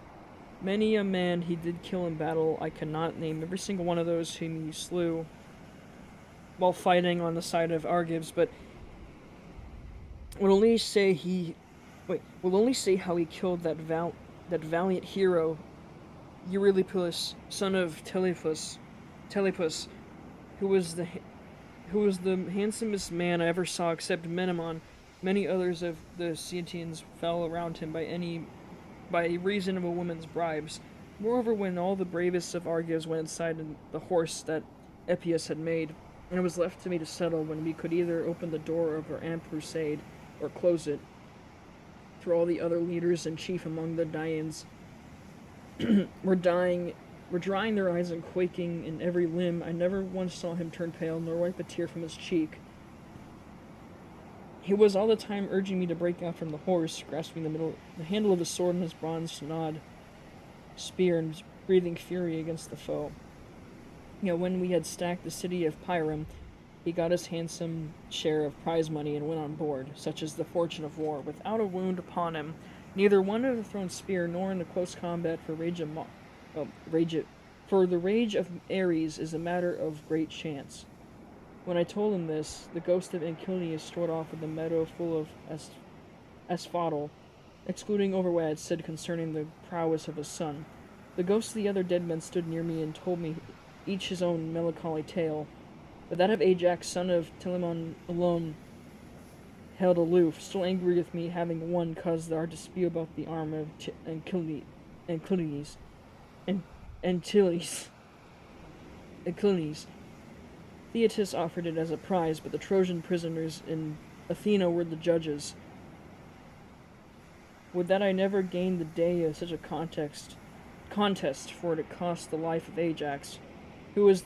Many a man he did kill in battle. I cannot name every single one of those whom he slew while fighting on the side of Argives, but will only say how he killed that valiant hero, Eurypylus, son of Telephus, who was the handsomest man I ever saw except Menemon. Many others of the Ceutians fell around him by reason of a woman's bribes. Moreover, when all the bravest of Argives went inside the horse that Epius had made, and it was left to me to settle when we could either open the door of our amp crusade or close it, through all the other leaders and chief among the Dians were drying their eyes and quaking in every limb. I never once saw him turn pale, nor wipe a tear from his cheek. He was all the time urging me to break out from the horse, grasping the handle of his sword in his bronze nod spear, and breathing fury against the foe. When we had stacked the city of Pyrum, he got his handsome share of prize money and went on board, such is the fortune of war, without a wound upon him, neither one of the thrown spear, nor in the close combat. For the rage of Ares is a matter of great chance. When I told him this, the ghost of Anchialus strode off with a meadow full of asphodel, excluding over what I had said concerning the prowess of his son. The ghosts of the other dead men stood near me and told me each his own melancholy tale, but that of Ajax, son of Telamon, alone held aloof, still angry with me having won, caused our dispute about the arm of Anchialus. Theaetetus offered it as a prize, but the Trojan prisoners in Athena were the judges. Would that I never gained the day of such a contest, for it cost the life of Ajax, who was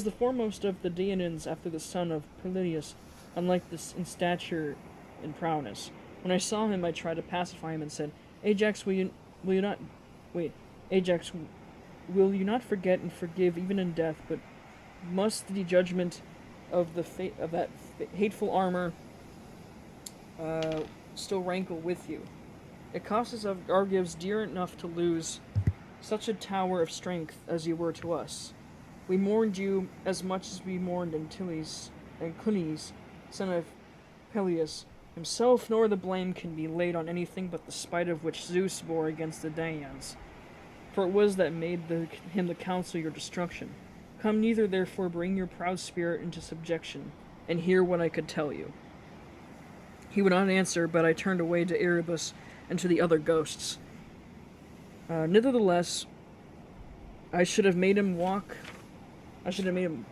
the foremost of the Danaans after the son of Palladius, unlike this in stature and prowess. When I saw him, I tried to pacify him and said, Ajax, will you not forget and forgive even in death, but must the judgment of that hateful armor still rankle with you? It cost us of Argives dear enough to lose such a tower of strength as you were to us. We mourned you as much as we mourned Anchialus, son of Peleus himself, nor the blame can be laid on anything but the spite of which Zeus bore against the Danaans, for it was that made him the counsel of your destruction. Come neither, therefore, bring your proud spirit into subjection, and hear what I could tell you. He would not answer, but I turned away to Erebus and to the other ghosts. Nevertheless, I should have made him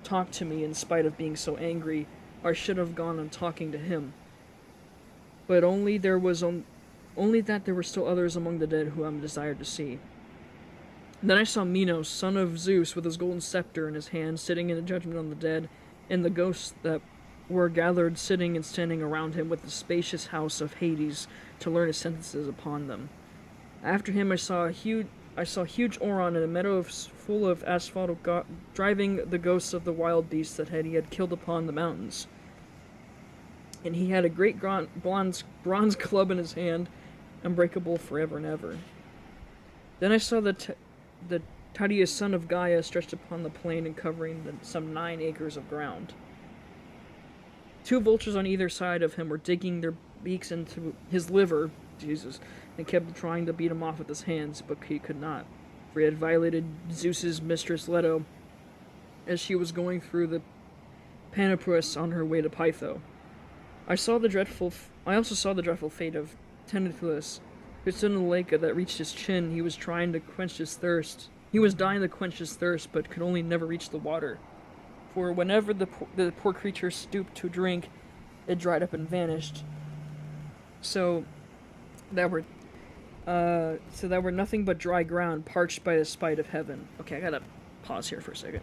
talk to me in spite of being so angry, or I should have gone on talking to him. But only that there were still others among the dead whom I desired to see. Then I saw Minos, son of Zeus, with his golden scepter in his hand, sitting in the judgment on the dead, and the ghosts that were gathered sitting and standing around him with the spacious house of Hades to learn his sentences upon them. After him I saw huge Oron in a meadow full of asphalt driving the ghosts of the wild beasts that he had killed upon the mountains. And he had a great bronze club in his hand, unbreakable forever and ever. Then I saw the Titius son of Gaia stretched upon the plain and covering some 9 acres of ground. 2 vultures on either side of him were digging their beaks into his liver, Jesus, and kept trying to beat him off with his hands, but he could not, for he had violated Zeus's mistress Leto as she was going through the Panopus on her way to Pytho. I also saw the dreadful fate of Tenethilus, who stood in the lake that reached his chin. He was trying to quench his thirst. He was dying to quench his thirst, but could only never reach the water. For whenever the poor creature stooped to drink, it dried up and vanished. So that were nothing but dry ground, parched by the spite of heaven. Okay, I gotta pause here for a second.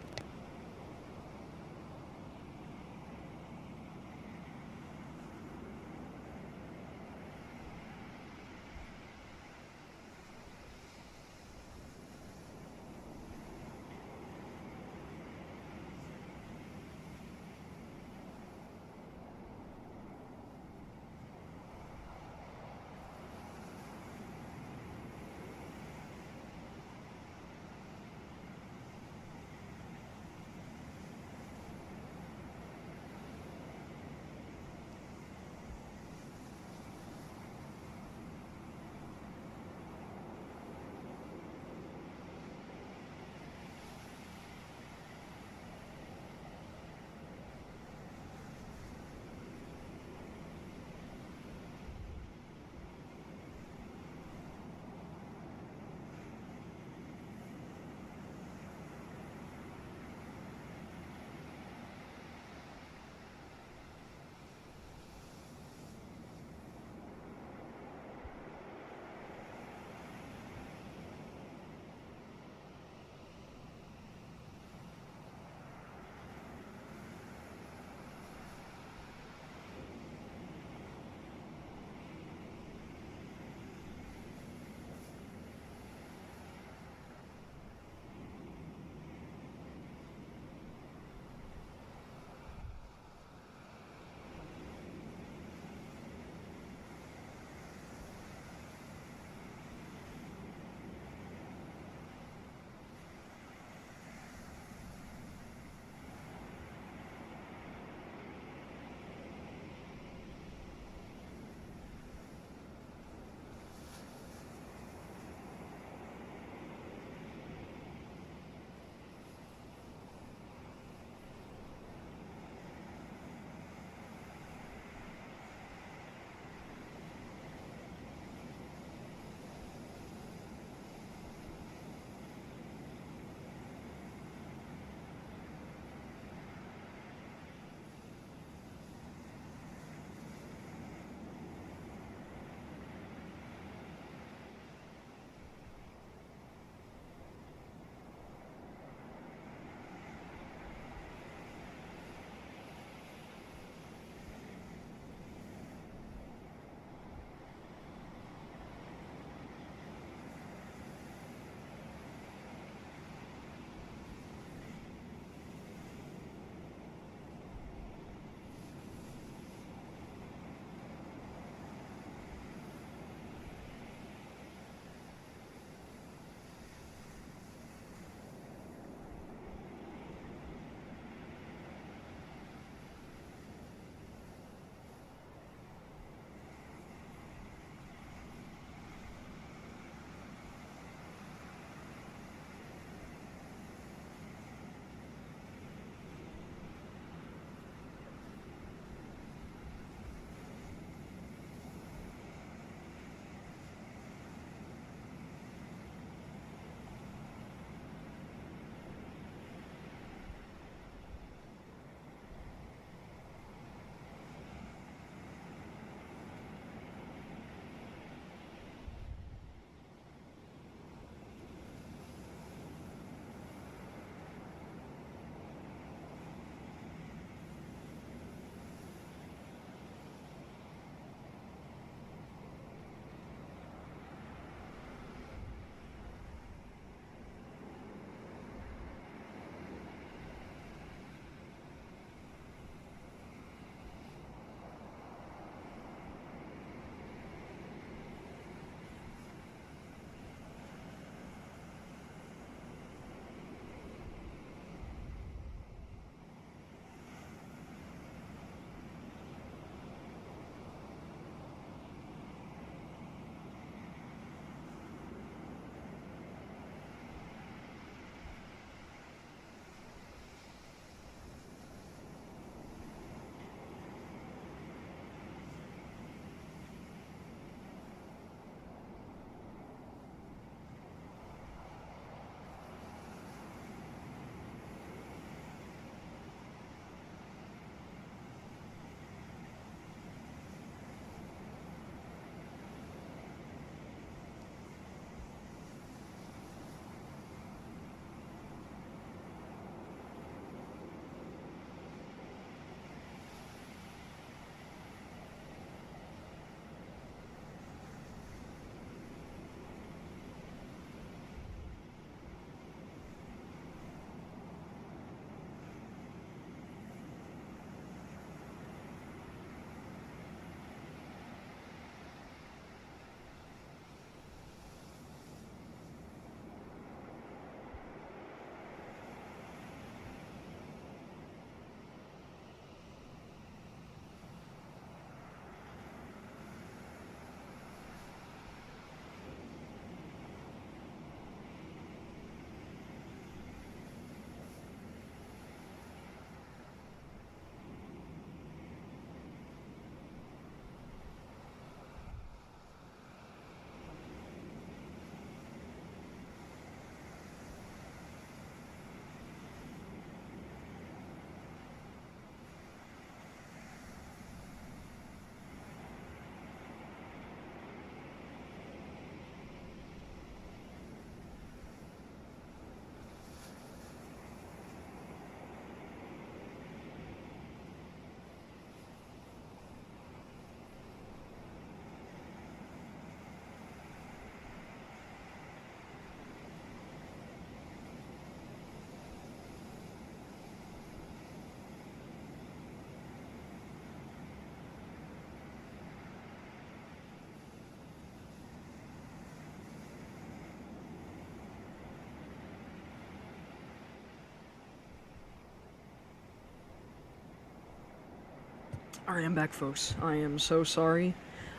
Alright, I'm back, folks. I am so sorry.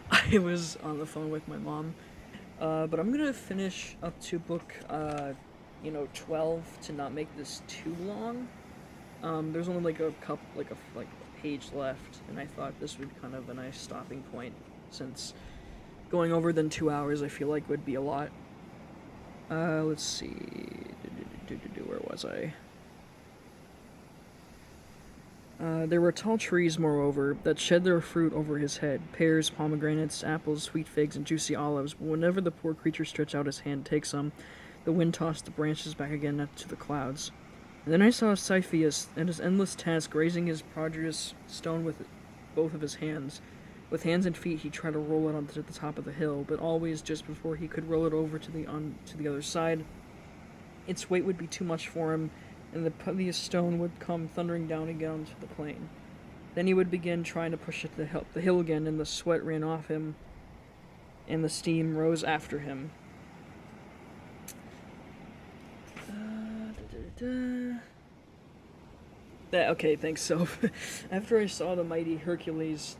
I was on the phone with my mom. But I'm gonna finish up to book, 12 to not make this too long. There's only like a page left, and I thought this would kind of a nice stopping point, since going over than 2 hours I feel like would be a lot. Let's see. Where was I? There were tall trees, moreover, that shed their fruit over his head, pears, pomegranates, apples, sweet figs, and juicy olives, but whenever the poor creature stretched out his hand to take some, the wind tossed the branches back again up to the clouds. And then I saw Cepheus and his endless task raising his prodigious stone with both of his hands. With hands and feet he tried to roll it onto the top of the hill, but always just before he could roll it over to the other side, its weight would be too much for him, and the puttiest stone would come thundering down again onto the plain. Then he would begin trying to push it to the hill again, and the sweat ran off him, and the steam rose after him. Okay, thanks, so after I saw the mighty Hercules,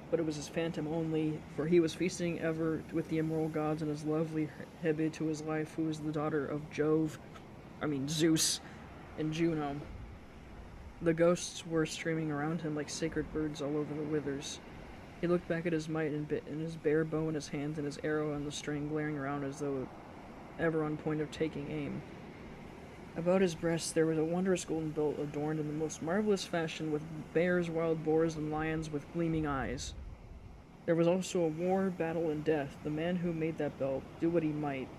but it was his phantom only, for he was feasting ever with the immortal gods, and his lovely Hebe to his wife, who was the daughter of Zeus, and Juno. The ghosts were streaming around him like sacred birds all over the withers. He looked back at his might and his bare bow in his hands, and his arrow on the string glaring around as though ever on point of taking aim. About his breast there was a wondrous golden belt adorned in the most marvelous fashion with bears, wild boars, and lions with gleaming eyes. There was also a war, battle, and death. The man who made that belt, do what he might,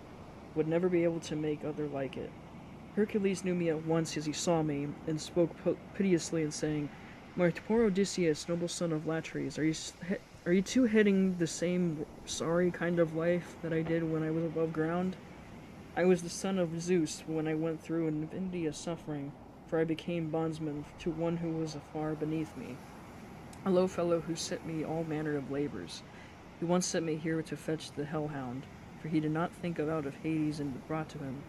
would never be able to make other like it. Hercules knew me at once as he saw me, and spoke piteously and saying, "My poor Odysseus, noble son of Latres, are you too heading the same sorry kind of life that I did when I was above ground? I was the son of Zeus when I went through an invidious suffering, for I became bondsman to one who was afar beneath me, a low fellow who set me all manner of labors. He once sent me here to fetch the hellhound, for he did not think out of Hades and brought to him.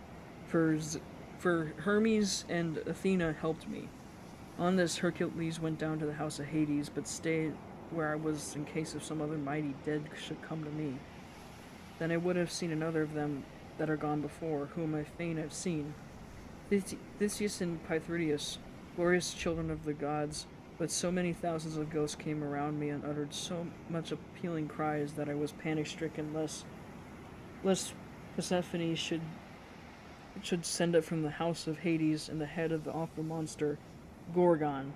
For Hermes and Athena helped me. On this, Hercules went down to the house of Hades, but stayed where I was in case of some other mighty dead should come to me. Then I would have seen another of them that are gone before, whom I fain have seen. Theseus and Pythias, glorious children of the gods, but so many thousands of ghosts came around me and uttered so much appealing cries that I was panic-stricken lest Persephone should send it from the house of Hades and the head of the awful monster, Gorgon.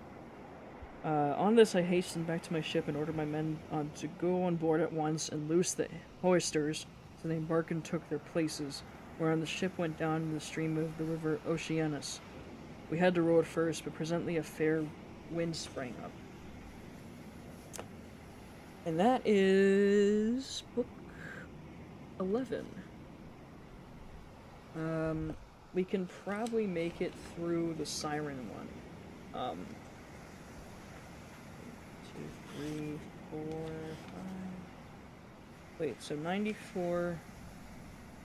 On this I hastened back to my ship and ordered my men to go on board at once and loose the hoisters, so they embarked and took their places, whereon the ship went down in the stream of the river Oceanus. We had to row at first, but presently a fair wind sprang up. And that is book 11. We can probably make it through the siren one. 2, 3, 4, 5. Wait, so 94.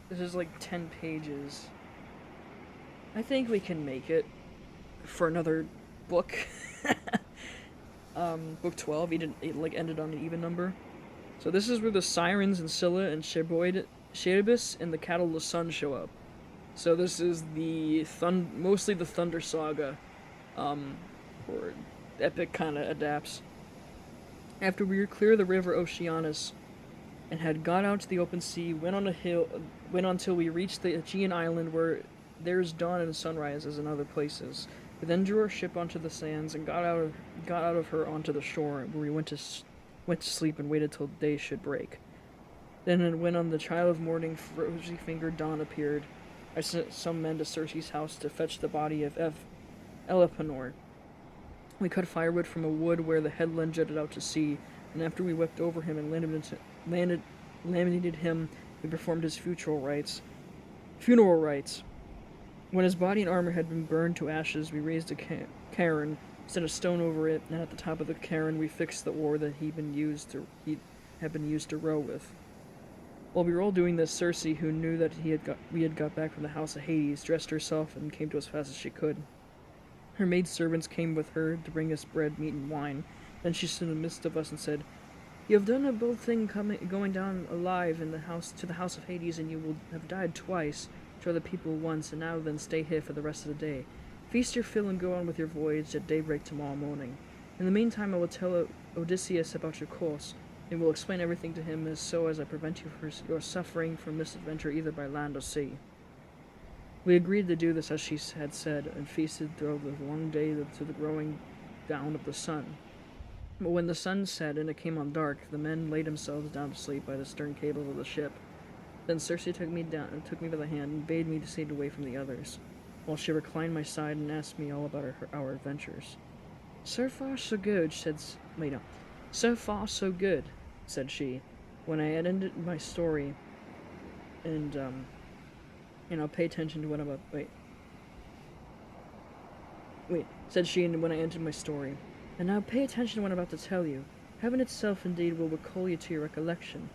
This is like 10 pages. I think we can make it for another book. Book 12, it ended on an even number. So this is where the sirens and Scylla and Shaebus and the cattle of the sun show up. So this is the mostly the Thunder Saga, or epic kind of adapts. After we were clear of the river Oceanus, and had got out to the open sea, went on till we reached the Aegean island, where there's dawn and sunrise as in other places. We then drew our ship onto the sands and got out of her onto the shore, where we went to sleep and waited till day should break. Then when on the child of morning rosy-fingered dawn appeared, I sent some men to Circe's house to fetch the body of Elapenor. We cut firewood from a wood where the headland jutted out to sea, and after we wept over him and laminated him, we performed his funeral rites. When his body and armor had been burned to ashes, we raised a cairn, set a stone over it, and at the top of the cairn we fixed the oar that he had been used to row with. While we were all doing this, Circe, who knew that we had got back from the house of Hades, dressed herself and came to us as fast as she could. Her maidservants came with her to bring us bread, meat, and wine, Then she stood in the midst of us and said, "You have done a bold thing going down alive in the house of Hades, and you will have died twice to other people once, and now then stay here for the rest of the day. Feast your fill and go on with your voyage at daybreak tomorrow morning. In the meantime, I will tell Odysseus about your course, and will explain everything to him as I prevent you from your suffering from misadventure either by land or sea." We agreed to do this as she had said, and feasted throughout the long day to the growing down of the sun. But when the sun set and it came on dark, the men laid themselves down to sleep by the stern cables of the ship. Then Circe took me by the hand and bade me to stay away from the others, while she reclined by my side and asked me all about our adventures. "So far, so good," "So far, so good," said she, when I had ended my story, and pay attention to what I'm about. Said she, and when I ended my story. "And now pay attention to what I'm about to tell you. Heaven itself indeed will recall you to your recollection.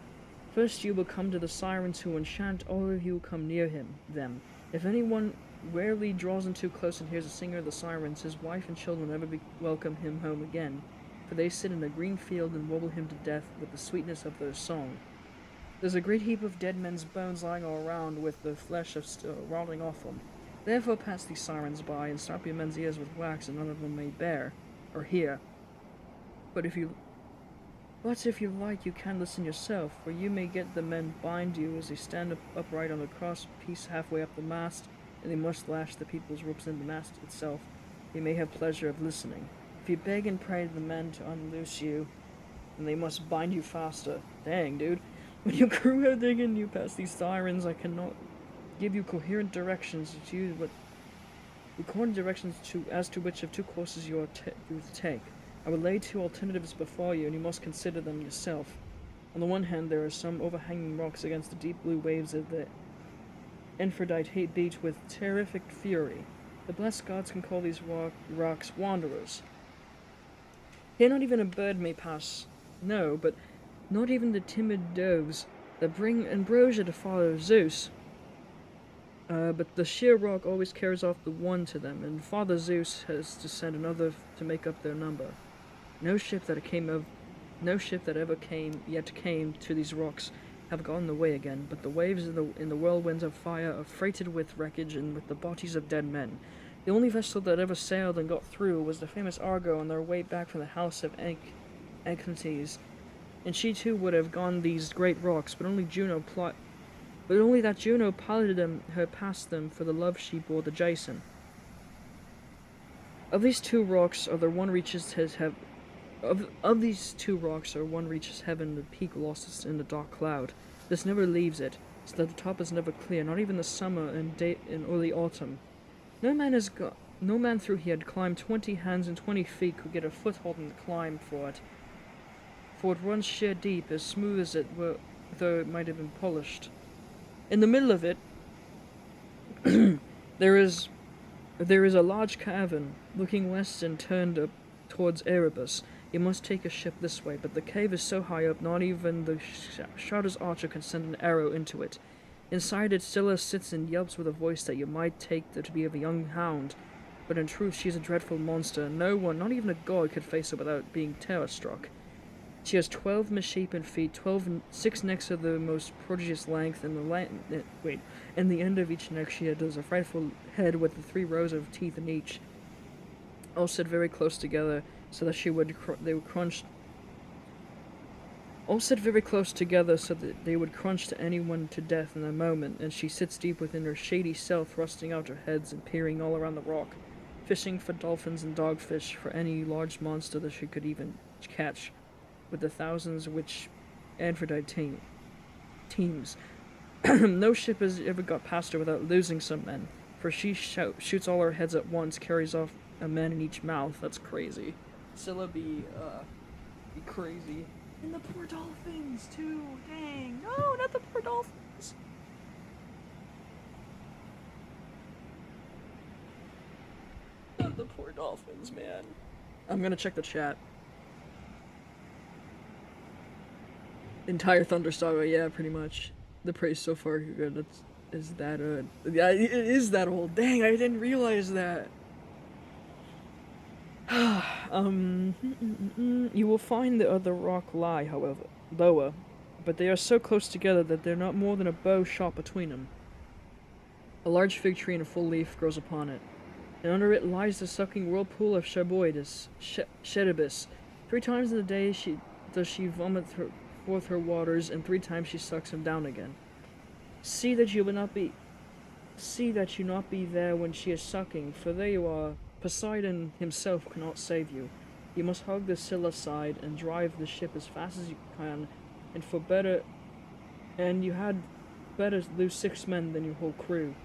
First you will come to the sirens who enchant all of you who come near them. If anyone rarely draws in too close and hears the singer of the sirens, his wife and children will never welcome him home again, for they sit in a green field and warble him to death with the sweetness of their song. There's a great heap of dead men's bones lying all around, with the flesh of rotting off them. Therefore pass these sirens by, and stop your men's ears with wax, and none of them may bear, or hear. But if you like, you can listen yourself, for you may get the men bind you as they stand upright on the cross piece halfway up the mast, and they must lash the people's ropes in the mast itself. You may have pleasure of listening. If you beg and pray the men to unloose you, then they must bind you faster." Dang, dude. "When your crew are digging you past these sirens, I cannot give you coherent directions as to which of two courses you take. I will lay two alternatives before you, and you must consider them yourself. On the one hand, there are some overhanging rocks against the deep blue waves of the Aphrodite beat with terrific fury. The blessed gods can call these rocks wanderers. Here not even a bird may pass. No, but not even the timid doves that bring ambrosia to Father Zeus. But the sheer rock always carries off the one to them, and Father Zeus has to send another to make up their number. No ship that ever came to these rocks have gone the way again, but the waves in the whirlwinds of fire are freighted with wreckage and with the bodies of dead men. The only vessel that ever sailed and got through was the famous Argo on their way back from the house of Anchlates, and she too would have gone these great rocks, but only that Juno piloted her past them for the love she bore to Jason. Of these two rocks, one reaches heaven, the peak lost in the dark cloud. This never leaves it, so that the top is never clear, not even the summer and early autumn. No man through he had climbed 20 hands and 20 feet could get a foothold in the climb for it runs sheer deep, as smooth as it were, though it might have been polished. In the middle of it, there is a large cavern, looking west and turned up towards Erebus. You must take a ship this way, but the cave is so high up, not even the sharpest archer can send an arrow into it. Inside it, Scylla sits and yelps with a voice that you might take to be of a young hound, but in truth she is a dreadful monster, and no one, not even a god, could face her without being terror-struck. She has 12 misshapen feet, 6 necks of the most prodigious length, and the end of each neck she has a frightful head with the 3 rows of teeth in each, all set very close together, so that they would crunch to anyone to death in a moment, and she sits deep within her shady cell, thrusting out her heads and peering all around the rock, fishing for dolphins and dogfish, for any large monster that she could even catch, with the thousands which Aphrodite teams. No ship has ever got past her without losing some men, for she shoots all her heads at once, carries off a man in each mouth. That's crazy. Scylla be crazy. And the poor dolphins, too. Dang. No, not the poor dolphins. Not the poor dolphins, man. I'm gonna check the chat. Entire Thunder Saga, yeah, pretty much. The praise so far good. Yeah, it is that old. Dang, I didn't realize that. You will find the other rock lie, however, lower, but they are so close together that they're not more than a bow shot between them. A large fig tree in full leaf grows upon it, and under it lies the sucking whirlpool of Sheribis. 3 times in the day does she vomit forth her waters, and 3 times she sucks him down again. See that you not be there when she is sucking, for there you are. Poseidon himself cannot save you. You must hug the Scylla side and drive the ship as fast as you can, and you had better lose 6 men than your whole crew.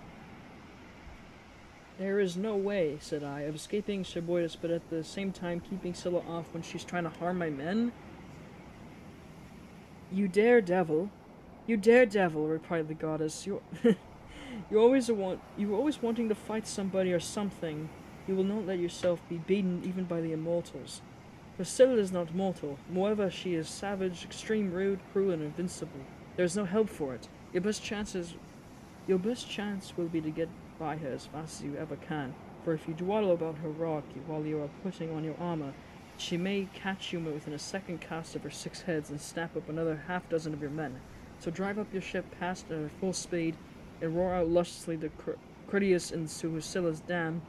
There is no way, said I, of escaping Sherboidus, but at the same time keeping Scylla off when she's trying to harm my men. You daredevil, replied the goddess. You were always wanting to fight somebody or something. You will not let yourself be beaten even by the immortals. For Scylla is not mortal. Moreover, she is savage, extreme, rude, cruel, and invincible. There is no help for it. Your best chance will be to get by her as fast as you ever can. For if you dawdle about her rock while you are putting on your armor, she may catch you within a second cast of her 6 heads and snap up another 6 of your men. So drive up your ship past her full speed and roar out lustily to Critias into Scylla's dam.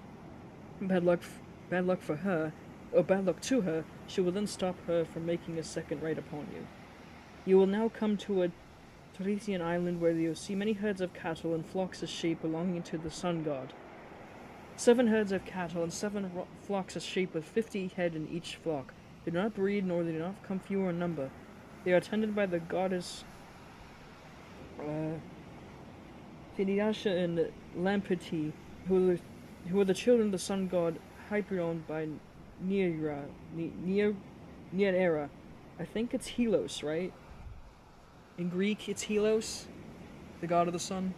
Bad luck for her, or bad luck to her. She will then stop her from making a second raid upon you. You will now come to a Torresian island where you will see many herds of cattle and flocks of sheep belonging to the sun god. 7 herds of cattle and 7 flocks of sheep with 50 head in each flock. They do not breed, nor they do not come fewer in number. They are tended by the goddess Phidiasha and Lampeti, who are the children of the sun god Hyperion by Neaera. I think it's Helos, right? In Greek, it's Helos, the god of the sun,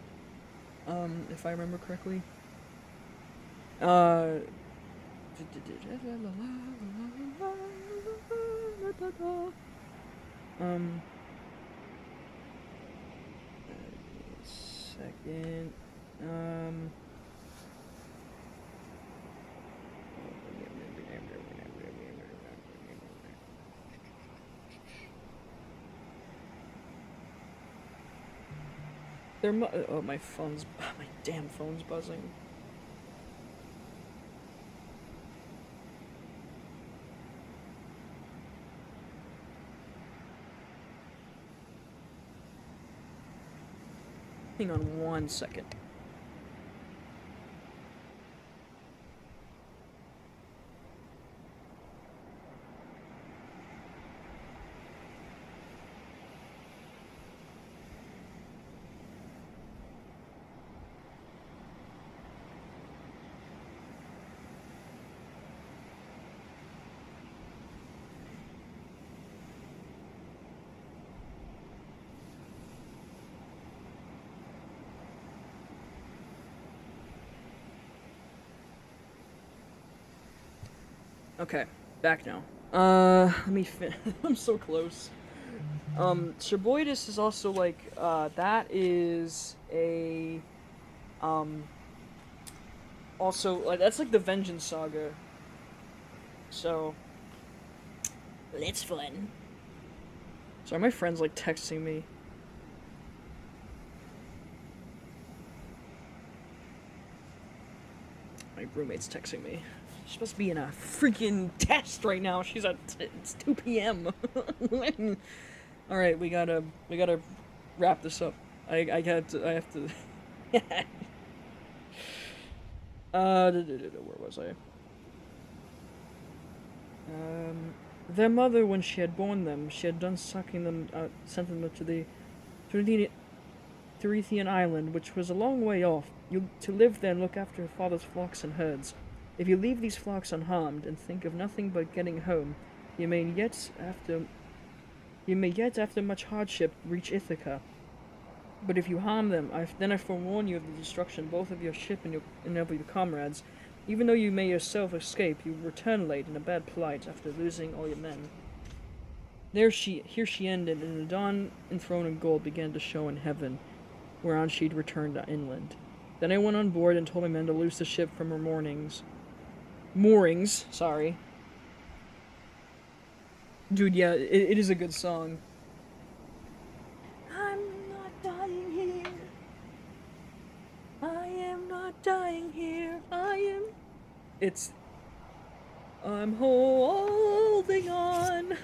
if I remember correctly. Second, oh, my damn phone's buzzing. Hang on 1 second. Okay, back now. Let me I'm so close. Sherboidus is also like, that is a, also, like, that's like the Vengeance Saga. So, it's fun. Sorry, my friend's like texting me. My roommate's texting me. She's must be in a freaking test right now. She's at it's 2 p.m. All right, we gotta wrap this up. I have to. Where was I? Their mother, when she had borne them, she had done sucking them out, sent them to the Torresian island, which was a long way off. To live there and look after her father's flocks and herds. If you leave these flocks unharmed and think of nothing but getting home, you may yet, after much hardship, reach Ithaca. But if you harm them, then I forewarn you of the destruction both of your ship and of your comrades. Even though you may yourself escape, you return late in a bad plight after losing all your men. Here she ended, and the dawn enthroned in gold began to show in heaven, whereon she'd returned inland. Then I went on board and told my men to loose the ship from her moorings, Dude, yeah, it is a good song. I'm not dying here. I am not dying here. I'm holding on.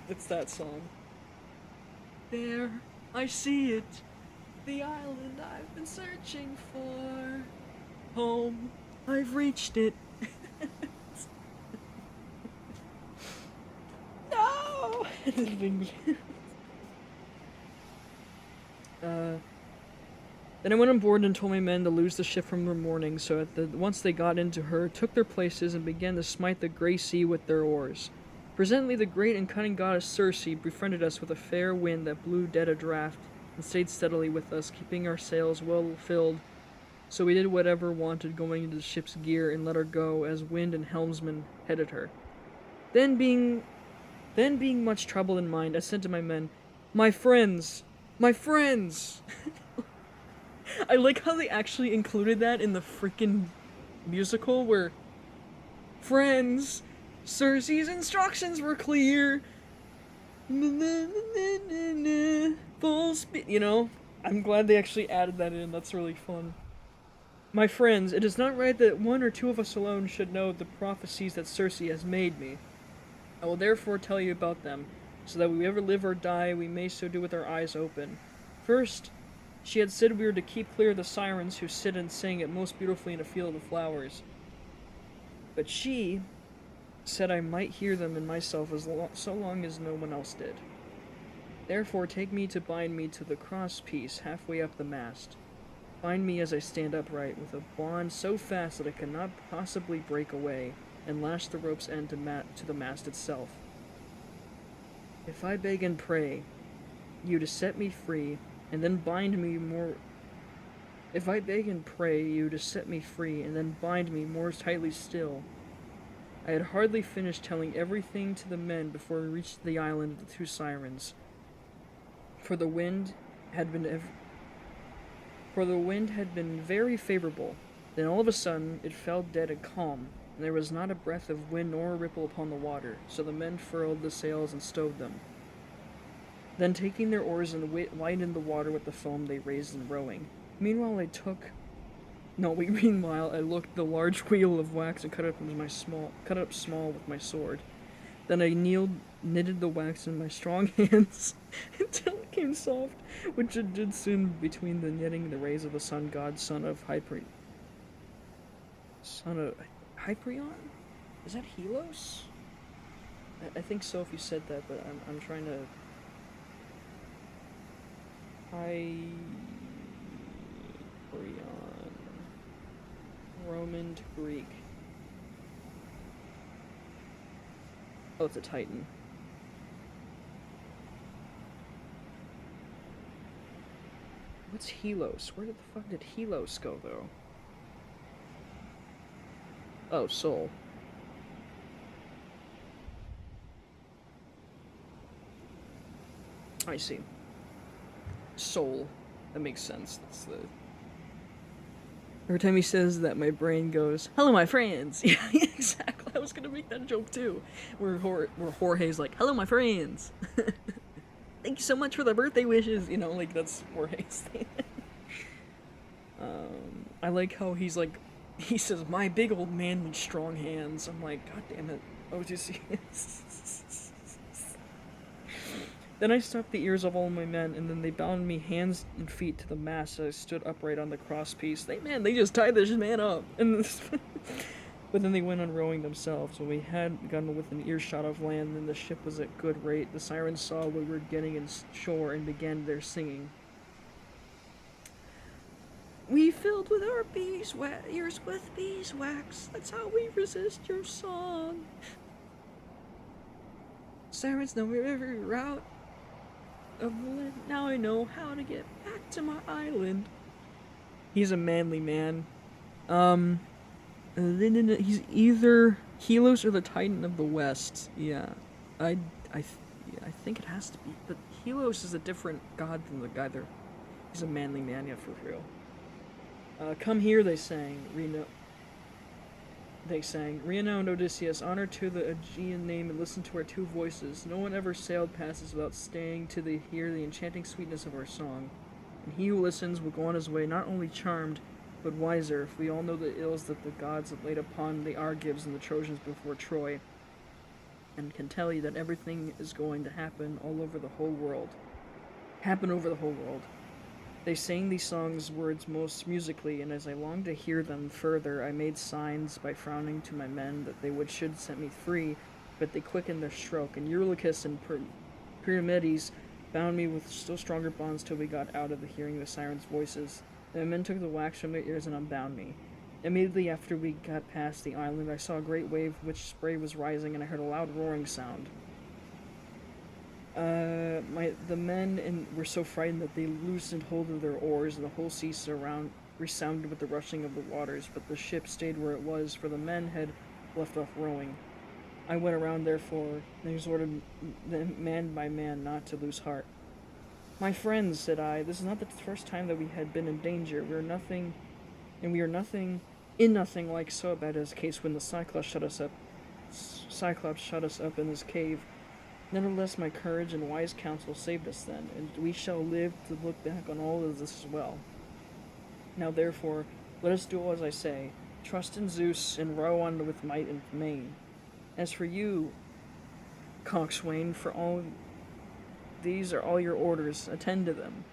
It's that song. There, I see it. The island I've been searching for. Home, I've reached it. No! Then I went on board and told my men to loose the ship from the morning, so that once they got into her, took their places, and began to smite the grey sea with their oars. Presently the great and cunning goddess Circe befriended us with a fair wind that blew dead a draught, and stayed steadily with us, keeping our sails well filled. So we did whatever wanted going into the ship's gear, and let her go, as wind and helmsman headed her. Then being much troubled in mind, I said to my men, My friends! My friends! I like how they actually included that in the freaking musical, where friends, Circe's instructions were clear. Full speed, you know? I'm glad they actually added that in. That's really fun. My friends, it is not right that one or two of us alone should know the prophecies that Circe has made me. I will therefore tell you about them, so that we ever live or die, we may so do with our eyes open. First, she had said we were to keep clear of the sirens who sit and sing it most beautifully in a field of flowers. But she said I might hear them in myself so long as no one else did. Therefore take me to bind me to the cross piece halfway up the mast. Bind me as I stand upright, with a bond so fast that it cannot possibly break away, and lash the rope's end to the mast itself. If I beg and pray you to set me free, and then bind me more... If I beg and pray you to set me free, and then bind me more tightly still... I had hardly finished telling everything to the men before we reached the island of the two sirens, for the wind had been very favorable. Then all of a sudden it fell dead and calm, and there was not a breath of wind nor a ripple upon the water, so the men furled the sails and stowed them. Then taking their oars and widened the water with the foam, they raised in rowing. Meanwhile I looked the large wheel of wax and cut it up small with my sword. Then I knitted the wax in my strong hands until it came soft, which it did soon between the knitting the rays of the sun god, son of Hyperion? Is that Helos? I think so if you said that, but I'm trying to... Hyperion... Roman to Greek. Oh, it's a Titan. What's Helos? Where the fuck did Helos go, though? Oh, Soul. I see. Soul. That makes sense. That's the... Every time he says that, my brain goes, "Hello, my friends." Yeah, exactly. I was gonna make that joke too. Where Jorge's like, "Hello, my friends." Thank you so much for the birthday wishes. You know, like that's Jorge's thing. I like how he's like, he says, "My big old man with strong hands." I'm like, God damn it, Odyssey. Then I stopped the ears of all my men, and then they bound me hands and feet to the mast as I stood upright on the crosspiece. They just tied this man up. And but then they went on rowing themselves. When we had gotten within earshot of land, and the ship was at good rate, the sirens saw we were getting in shore and began their singing. We filled with our ears with beeswax. That's how we resist your song. Sirens know every route of the land. Now I know how to get back to my island. He's a manly man. He's either Helos or the Titan of the West. Yeah, I think it has to be. But Helos is a different god than the guy there. He's a manly man, yeah, for real. Come here, they sang. they sang. Renowned Odysseus, honor to the Aegean name and listen to our two voices. No one ever sailed past us without staying to hear the enchanting sweetness of our song. And he who listens will go on his way not only charmed, but wiser, if we all know the ills that the gods have laid upon the Argives and the Trojans before Troy, and can tell you that everything is going to happen all over the whole world. Happen over the whole world. They sang these songs' words most musically, and as I longed to hear them further, I made signs by frowning to my men that they should set me free, but they quickened their stroke, and Eurylochus and Pyramedes bound me with still stronger bonds till we got out of the hearing of the sirens' voices. The men took the wax from their ears and unbound me. Immediately after we got past the island, I saw a great wave which spray was rising, and I heard a loud roaring sound. The men were so frightened that they loosened hold of their oars, and the whole sea resounded with the rushing of the waters, but the ship stayed where it was, for the men had left off rowing. I went around, therefore, and exhorted them man by man not to lose heart. My friends, said I, this is not the first time that we had been in danger. We are nothing like so bad as a case when the Cyclops shut us up in this cave. Nevertheless, my courage and wise counsel saved us then, and we shall live to look back on all of this as well. Now, therefore, let us do as I say. Trust in Zeus, and row on with might and main. As for you, coxswain, for all these are all your orders, attend to them.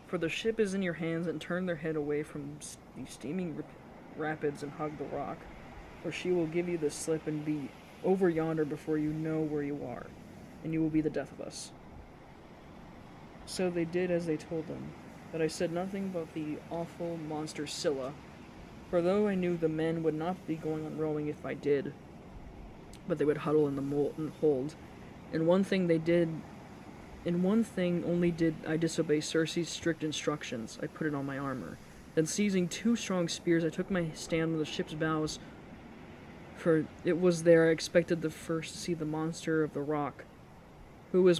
For the ship is in your hands, and turn their head away from the steaming rapids and hug the rock, or she will give you the slip and be over yonder before you know where you are, and you will be the death of us. So they did as they told them, but I said nothing about the awful monster Scylla, for though I knew the men would not be going on rowing if I did, but they would huddle in the molten hold, and one thing only did I disobey Circe's strict instructions. I put it on my armor. Then seizing two strong spears, I took my stand on the ship's bows, for it was there I expected the first to see the monster of the rock, who was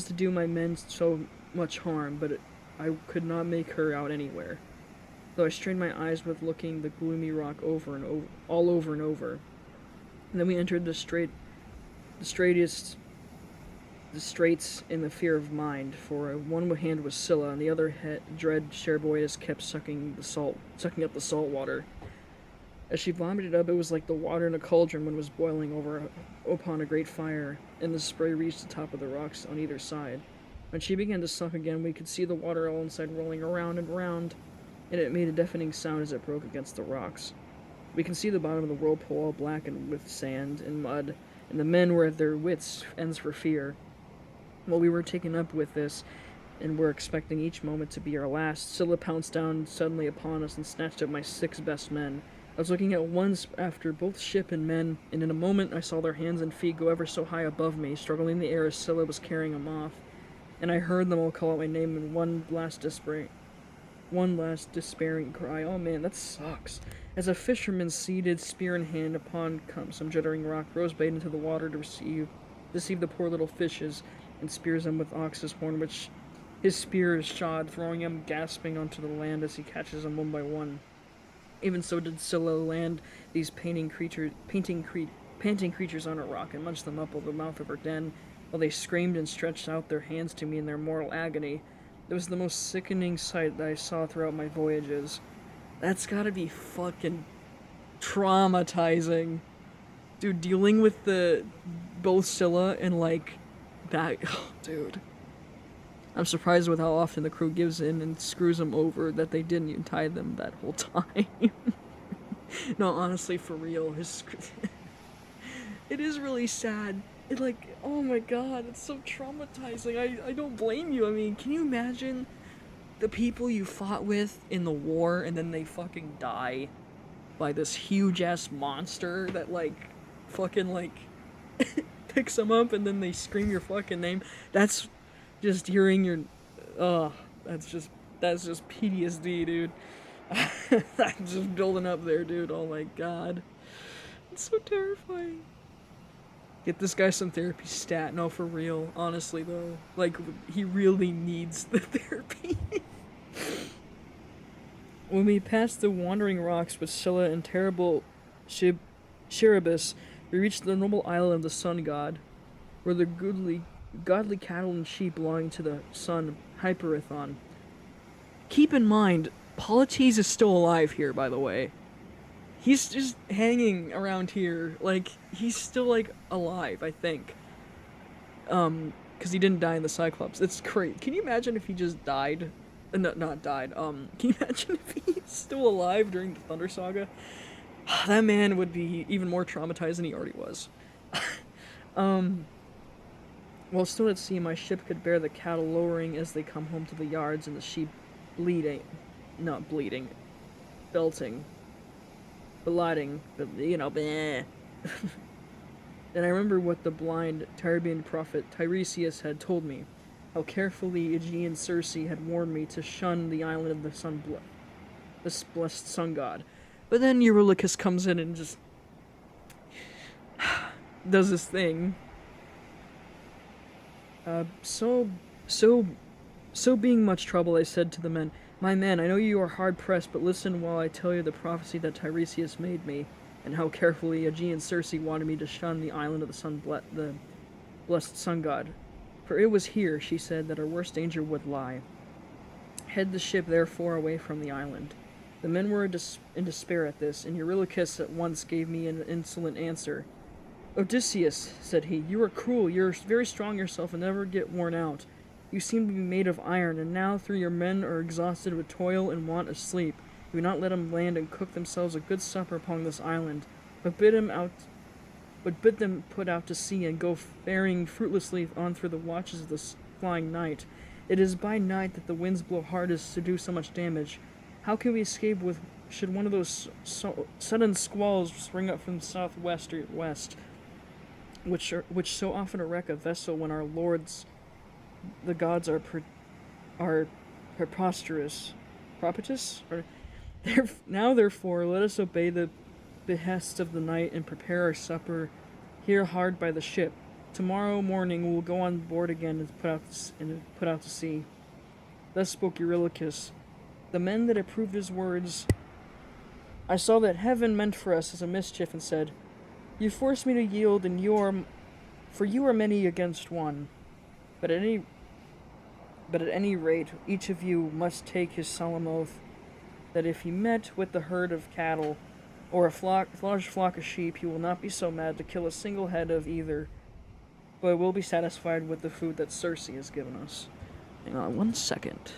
to do my men so much harm, but I could not make her out anywhere, though I strained my eyes with looking the gloomy rock over and over. And then we entered the straits in the fear of mind, for one hand was Scylla, and the other dread Cherboius kept sucking up the salt water. As she vomited up, it was like the water in a cauldron when it was boiling over upon a great fire, and the spray reached the top of the rocks on either side. When she began to suck again, we could see the water all inside rolling around and round, and it made a deafening sound as it broke against the rocks. We can see the bottom of the whirlpool all blackened with sand and mud, and the men were at their wits' ends for fear. While we were taken up with this, and were expecting each moment to be our last, Scylla pounced down suddenly upon us and snatched up my 6 best men. I was looking at once after both ship and men, and in a moment I saw their hands and feet go ever so high above me, struggling in the air as Scylla was carrying them off, and I heard them all call out my name in one last despairing cry. Oh man, that sucks. As a fisherman seated, spear in hand, upon some juddering rock, throws bait into the water to deceive the poor little fishes, and spears them with ox's horn, which his spear is shod, throwing him gasping onto the land as he catches them one by one. Even so did Scylla land these panting creatures on a rock and munch them up over the mouth of her den, while they screamed and stretched out their hands to me in their mortal agony. It was the most sickening sight that I saw throughout my voyages. That's gotta be fucking traumatizing. Dude, dealing with both Scylla and that, oh, dude. I'm surprised with how often the crew gives in and screws them over that they didn't even tie them that whole time. No, honestly, for real, it is really sad. Oh my god, it's so traumatizing. I don't blame you. I mean, can you imagine the people you fought with in the war and then they fucking die by this huge-ass monster that, picks them up and then they scream your fucking name? That's just hearing your... that's just PTSD, dude. I'm just building up there, dude. Oh my god. It's so terrifying. Get this guy some therapy stat. No, for real. Honestly, though. He really needs the therapy. When we passed the wandering rocks with Scylla and terrible Cherubis, we reached the noble island of the sun god, where the godly cattle and sheep belonging to the sun Hyperithon. Keep in mind, Polites is still alive here, by the way. He's just hanging around here, like, he's still, like, alive, I think. Because he didn't die in the Cyclops. It's great. Can you imagine if he just died? Not died, can you imagine if he's still alive during the Thunder Saga? That man would be even more traumatized than he already was. While still at sea, my ship could bear the cattle lowering as they come home to the yards and the sheep belting, blooding, but you know, bleh. And I remember what the blind Tyrian prophet Tiresias had told me, how carefully Aegean Circe had warned me to shun the island of the this blessed sun god. But then Eurylochus comes in and just does this thing. So being much trouble, I said to the men, "My men, I know you are hard-pressed, but listen while I tell you the prophecy that Tiresias made me, and how carefully Aegean Circe wanted me to shun the island of the blessed sun god. For it was here, she said, that our worst danger would lie. Head the ship, therefore, away from the island." The men were in despair at this, and Eurylochus at once gave me an insolent answer. "Odysseus," said he, "you are cruel, you are very strong yourself and never get worn out. You seem to be made of iron, and now, through your men are exhausted with toil and want of sleep, do not let them land and cook themselves a good supper upon this island, but bid them put out to sea and go faring fruitlessly on through the watches of the flying night. It is by night that the winds blow hardest to do so much damage. How can we escape should one of those sudden squalls spring up from southwest or west, which so often wreck a vessel when our lords, the gods, are preposterous? Propitus? Now, therefore, let us obey the behest of the night and prepare our supper here hard by the ship. Tomorrow morning we will go on board again and put out to sea." Thus spoke Eurylochus. The men that approved his words, I saw that heaven meant for us as a mischief, and said, "You force me to yield, and you are many against one. But at any rate, each of you must take his solemn oath that if he met with the herd of cattle or a large flock of sheep, he will not be so mad to kill a single head of either, but will be satisfied with the food that Circe has given us." Hang on 1 second.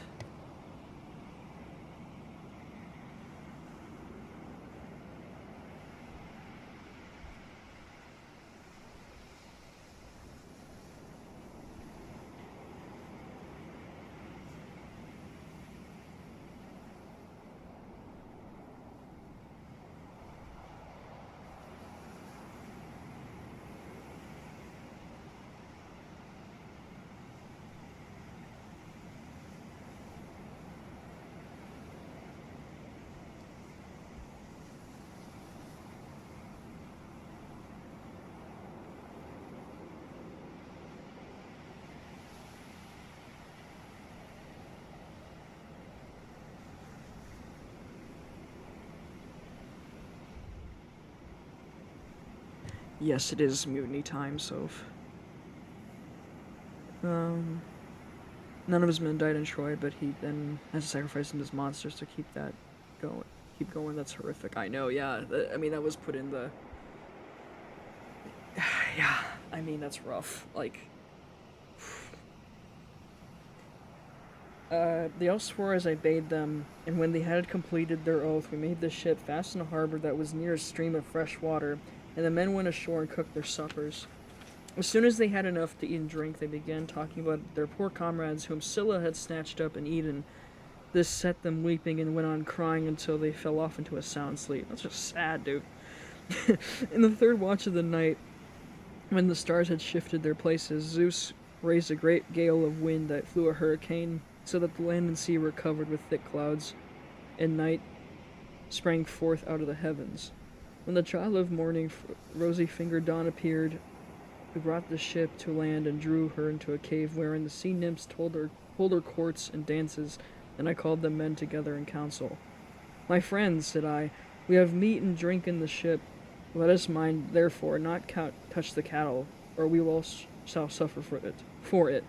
Yes, it is mutiny time, so... None of his men died in Troy, but he then has to sacrifice them as monsters to keep that going. That's horrific. I know, yeah. I mean, that was put in the... Yeah, I mean, that's rough. Like... They all swore as I bade them, and when they had completed their oath, we made the ship fast in a harbor that was near a stream of fresh water, and the men went ashore and cooked their suppers. As soon as they had enough to eat and drink, they began talking about their poor comrades whom Scylla had snatched up and eaten. This set them weeping and went on crying until they fell off into a sound sleep. That's just sad, dude. In the third watch of the night, when the stars had shifted their places, Zeus raised a great gale of wind that flew a hurricane, so that the land and sea were covered with thick clouds, and night sprang forth out of the heavens. When the child of morning, rosy-fingered dawn appeared, we brought the ship to land and drew her into a cave wherein the sea nymphs hold her courts and dances, and I called the men together in council. My friends, said I, we have meat and drink in the ship. Let us mind, therefore, not touch the cattle, or we shall suffer for it.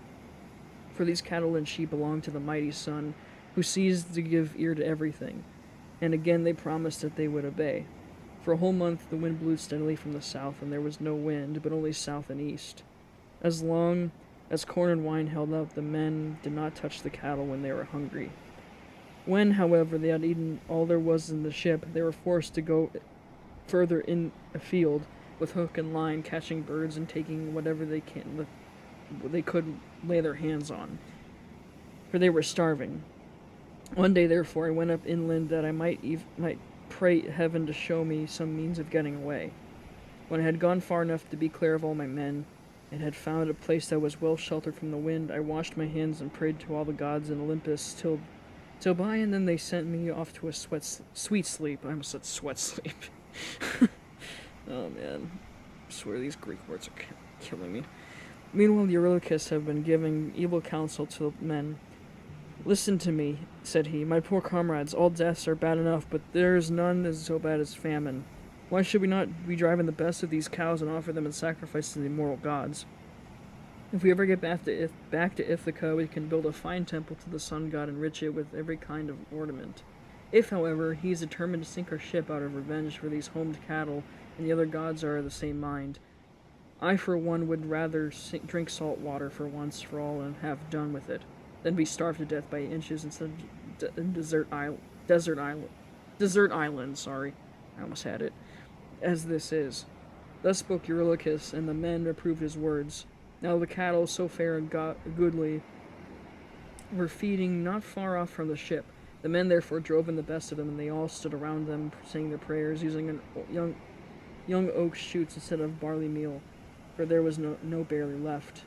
For these cattle and sheep belong to the mighty Sun, who ceased to give ear to everything. And again they promised that they would obey. For a whole month the wind blew steadily from the south, and there was no wind, but only south and east. As long as corn and wine held out, the men did not touch the cattle when they were hungry. When, however, they had eaten all there was in the ship, they were forced to go further in afield with hook and line, catching birds and taking whatever they could lay their hands on, for they were starving. One day, therefore, I went up inland that I might pray heaven to show me some means of getting away. When I had gone far enough to be clear of all my men, and had found a place that was well sheltered from the wind, I washed my hands and prayed to all the gods in Olympus till by, and then they sent me off to a sweet sleep. I almost said sweat sleep. Oh man, I swear these Greek words are killing me. Meanwhile, Eurylochus had been giving evil counsel to the men. Listen to me, said he, my poor comrades, all deaths are bad enough, but there is none as so bad as famine. Why should we not be driving the best of these cows and offer them in sacrifice to the immortal gods? If we ever get back to Ithaca, we can build a fine temple to the sun god and enrich it with every kind of ornament. If, however, he is determined to sink our ship out of revenge for these homed cattle, and the other gods are of the same mind, I, for one, would rather drink salt water for once for all and have done with it, than be starved to death by inches instead of desert island, sorry, I almost had it, as this is. Thus spoke Eurylochus, and the men approved his words. Now the cattle, so fair and goodly, were feeding not far off from the ship. The men therefore drove in the best of them, and they all stood around them, saying their prayers, using young oak shoots instead of barley meal, for there was no barley left.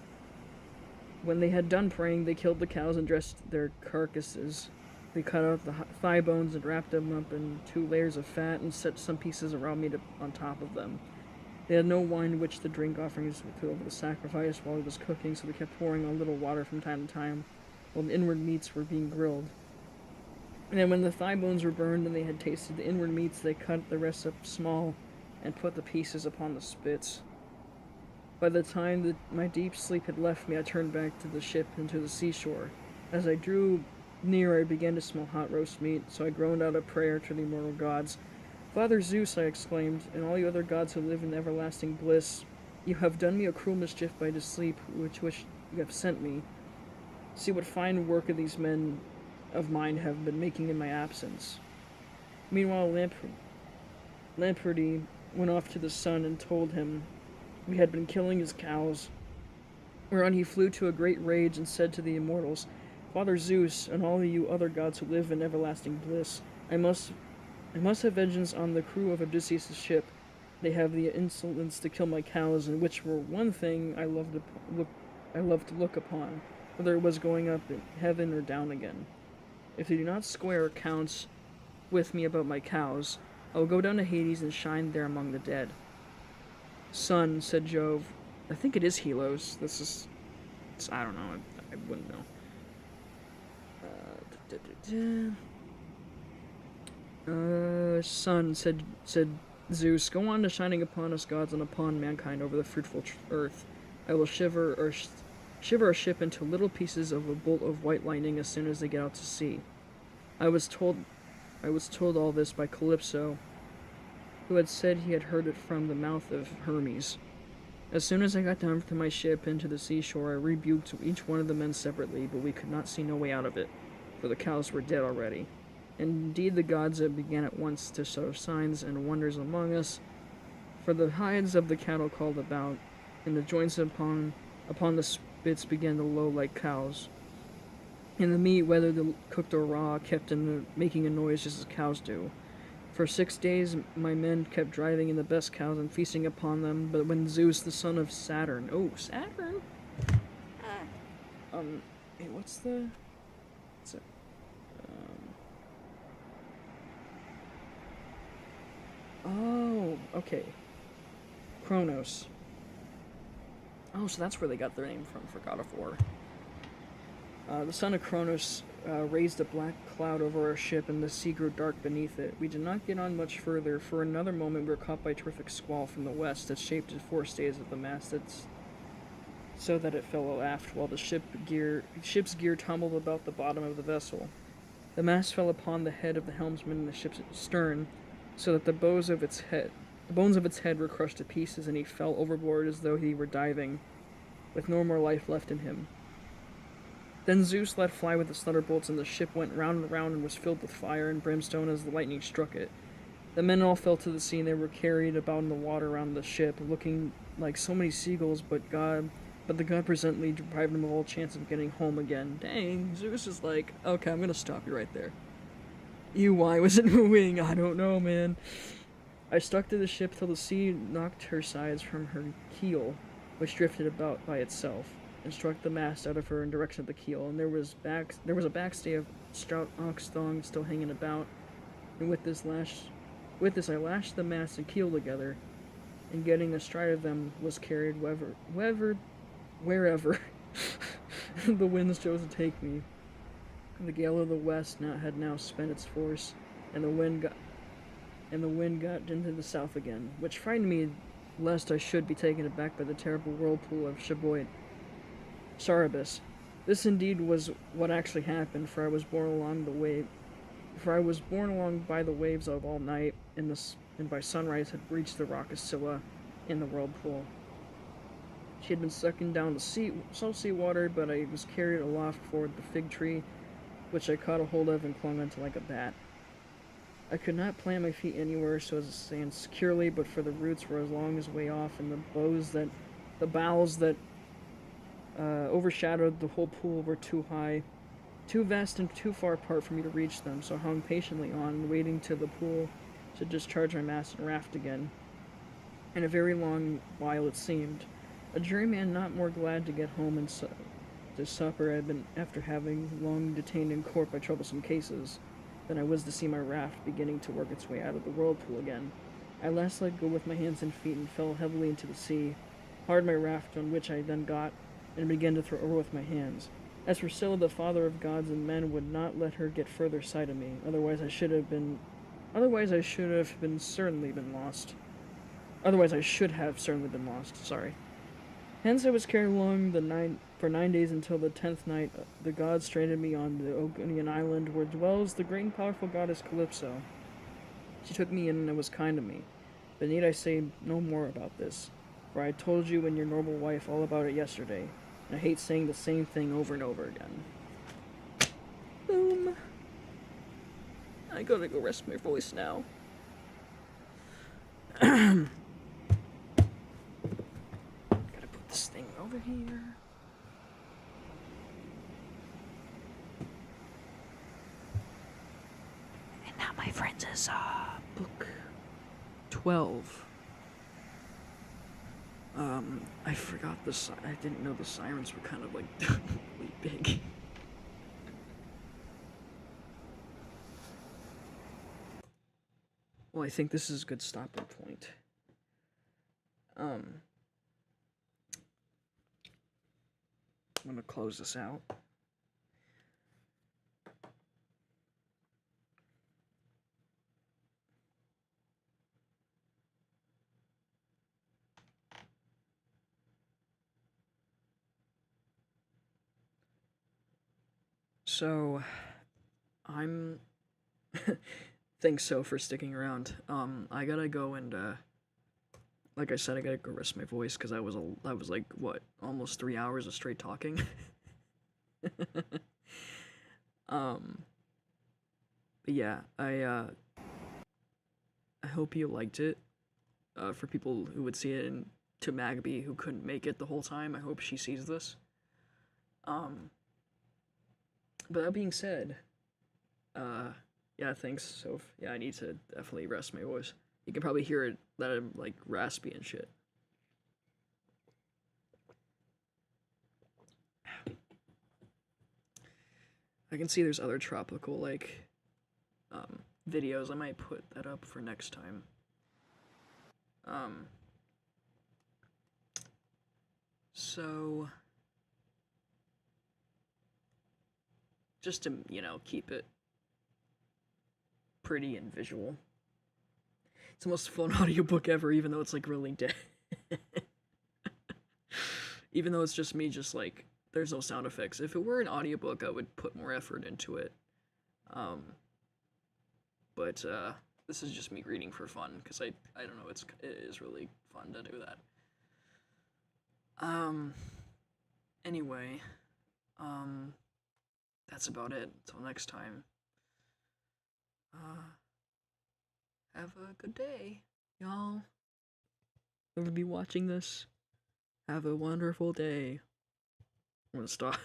When they had done praying, they killed the cows and dressed their carcasses. They cut out the thigh bones and wrapped them up in 2 layers of fat and set some pieces of raw meat on top of them. They had no wine which to drink offerings to over the sacrifice while it was cooking, so they kept pouring a little water from time to time while the inward meats were being grilled. And then when the thigh bones were burned and they had tasted the inward meats, they cut the rest up small and put the pieces upon the spits. By the time that my deep sleep had left me, I turned back to the ship and to the seashore. As I drew near, I began to smell hot roast meat, so I groaned out a prayer to the immortal gods. Father Zeus, I exclaimed, and all you other gods who live in everlasting bliss, you have done me a cruel mischief by the sleep which you have sent me. See what fine work of these men of mine have been making in my absence. Meanwhile, Lampredi went off to the sun and told him we had been killing his cows, whereon he flew to a great rage and said to the immortals, Father Zeus, and all you other gods who live in everlasting bliss, I must have vengeance on the crew of Odysseus' ship. They have the insolence to kill my cows, and which were one thing I loved to look upon, whether it was going up in heaven or down again. If they do not square accounts with me about my cows, I will go down to Hades and shine there among the dead. Son, said Jove. I think it is Helos. I don't know. I wouldn't know. Son, said Zeus, go on to shining upon us gods and upon mankind over the fruitful earth. I will shiver our ship into little pieces of a bolt of white lightning as soon as they get out to sea. I was told all this by Calypso, who had said he had heard it from the mouth of Hermes. As soon as I got down to my ship into the seashore, I rebuked each one of the men separately, but we could not see no way out of it, for the cows were dead already. Indeed, the gods began at once to show signs and wonders among us, for the hides of the cattle crawled about, and the joints upon the spits began to low like cows. And the meat, whether cooked or raw, kept making a noise just as cows do. For 6 days my men kept driving in the best cows and feasting upon them, but when Zeus, the son of Saturn... Oh, Saturn? Hey, what's it? Oh, okay. Kronos. Oh, so that's where they got their name from, for God of War. The son of Kronos raised a black cloud over our ship, and the sea grew dark beneath it. We did not get on much further. For another moment, we were caught by a terrific squall from the west that shaped the forestays of the mast so that it fell aft, while the ship's gear tumbled about the bottom of the vessel. The mast fell upon the head of the helmsman in the ship's stern, so that the bones of its head were crushed to pieces, and he fell overboard as though he were diving, with no more life left in him. Then Zeus let fly with the thunderbolts, and the ship went round and round and was filled with fire and brimstone as the lightning struck it. The men all fell to the sea, and they were carried about in the water around the ship, looking like so many seagulls, but the god presently deprived them of all chance of getting home again. Dang, Zeus is like, okay, I'm gonna stop you right there. Why was it moving? I don't know, man. I stuck to the ship till the sea knocked her sides from her keel, which drifted about by itself, and struck the mast out of her in direction of the keel, and there was a backstay of stout ox thong still hanging about, and with this I lashed the mast and keel together, and getting astride of them was carried wherever the winds chose to take me. The gale of the west had now spent its force, and the wind got into the south again, which frightened me lest I should be taken aback by the terrible whirlpool of Charybdis. This indeed was what actually happened, for I was borne along by the waves of all night, and by sunrise had reached the rock of Scylla in the whirlpool. She had been sucking down the salt sea water, but I was carried aloft toward the fig tree, which I caught a hold of and clung onto like a bat. I could not plant my feet anywhere so as to stand securely, but for the roots were as long as way off, and the boughs that overshadowed the whole pool were too high, too vast, and too far apart for me to reach them, so I hung patiently on, waiting till the pool should discharge my mast and raft again. In a very long while it seemed. A juryman not more glad to get home and to supper had been after having long detained in court by troublesome cases, than I was to see my raft beginning to work its way out of the whirlpool again. I last let go with my hands and feet and fell heavily into the sea, hard my raft, on which I then got, and began to throw over with my hands. As for Scylla, the father of gods and men would not let her get further sight of me, otherwise I should have certainly been lost. Sorry. Hence I was carried along for 9 days until the 10th night. The gods stranded me on the Ogonian island, where dwells the great and powerful goddess Calypso. She took me in and was kind to me, but need I say no more about this, for I told you and your noble wife all about it yesterday, and I hate saying the same thing over and over again. Boom. I gotta go rest my voice now. Gotta put this thing over here. And now, my friends, is book 12. I forgot I didn't know the sirens were kind of like really big. Well, I think this is a good stopping point. I'm gonna close this out. So, thanks so for sticking around. I gotta go and, like I said, I gotta go rest my voice, because I was like, what, almost 3 hours of straight talking? But yeah, I hope you liked it. For people who would see it, and to Magby, who couldn't make it the whole time, I hope she sees this. But that being said, yeah, thanks, Soph. Yeah, I need to definitely rest my voice. You can probably hear it, that I'm, like, raspy and shit. I can see there's other tropical, like, videos. I might put that up for next time. So... just to, you know, keep it pretty and visual. It's the most fun audiobook ever, even though it's like really dead. Even though it's just me, just like, there's no sound effects. If it were an audiobook, I would put more effort into it. But this is just me reading for fun, because I don't know, it is really fun to do that. Anyway, that's about it. Until next time. Have a good day, y'all. Whoever be watching this, have a wonderful day. I'm gonna stop.